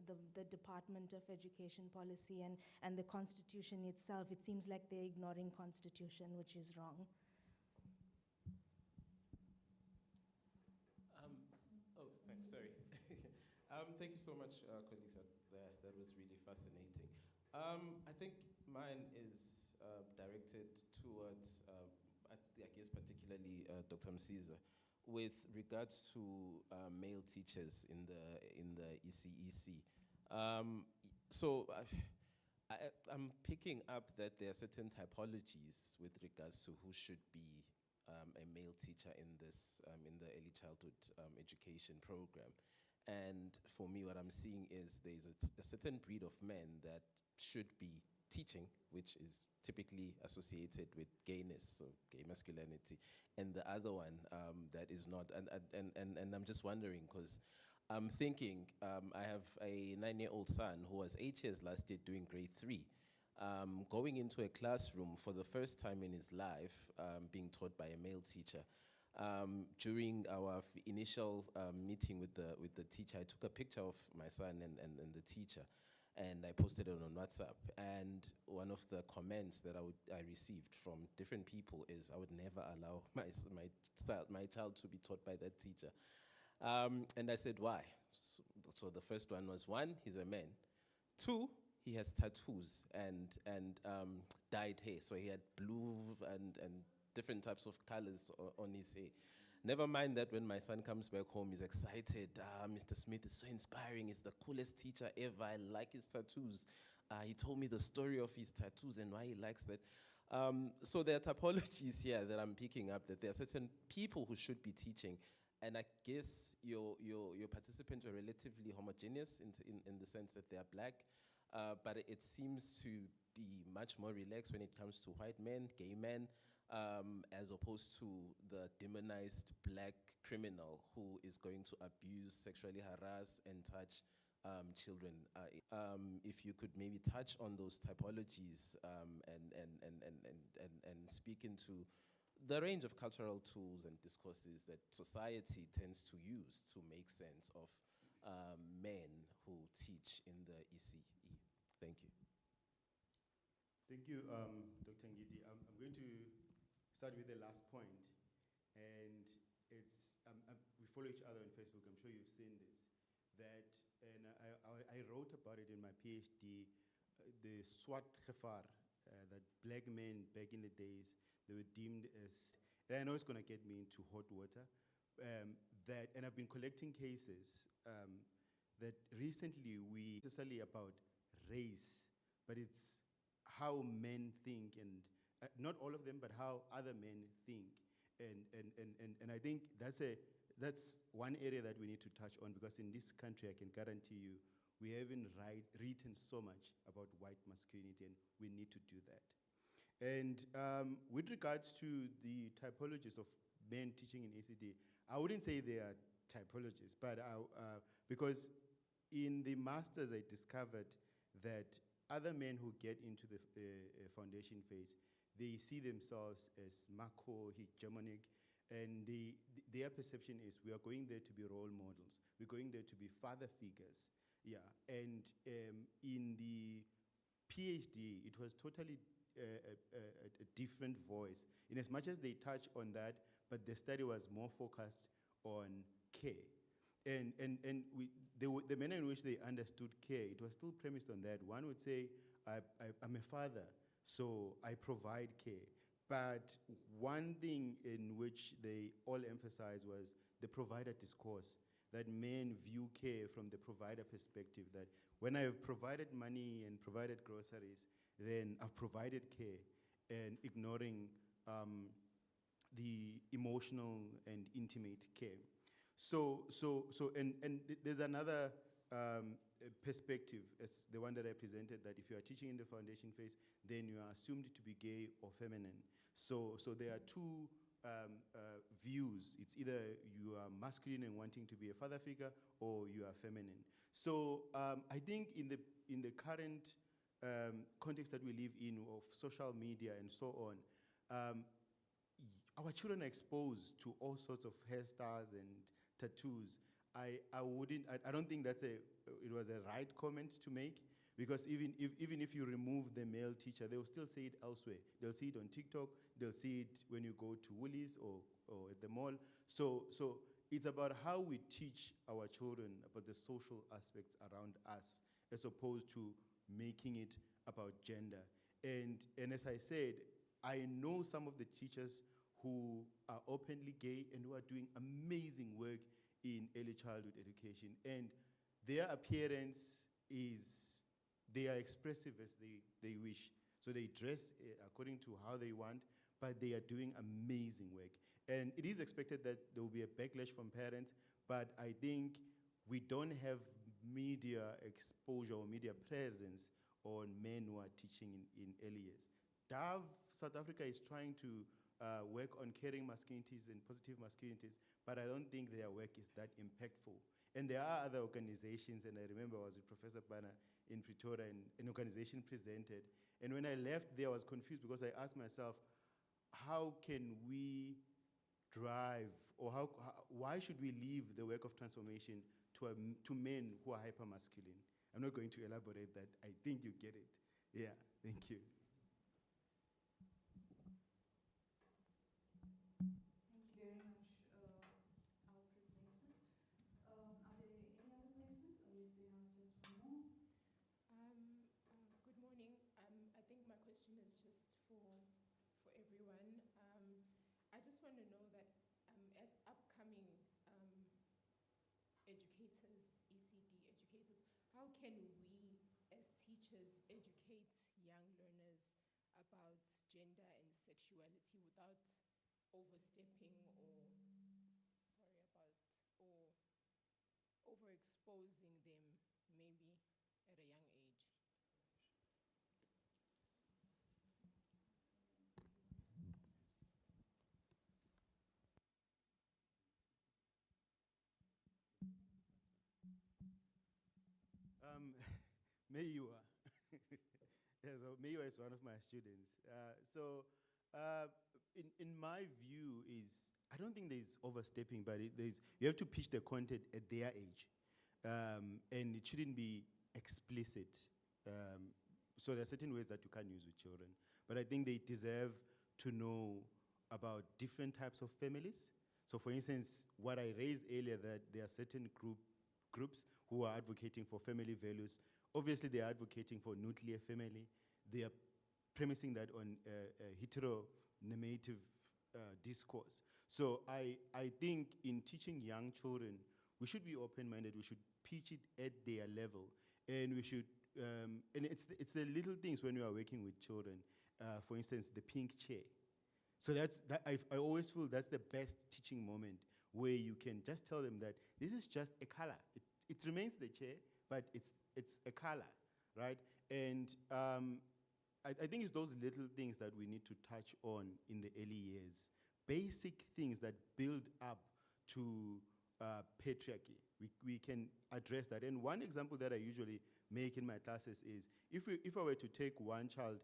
the Department of Education policy and the Constitution itself. It seems like they're ignoring Constitution, which is wrong. Sorry. Thank you so much, colleagues. That was really fascinating. I think mine is directed towards, I guess, particularly Dr. Msiza, with regards to male teachers in the ECEC. So I'm picking up that there are certain typologies with regards to who should be a male teacher in this in the early childhood education program. And for me, what I'm seeing is there's a certain breed of men that should be teaching, which is typically associated with gayness, so gay masculinity, and the other one that is not. And I'm just wondering, because I'm thinking, I have a 9-year-old son who was 8 years last year doing grade 3, going into a classroom for the first time in his life, being taught by a male teacher. During our initial meeting with the teacher, I took a picture of my son and the teacher, and I posted it on WhatsApp. And one of the comments that I received from different people is, I would never allow my child to be taught by that teacher. And I said, why? So the first one was, 1, he's a man. 2, he has tattoos and dyed hair. So he had blue and different types of colors on his hair. Never mind that when my son comes back home, he's excited. Mr. Smith is so inspiring. He's the coolest teacher ever. I like his tattoos. He told me the story of his tattoos and why he likes that. So there are typologies here that I'm picking up, that there are certain people who should be teaching. And I guess your participants were relatively homogeneous in the sense that they are black. But it seems to be much more relaxed when it comes to white men, gay men, as opposed to the demonized black criminal who is going to abuse, sexually harass, and touch children. If you could maybe touch on those typologies and speak into the range of cultural tools and discourses that society tends to use to make sense of men who teach in the ECE. Thank you. Thank you, Dr. Ngidi. I'm going to start with the last point, and it's we follow each other on Facebook. I'm sure you've seen this. And I wrote about it in my PhD. The swart gevaar, that black men back in the days, they were deemed as. And I know it's going to get me into hot water. And I've been collecting cases that recently we necessarily about race, but it's how men think, and not all of them, but how other men think. And I think that's one area that we need to touch on, because in this country, I can guarantee you, we haven't written so much about white masculinity, and we need to do that. And with regards to the typologies of men teaching in ECD, I wouldn't say they are typologies, but because in the masters, I discovered that other men who get into the foundation phase, they see themselves as macho, hegemonic, and their perception is, we are going there to be role models. We're going there to be father figures. Yeah, and in the PhD, it was totally a different voice. In as much as they touch on that, but the study was more focused on care. The manner in which they understood care, it was still premised on that. One would say, I'm a father, so I provide care. But one thing in which they all emphasized was the provider discourse, that men view care from the provider perspective, that when I have provided money and provided groceries, then I've provided care, and ignoring the emotional and intimate care. There's another perspective, as the one that I presented, that if you are teaching in the foundation phase, then you are assumed to be gay or feminine. So there are two views. It's either you are masculine and wanting to be a father figure, or you are feminine. So I think in the current context that we live in of social media and so on, our children are exposed to all sorts of hairstyles and tattoos. I don't think it was a right comment to make, because even if you remove the male teacher, they will still see it elsewhere. They'll see it on TikTok, they'll see it when you go to Woolies or at the mall. So it's about how we teach our children about the social aspects around us, as opposed to making it about gender. And as I said, I know some of the teachers who are openly gay and who are doing amazing work in early childhood education. And their appearance is, they are expressive as they wish. So they dress according to how they want, but they are doing amazing work. And it is expected that there will be a backlash from parents, but I think we don't have media exposure or media presence on men who are teaching in early years. DAV South Africa is trying to work on caring masculinities and positive masculinities, but I don't think their work is that impactful. And there are other organizations, and I remember I was with Professor Bana in Pretoria, and an organization presented. And when I left there, I was confused, because I asked myself, how can we drive, or why should we leave the work of transformation to men who are hyper-masculine? I'm not going to elaborate that. I think you get it. Yeah, thank you. Thank you very much, our presenters. Are there any other questions? Or yes, we have just one more. Good morning. I think my question is just for everyone. I just want to know that as upcoming educators, ECD educators, how can we as teachers educate young learners about gender and sexuality without overstepping or overexposing them maybe at a young age? Mayua. Yeah, so Mayua is one of my students. In my view is, I don't think there's overstepping, but you have to pitch the content at their age. And it shouldn't be explicit. So there are certain ways that you can't use with children. But I think they deserve to know about different types of families. So for instance, what I raised earlier, that there are certain groups who are advocating for family values. Obviously, they are advocating for nuclear family. They are premising that on heteronormative discourse. So I think in teaching young children, we should be open-minded. We should pitch it at their level. And we should, and it's the little things when you are working with children. For instance, the pink chair. So I always feel that's the best teaching moment, where you can just tell them that this is just a color. It remains the chair, but it's a color, right? And I think it's those little things that we need to touch on in the early years. Basic things that build up to patriarchy. We can address that. And one example that I usually make in my classes is, if I were to take one child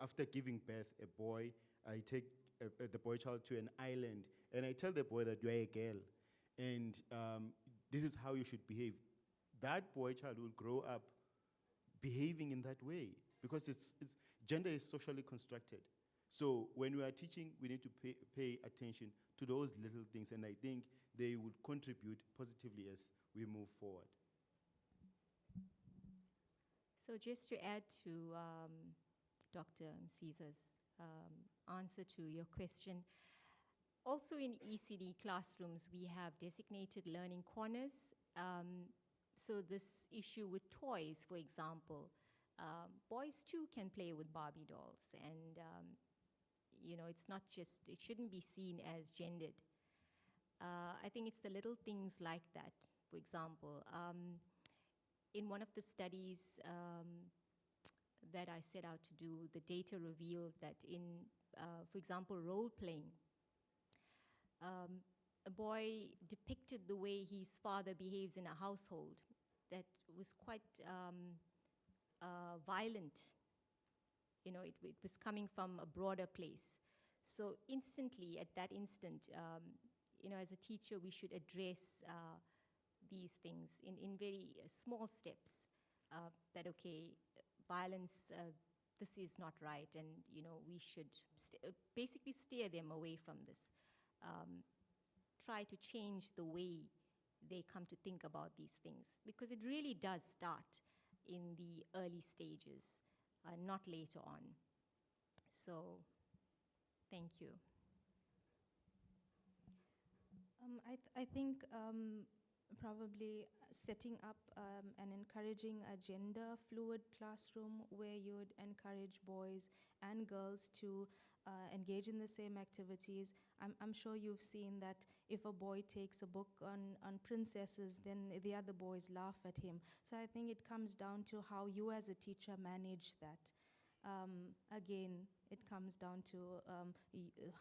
after giving birth, a boy, I take the boy child to an island, and I tell the boy that you're a girl, and this is how you should behave. that boy child will grow up behaving in that way, because gender is socially constructed. So when we are teaching, we need to pay attention to those little things, and I think they would contribute positively as we move forward. So just to add to Dr. Caesar's answer to your question, also in ECD classrooms, we have designated learning corners. So this issue with toys, for example, boys too can play with Barbie dolls, and you know, it's not just, it shouldn't be seen as gendered. I think it's the little things like that. For example, in one of the studies that I set out to do, the data revealed that in, for example, role-playing, a boy depicted the way his father behaves in a household that was quite violent. You know, it was coming from a broader place. So instantly, at that instant, you know, as a teacher, we should address these things in very small steps, that, okay, violence, this is not right, and, you know, we should basically steer them away from this. Try to change the way they come to think about these things, because it really does start in the early stages, not later on. So, thank you. I think probably setting up and encouraging a gender fluid classroom where you would encourage boys and girls to engage in the same activities. I'm sure you've seen that if a boy takes a book on princesses, then the other boys laugh at him. So I think it comes down to how you as a teacher manage that. Again, it comes down to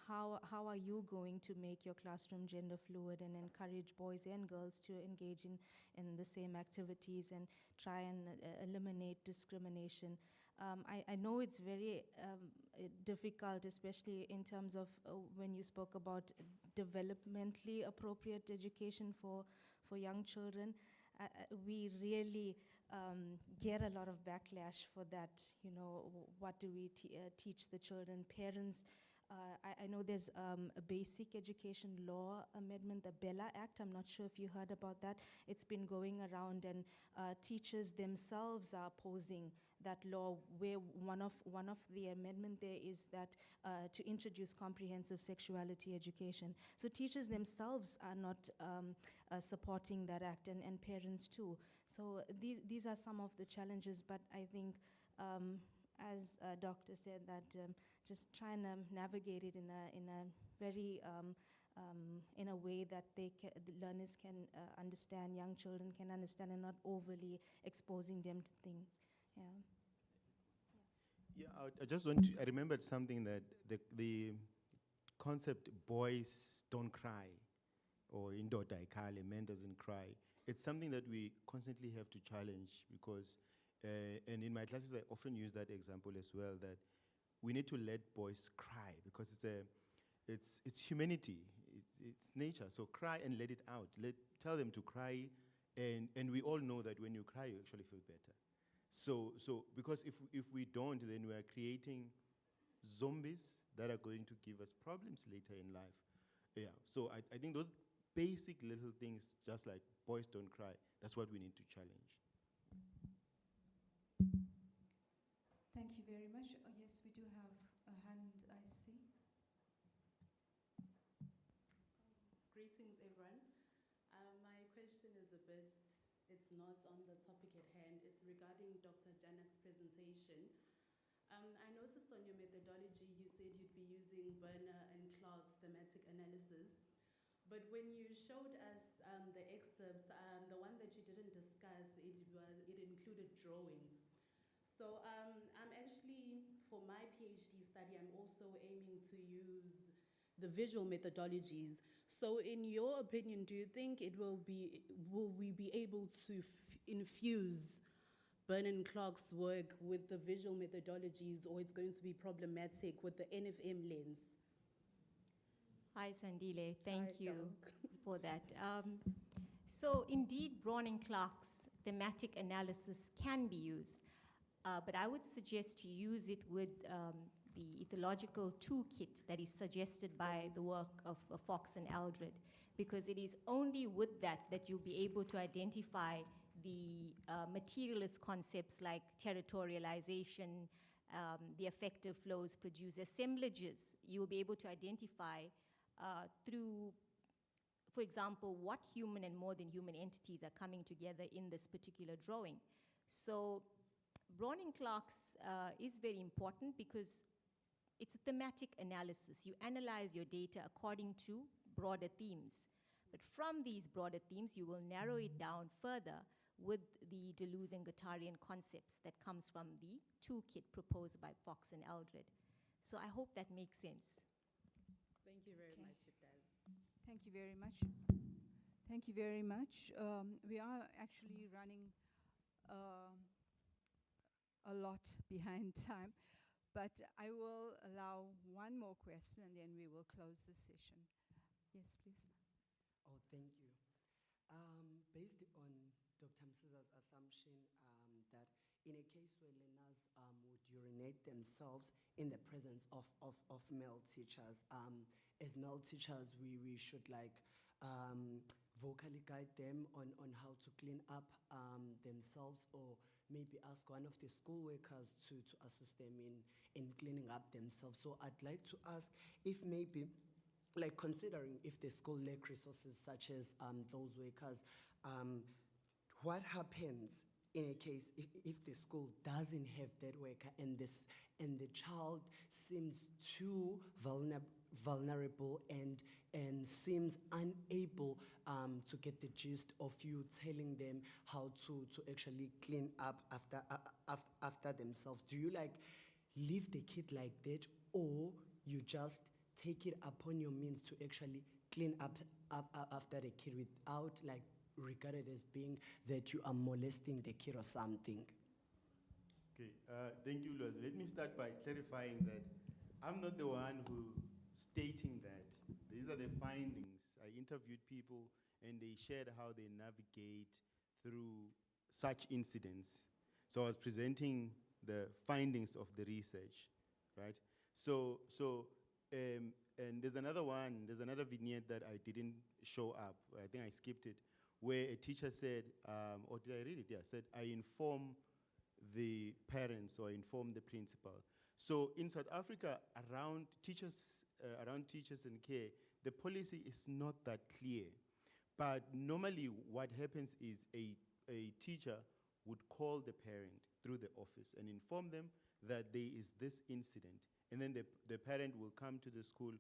how are you going to make your classroom gender fluid and encourage boys and girls to engage in the same activities and try and eliminate discrimination. I know it's very difficult, especially in terms of when you spoke about developmentally appropriate education for young children. We really get a lot of backlash for that. You know, what do we teach the children? Parents, I know there's a basic education law amendment, the Bella Act. I'm not sure if you heard about that. It's been going around, and teachers themselves are opposing that law, where one of the amendment there is that to introduce comprehensive sexuality education. So teachers themselves are not supporting that act, and parents too. So these are some of the challenges, but I think as a doctor said, that just trying to navigate it in a very in a way that the learners can understand, young children can understand, and not overly exposing them to things. Yeah, I just want to, I remembered something, that the concept boys don't cry, or indoda ikhale, men doesn't cry, it's something that we constantly have to challenge, because, and in my classes I often use that example as well, that we need to let boys cry, because it's humanity, it's nature. So cry and let it out. Tell them to cry, and we all know that when you cry, you actually feel better. So because if we don't, then we are creating zombies that are going to give us problems later in life. Yeah. So I think those basic little things, just like boys don't cry, that's what we need to challenge. Thank you very much. Oh, yes, we do have a hand, I see. Greetings, everyone. My question is it's not on the topic at hand. It's regarding Dr. Janak's presentation. I noticed on your methodology, you said you'd be using Berner and Clark's thematic analysis. But when you showed us the excerpts, the one that you didn't discuss, it included drawings. So I'm actually, for my PhD study, I'm also aiming to use the visual methodologies. So in your opinion, do you think will we be able to infuse Vernon Clark's work with the visual methodologies, or it's going to be problematic with the NFM lens? Hi, Sandile. Thank you for that. So indeed, Braun and Clark's thematic analysis can be used. But I would suggest you use it with the ethological toolkit that is suggested by the work of Fox and Aldred, because it is only with that that you'll be able to identify the materialist concepts like territorialization, the affective flows produce assemblages. You will be able to identify through, for example, what human and more than human entities are coming together in this particular drawing. So Browning-Clarke's is very important because it's a thematic analysis. You analyze your data according to broader themes. But from these broader themes, you will narrow it down further with the Deleuze and Guattarian concepts that comes from the toolkit proposed by Fox and Aldred. So I hope that makes sense. Thank you very much, it does. Thank you very much. Thank you very much. We are actually running a lot behind time, but I will allow one more question and then we will close the session. Yes, please. Oh, thank you. Based on Dr. Msiza's assumption that in a case where learners would urinate themselves in the presence of male teachers, as male teachers, we should like vocally guide them on how to clean up themselves, or maybe ask one of the school workers to assist them in cleaning up themselves. So I'd like to ask if maybe, like considering if the school lack resources such as those workers, what happens in a case if the school doesn't have that worker and the child seems too vulnerable and seems unable to get the gist of you telling them how to actually clean up after themselves? Do you like leave the kid like that, or you just take it upon your means to actually clean up after the kid without like regarded as being that you are molesting the kid or something? Okay, thank you, Loz. Let me start by clarifying that I'm not the one who stating that. These are the findings. I interviewed people and they shared how they navigate through such incidents. So I was presenting the findings of the research, right? And there's another vignette that I didn't show up. I think I skipped it, where a teacher said, or did I read it? Yeah, said, I inform the parents or inform the principal. So in South Africa, around teachers and care, the policy is not that clear. But normally what happens is a teacher would call the parent through the office and inform them that there is this incident. And then the parent will come to the school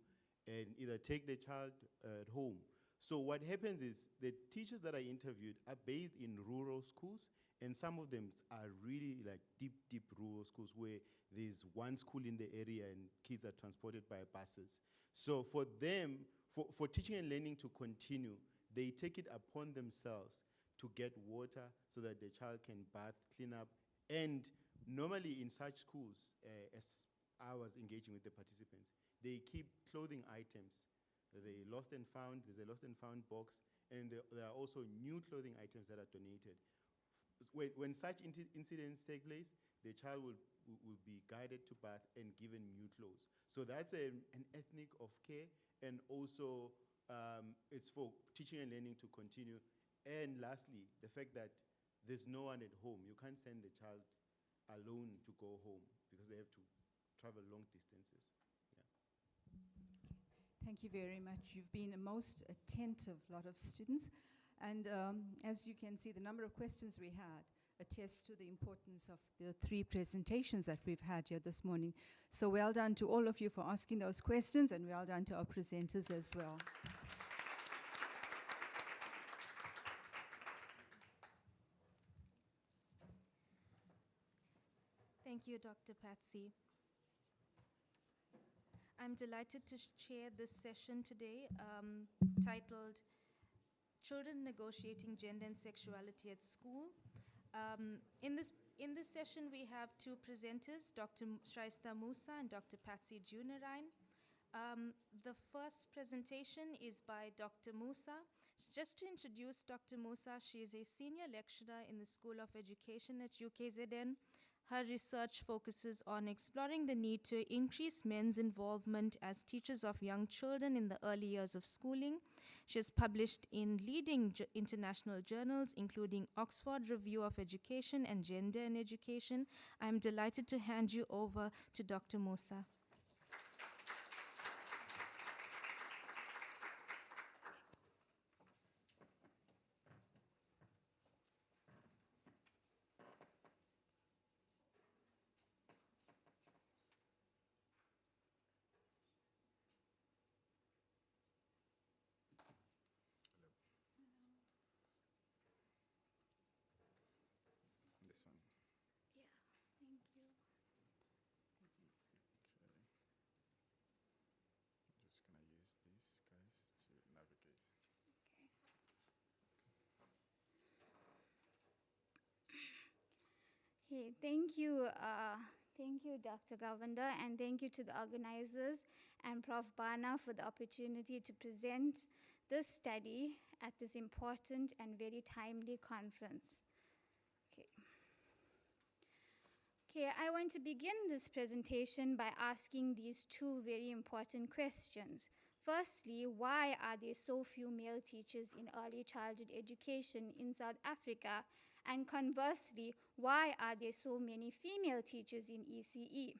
and either take the child at home. So what happens is the teachers that I interviewed are based in rural schools, and some of them are really like deep rural schools where there's one school in the area and kids are transported by buses. So for them, for teaching and learning to continue, they take it upon themselves to get water so that the child can bath, clean up. And normally in such schools, as I was engaging with the participants, they keep clothing items. They lost and found, there's a lost and found box, and there are also new clothing items that are donated. When such incidents take place, the child will be guided to bath and given new clothes. So that's an ethnic of care, and also it's for teaching and learning to continue. And lastly, the fact that there's no one at home. You can't send the child alone to go home because they have to travel long distances. Thank you very much. You've been a most attentive lot of students. And as you can see, the number of questions we had attests to the importance of the 3 presentations that we've had here this morning. So well done to all of you for asking those questions, and well done to our presenters as well. Thank you, Dr. Patsy. I'm delighted to chair this session today, titled Children Negotiating Gender and Sexuality at School. In this session, we have 2 presenters, Dr. Shraista Musa and Dr. Patsy Junarine. The first presentation is by Dr. Musa. Just to introduce Dr. Musa, she is a senior lecturer in the School of Education at UKZN. Her research focuses on exploring the need to increase men's involvement as teachers of young children in the early years of schooling. She has published in leading international journals, including Oxford Review of Education and Gender in Education. I'm delighted to hand you over to Dr. Musa. This one. Yeah, thank you. Okay. I'm just gonna use these guys to navigate. Okay, thank you, Dr. Govender, and thank you to the organizers and Prof. Bana for the opportunity to present this study at this important and very timely conference. Okay, I want to begin this presentation by asking these two very important questions. Firstly, why are there so few male teachers in early childhood education in South Africa? And conversely, why are there so many female teachers in ECE?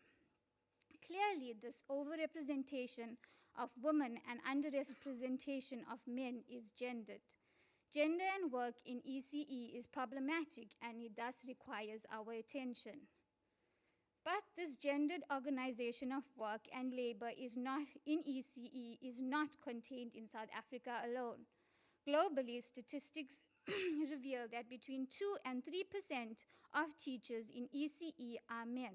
Clearly, this overrepresentation of women and underrepresentation of men is gendered. Gender and work in ECE is problematic and it thus requires our attention. But this gendered organization of work and labor is not in ECE is not contained in South Africa alone. Globally, statistics reveal that between 2 and 3% of teachers in ECE are men.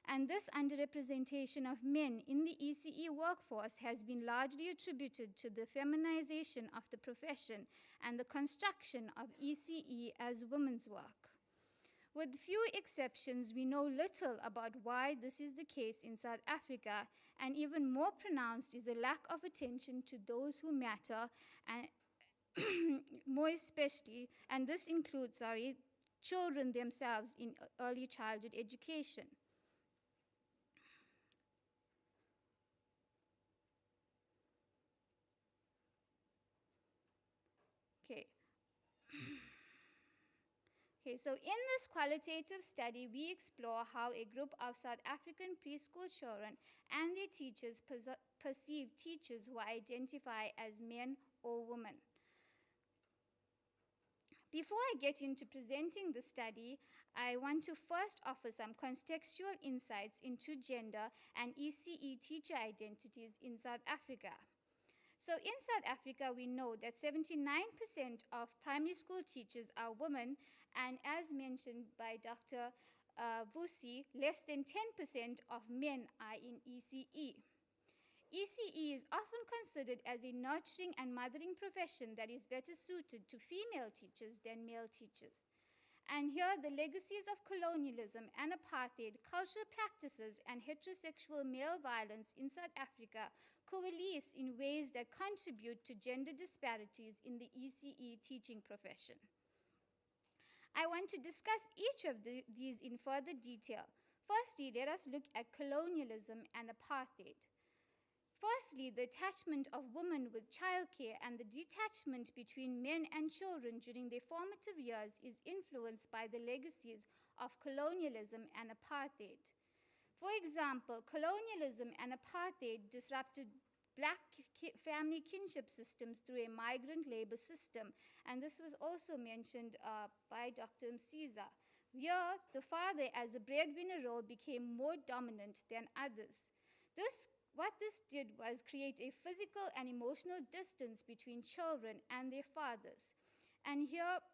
And this underrepresentation of men in the ECE workforce has been largely attributed to the feminization of the profession and the construction of ECE as women's work. With few exceptions, we know little about why this is the case in South Africa, and even more pronounced is a lack of attention to those who matter, and more especially, and this includes, children themselves in early childhood education. Okay, so in this qualitative study, we explore how a group of South African preschool children and their teachers perceive teachers who identify as men or women. Before I get into presenting the study, I want to first offer some contextual insights into gender and ECE teacher identities in South Africa. So in South Africa, we know that 79% of primary school teachers are women, and as mentioned by Dr. Vusi, less than 10% of men are in ECE. ECE is often considered as a nurturing and mothering profession that is better suited to female teachers than male teachers. And here, the legacies of colonialism and apartheid, cultural practices, and heterosexual male violence in South Africa coalesce in ways that contribute to gender disparities in the ECE teaching profession. I want to discuss each of these in further detail. Firstly, let us look at colonialism and apartheid. Firstly, the attachment of women with childcare and the detachment between men and children during their formative years is influenced by the legacies of colonialism and apartheid. For example, colonialism and apartheid disrupted Black family kinship systems through a migrant labor system, and this was also mentioned by Dr. Msiza. Here, the father as a breadwinner role became more dominant than others. What this did was create a physical and emotional distance between children and their fathers. And here,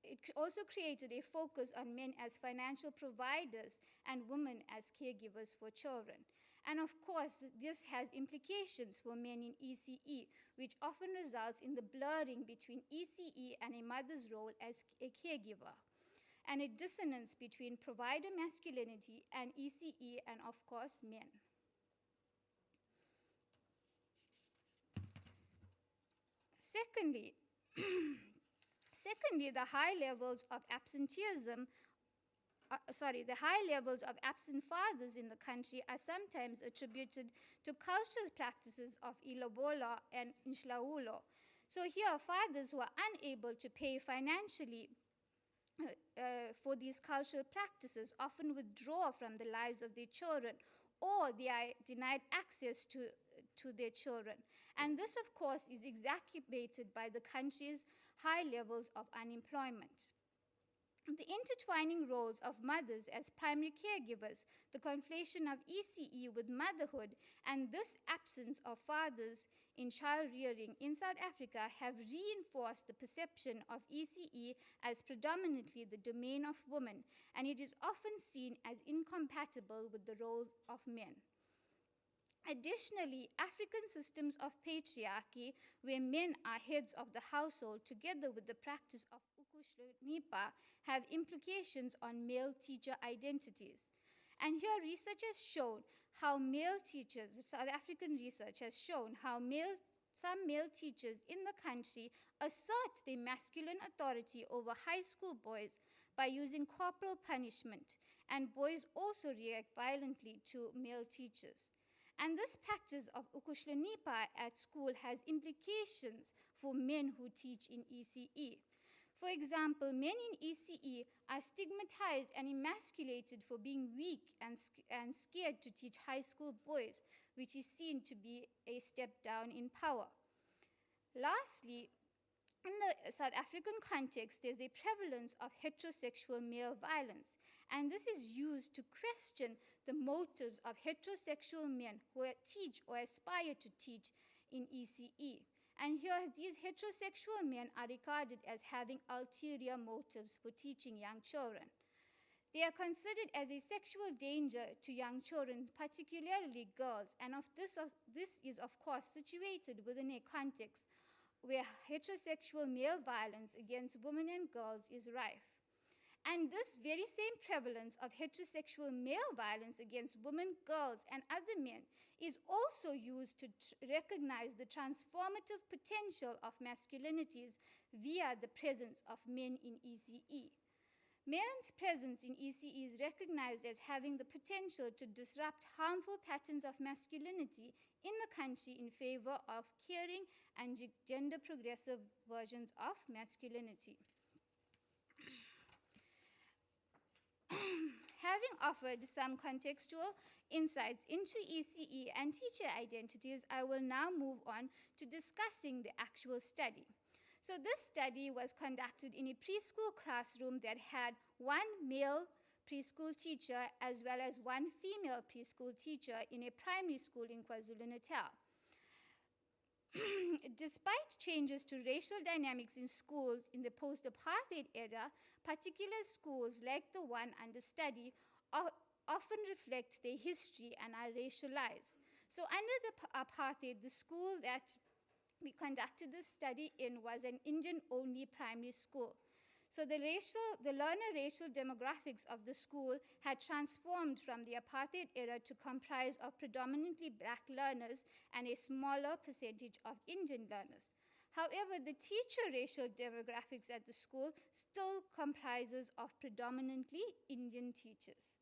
it also created a focus on men as financial providers and women as caregivers for children. And of course, this has implications for men in ECE, which often results in the blurring between ECE and a mother's role as a caregiver, and a dissonance between provider masculinity and ECE and, of course, men. Secondly, secondly, the high levels of absenteeism the high levels of absent fathers in the country are sometimes attributed to cultural practices of ilobola and inhlaulo. So here, fathers who are unable to pay financially for these cultural practices often withdraw from the lives of their children, or they are denied access to their children. And this, of course, is exacerbated by the country's high levels of unemployment. The intertwining roles of mothers as primary caregivers, the conflation of ECE with motherhood, and this absence of fathers in child rearing in South Africa have reinforced the perception of ECE as predominantly the domain of women, and it is often seen as incompatible with the role of men. Additionally, African systems of patriarchy, where men are heads of the household together with the practice of ukuhlonipha, have implications on male teacher identities. And here research has shown how male teachers, South African research has shown how some male teachers in the country assert their masculine authority over high school boys by using corporal punishment, and boys also react violently to male teachers. And this practice of ukuhlonipha at school has implications for men who teach in ECE. For example, men in ECE are stigmatized and emasculated for being weak and scared to teach high school boys, which is seen to be a step down in power. Lastly, in the South African context, there's a prevalence of heterosexual male violence, and this is used to question the motives of heterosexual men who teach or aspire to teach in ECE. And here, these heterosexual men are regarded as having ulterior motives for teaching young children. They are considered as a sexual danger to young children, particularly girls, and this is, of course, situated within a context where heterosexual male violence against women and girls is rife. And this very same prevalence of heterosexual male violence against women, girls, and other men is also used to recognize the transformative potential of masculinities via the presence of men in ECE. Men's presence in ECE is recognized as having the potential to disrupt harmful patterns of masculinity in the country in favor of caring and gender progressive versions of masculinity. Having offered some contextual insights into ECE and teacher identities, I will now move on to discussing the actual study. So this study was conducted in a preschool classroom that had one male preschool teacher as well as one female preschool teacher in a primary school in KwaZulu-Natal. Despite changes to racial dynamics in schools in the post-apartheid era, particular schools like the one under study often reflect their history and are racialized. So under the apartheid, the school that we conducted this study in was an Indian-only primary school. So the learner racial demographics of the school had transformed from the apartheid era to comprise of predominantly black learners and a smaller percentage of Indian learners. However, the teacher racial demographics at the school still comprises of predominantly Indian teachers.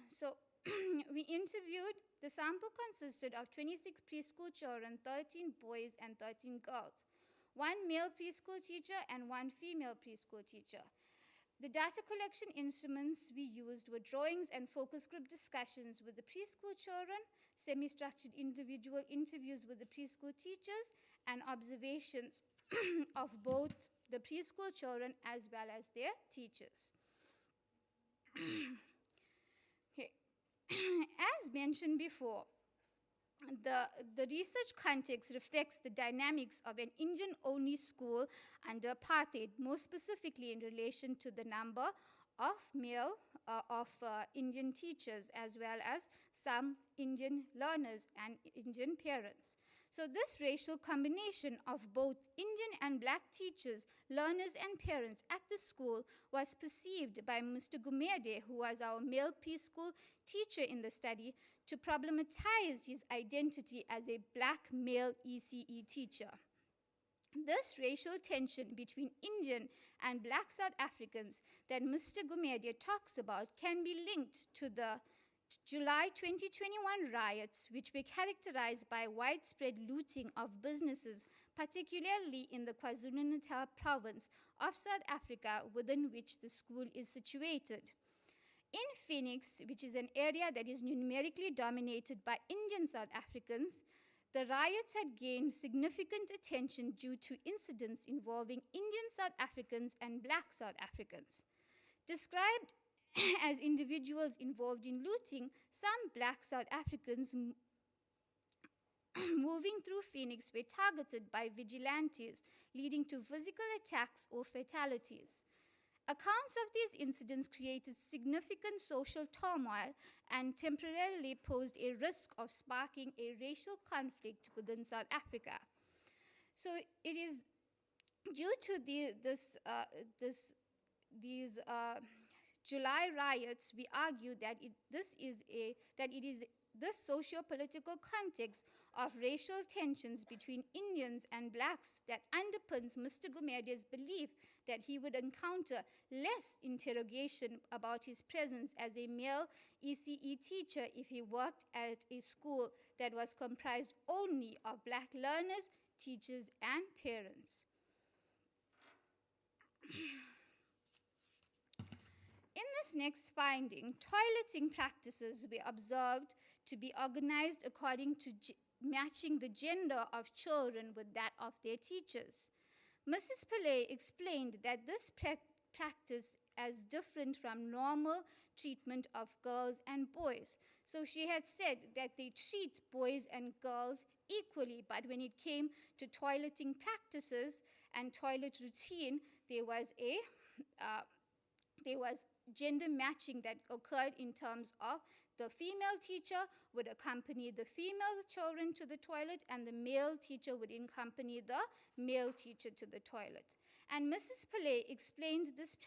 So we interviewed, the sample consisted of 26 preschool children, 13 boys and 13 girls, one male preschool teacher and one female preschool teacher. The data collection instruments we used were drawings and focus group discussions with the preschool children, semi-structured individual interviews with the preschool teachers, and observations of both the preschool children as well as their teachers. Okay. As mentioned before, the research context reflects the dynamics of an Indian-only school under apartheid, more specifically in relation to the number of Indian teachers as well as some Indian learners and Indian parents. So this racial combination of both Indian and black teachers, learners and parents at the school was perceived by Mr. Gumede, who was our male preschool teacher in the study, to problematize his identity as a black male ECE teacher. This racial tension between Indian and black South Africans that Mr. Gumedia talks about can be linked to the July 2021 riots, which were characterized by widespread looting of businesses, particularly in the KwaZulu-Natal province of South Africa, within which the school is situated. In Phoenix, which is an area that is numerically dominated by Indian South Africans, the riots had gained significant attention due to incidents involving Indian South Africans and black South Africans. Described as individuals involved in looting, some black South Africans moving through Phoenix were targeted by vigilantes, leading to physical attacks or fatalities. Accounts of these incidents created significant social turmoil and temporarily posed a risk of sparking a racial conflict within South Africa. So it is due to these July riots, we argue that this socio-political context of racial tensions between Indians and blacks that underpins Mr. Gumedia's belief that he would encounter less interrogation about his presence as a male ECE teacher if he worked at a school that was comprised only of black learners, teachers, and parents. In this next finding, toileting practices were observed to be organized according to matching the gender of children with that of their teachers. Mrs. Pillay explained that this practice as different from normal treatment of girls and boys. So she had said that they treat boys and girls equally, but when it came to toileting practices and toilet routine, there was gender matching that occurred in terms of the female teacher would accompany the female children to the toilet and the male teacher would accompany the male teacher to the toilet. And Mrs. Pillay explained this,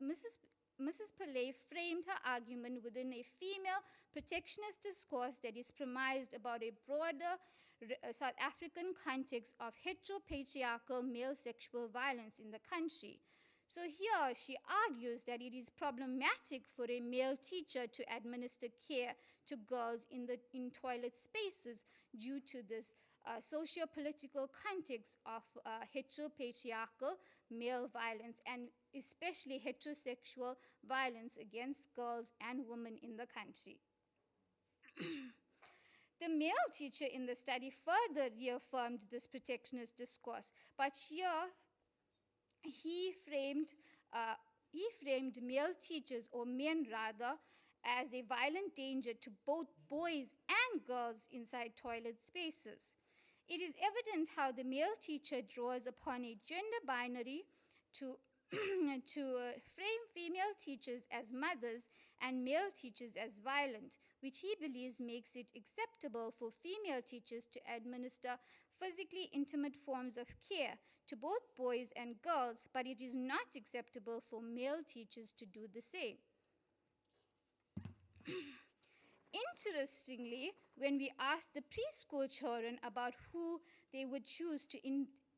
Mrs. Pillay framed her argument within a female protectionist discourse that is premised about a broader South African context of heteropatriarchal male sexual violence in the country. So here she argues that it is problematic for a male teacher to administer care to girls in toilet spaces due to this socio-political context of heteropatriarchal male violence and especially heterosexual violence against girls and women in the country. The male teacher in the study further reaffirmed this protectionist discourse, but here he framed male teachers, or men rather, as a violent danger to both boys and girls inside toilet spaces. It is evident how the male teacher draws upon a gender binary to frame female teachers as mothers and male teachers as violent, which he believes makes it acceptable for female teachers to administer physically intimate forms of care to both boys and girls, but it is not acceptable for male teachers to do the same. Interestingly, when we asked the preschool children about who they would choose to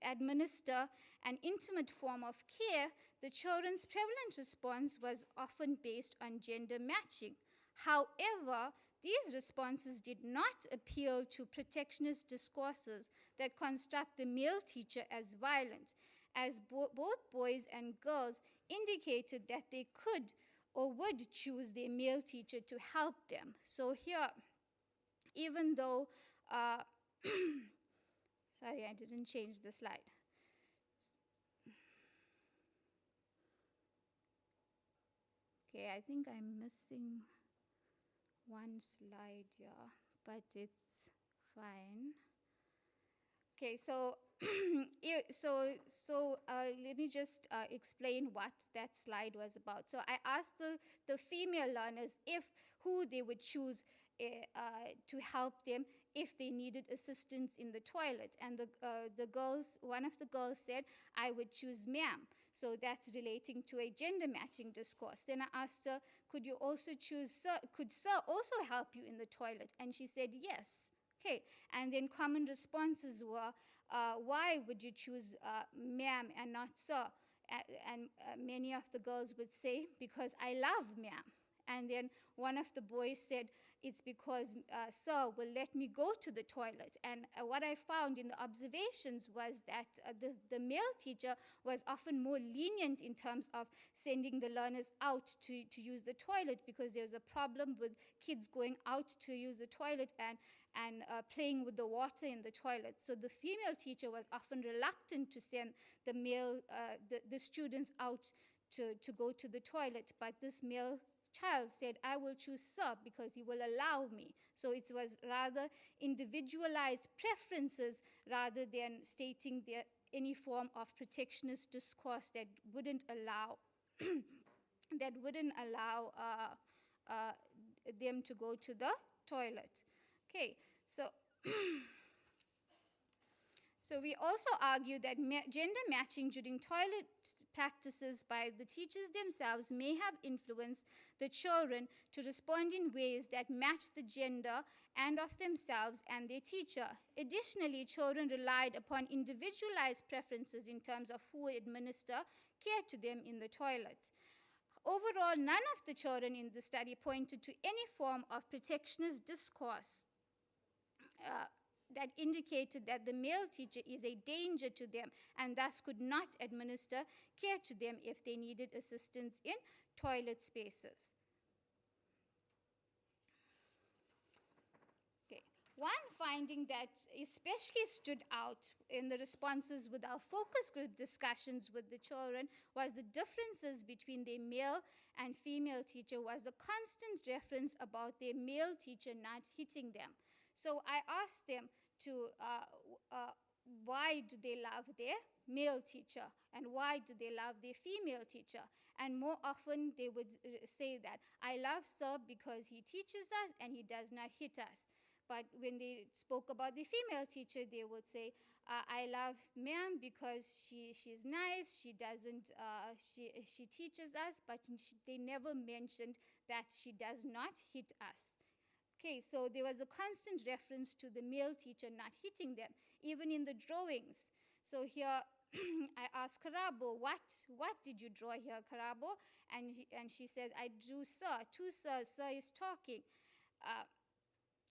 administer an intimate form of care, the children's prevalent response was often based on gender matching. However, these responses did not appeal to protectionist discourses that construct the male teacher as violent, as both boys and girls indicated that they could or would choose their male teacher to help them. So here, even though, sorry, I didn't change the slide. Okay, I think I'm missing one slide here, but it's fine. Okay, so let me just explain what that slide was about. So I asked the female learners who they would choose to help them if they needed assistance in the toilet, and one of the girls said, "I would choose ma'am." So that's relating to a gender matching discourse. Then I asked her, "Could you also choose sir? Could sir also help you in the toilet?" And she said yes. Okay, and then common responses were why would you choose ma'am and not sir? And many of the girls would say, because I love ma'am. And then one of the boys said, it's because sir will let me go to the toilet. And what I found in the observations was that the male teacher was often more lenient in terms of sending the learners out to use the toilet, because there's a problem with kids going out to use the toilet and playing with the water in the toilet. So the female teacher was often reluctant to send the students out to go to the toilet. But this male child said, I will choose sir because he will allow me. So it was rather individualized preferences rather than stating any form of protectionist discourse that wouldn't allow them to go to the toilet. Okay, so so we also argue that gender matching during toilet practices by the teachers themselves may have influenced the children to respond in ways that match the gender and of themselves and their teacher. Additionally, children relied upon individualized preferences in terms of who would administer care to them in the toilet. Overall, none of the children in the study pointed to any form of protectionist discourse that indicated that the male teacher is a danger to them and thus could not administer care to them if they needed assistance in toilet spaces. Okay. One finding that especially stood out in the responses with our focus group discussions with the children was the differences between their male and female teacher was a constant reference about their male teacher not hitting them. So I asked them to why do they love their male teacher and why do they love their female teacher? And more often they would say that I love sir because he teaches us and he does not hit us. But when they spoke about the female teacher, they would say, I love ma'am because she's nice, she teaches us, but they never mentioned that she does not hit us. Okay, so there was a constant reference to the male teacher not hitting them, even in the drawings. So here I asked Karabo, what did you draw here, Karabo? And she said, I drew sir, two sirs, sir is talking.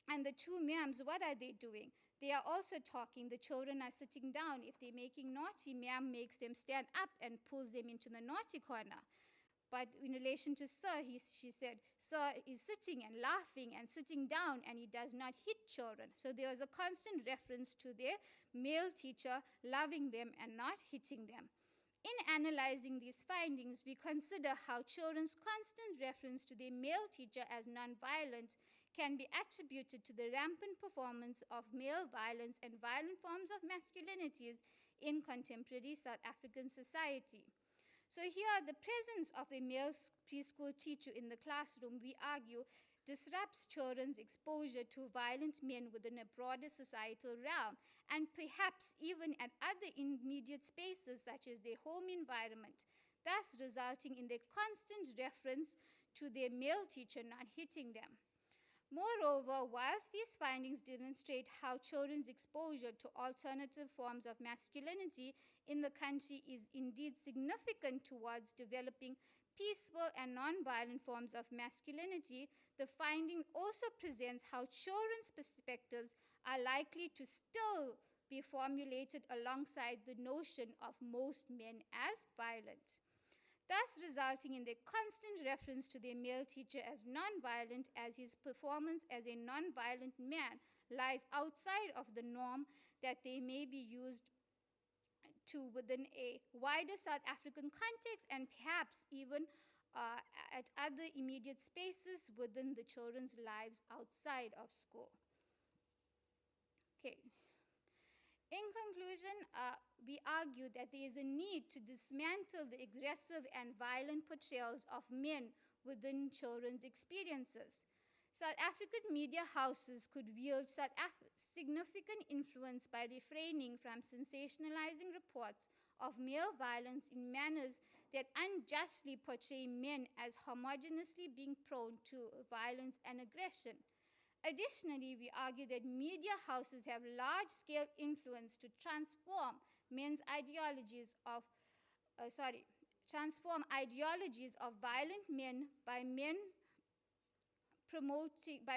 And the two ma'ams, what are they doing? They are also talking. The children are sitting down. If they're making naughty, ma'am makes them stand up and pulls them into the naughty corner. But in relation to sir, she said, sir is sitting and laughing and sitting down and he does not hit children. So there was a constant reference to their male teacher loving them and not hitting them. In analyzing these findings, we consider how children's constant reference to their male teacher as nonviolent can be attributed to the rampant performance of male violence and violent forms of masculinities in contemporary South African society. So here, the presence of a male preschool teacher in the classroom, we argue, disrupts children's exposure to violent men within a broader societal realm, and perhaps even at other immediate spaces such as their home environment, thus resulting in their constant reference to their male teacher not hitting them. Moreover, whilst these findings demonstrate how children's exposure to alternative forms of masculinity in the country is indeed significant towards developing peaceful and non-violent forms of masculinity, the finding also presents how children's perspectives are likely to still be formulated alongside the notion of most men as violent, thus resulting in the constant reference to their male teacher as non-violent, as his performance as a non-violent man lies outside of the norm that they may be used to within a wider South African context and perhaps even at other immediate spaces within the children's lives outside of school. Okay. In conclusion, we argue that there is a need to dismantle the aggressive and violent portrayals of men within children's experiences. South African media houses could wield significant influence by refraining from sensationalizing reports of male violence in manners that unjustly portray men as homogeneously being prone to violence and aggression. Additionally, we argue that media houses have large-scale influence to transform ideologies of violent men by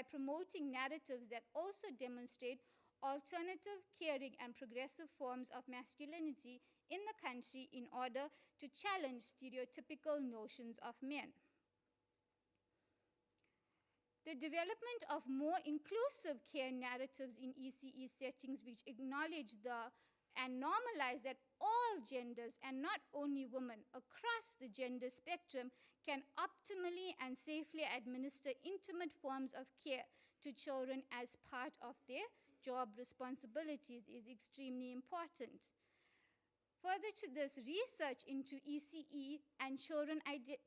promoting narratives that also demonstrate alternative, caring, and progressive forms of masculinity in the country in order to challenge stereotypical notions of men. The development of more inclusive care narratives in ECE settings which acknowledge and normalize that all genders, and not only women, across the gender spectrum can optimally and safely administer intimate forms of care to children as part of their job responsibilities is extremely important. Further to this, research into ECE and children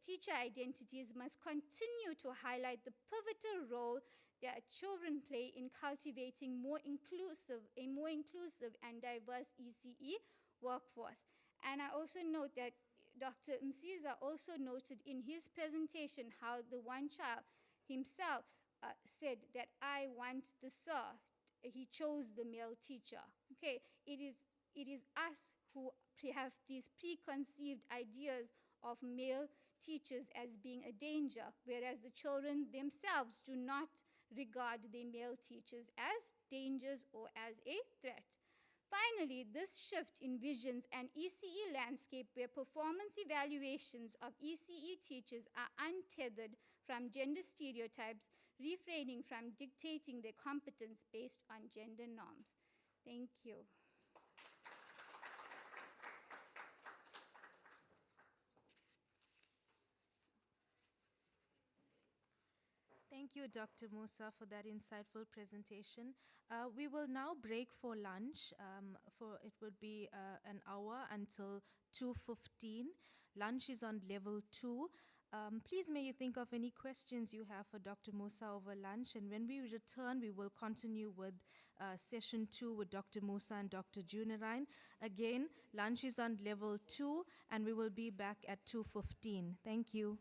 teacher identities must continue to highlight the pivotal role that children play in cultivating a more inclusive and diverse ECE workforce. And I also note that Dr. Msiza also noted in his presentation how the one child himself said that I want the sir. He chose the male teacher. Okay, it is us who have these preconceived ideas of male teachers as being a danger, whereas the children themselves do not regard their male teachers as dangers or as a threat. Finally, this shift envisions an ECE landscape where performance evaluations of ECE teachers are untethered from gender stereotypes, refraining from dictating their competence based on gender norms. Thank you. Thank you, Dr. Musa, for that insightful presentation. We will now break for lunch. It would be an hour until 2:15. Lunch is on level 2. Please may you think of any questions you have for Dr. Musa over lunch, and when we return, we will continue with session 2 with Dr. Musa and Dr. Junarine. Again, lunch is on level 2, and we will be back at 2:15. Thank you.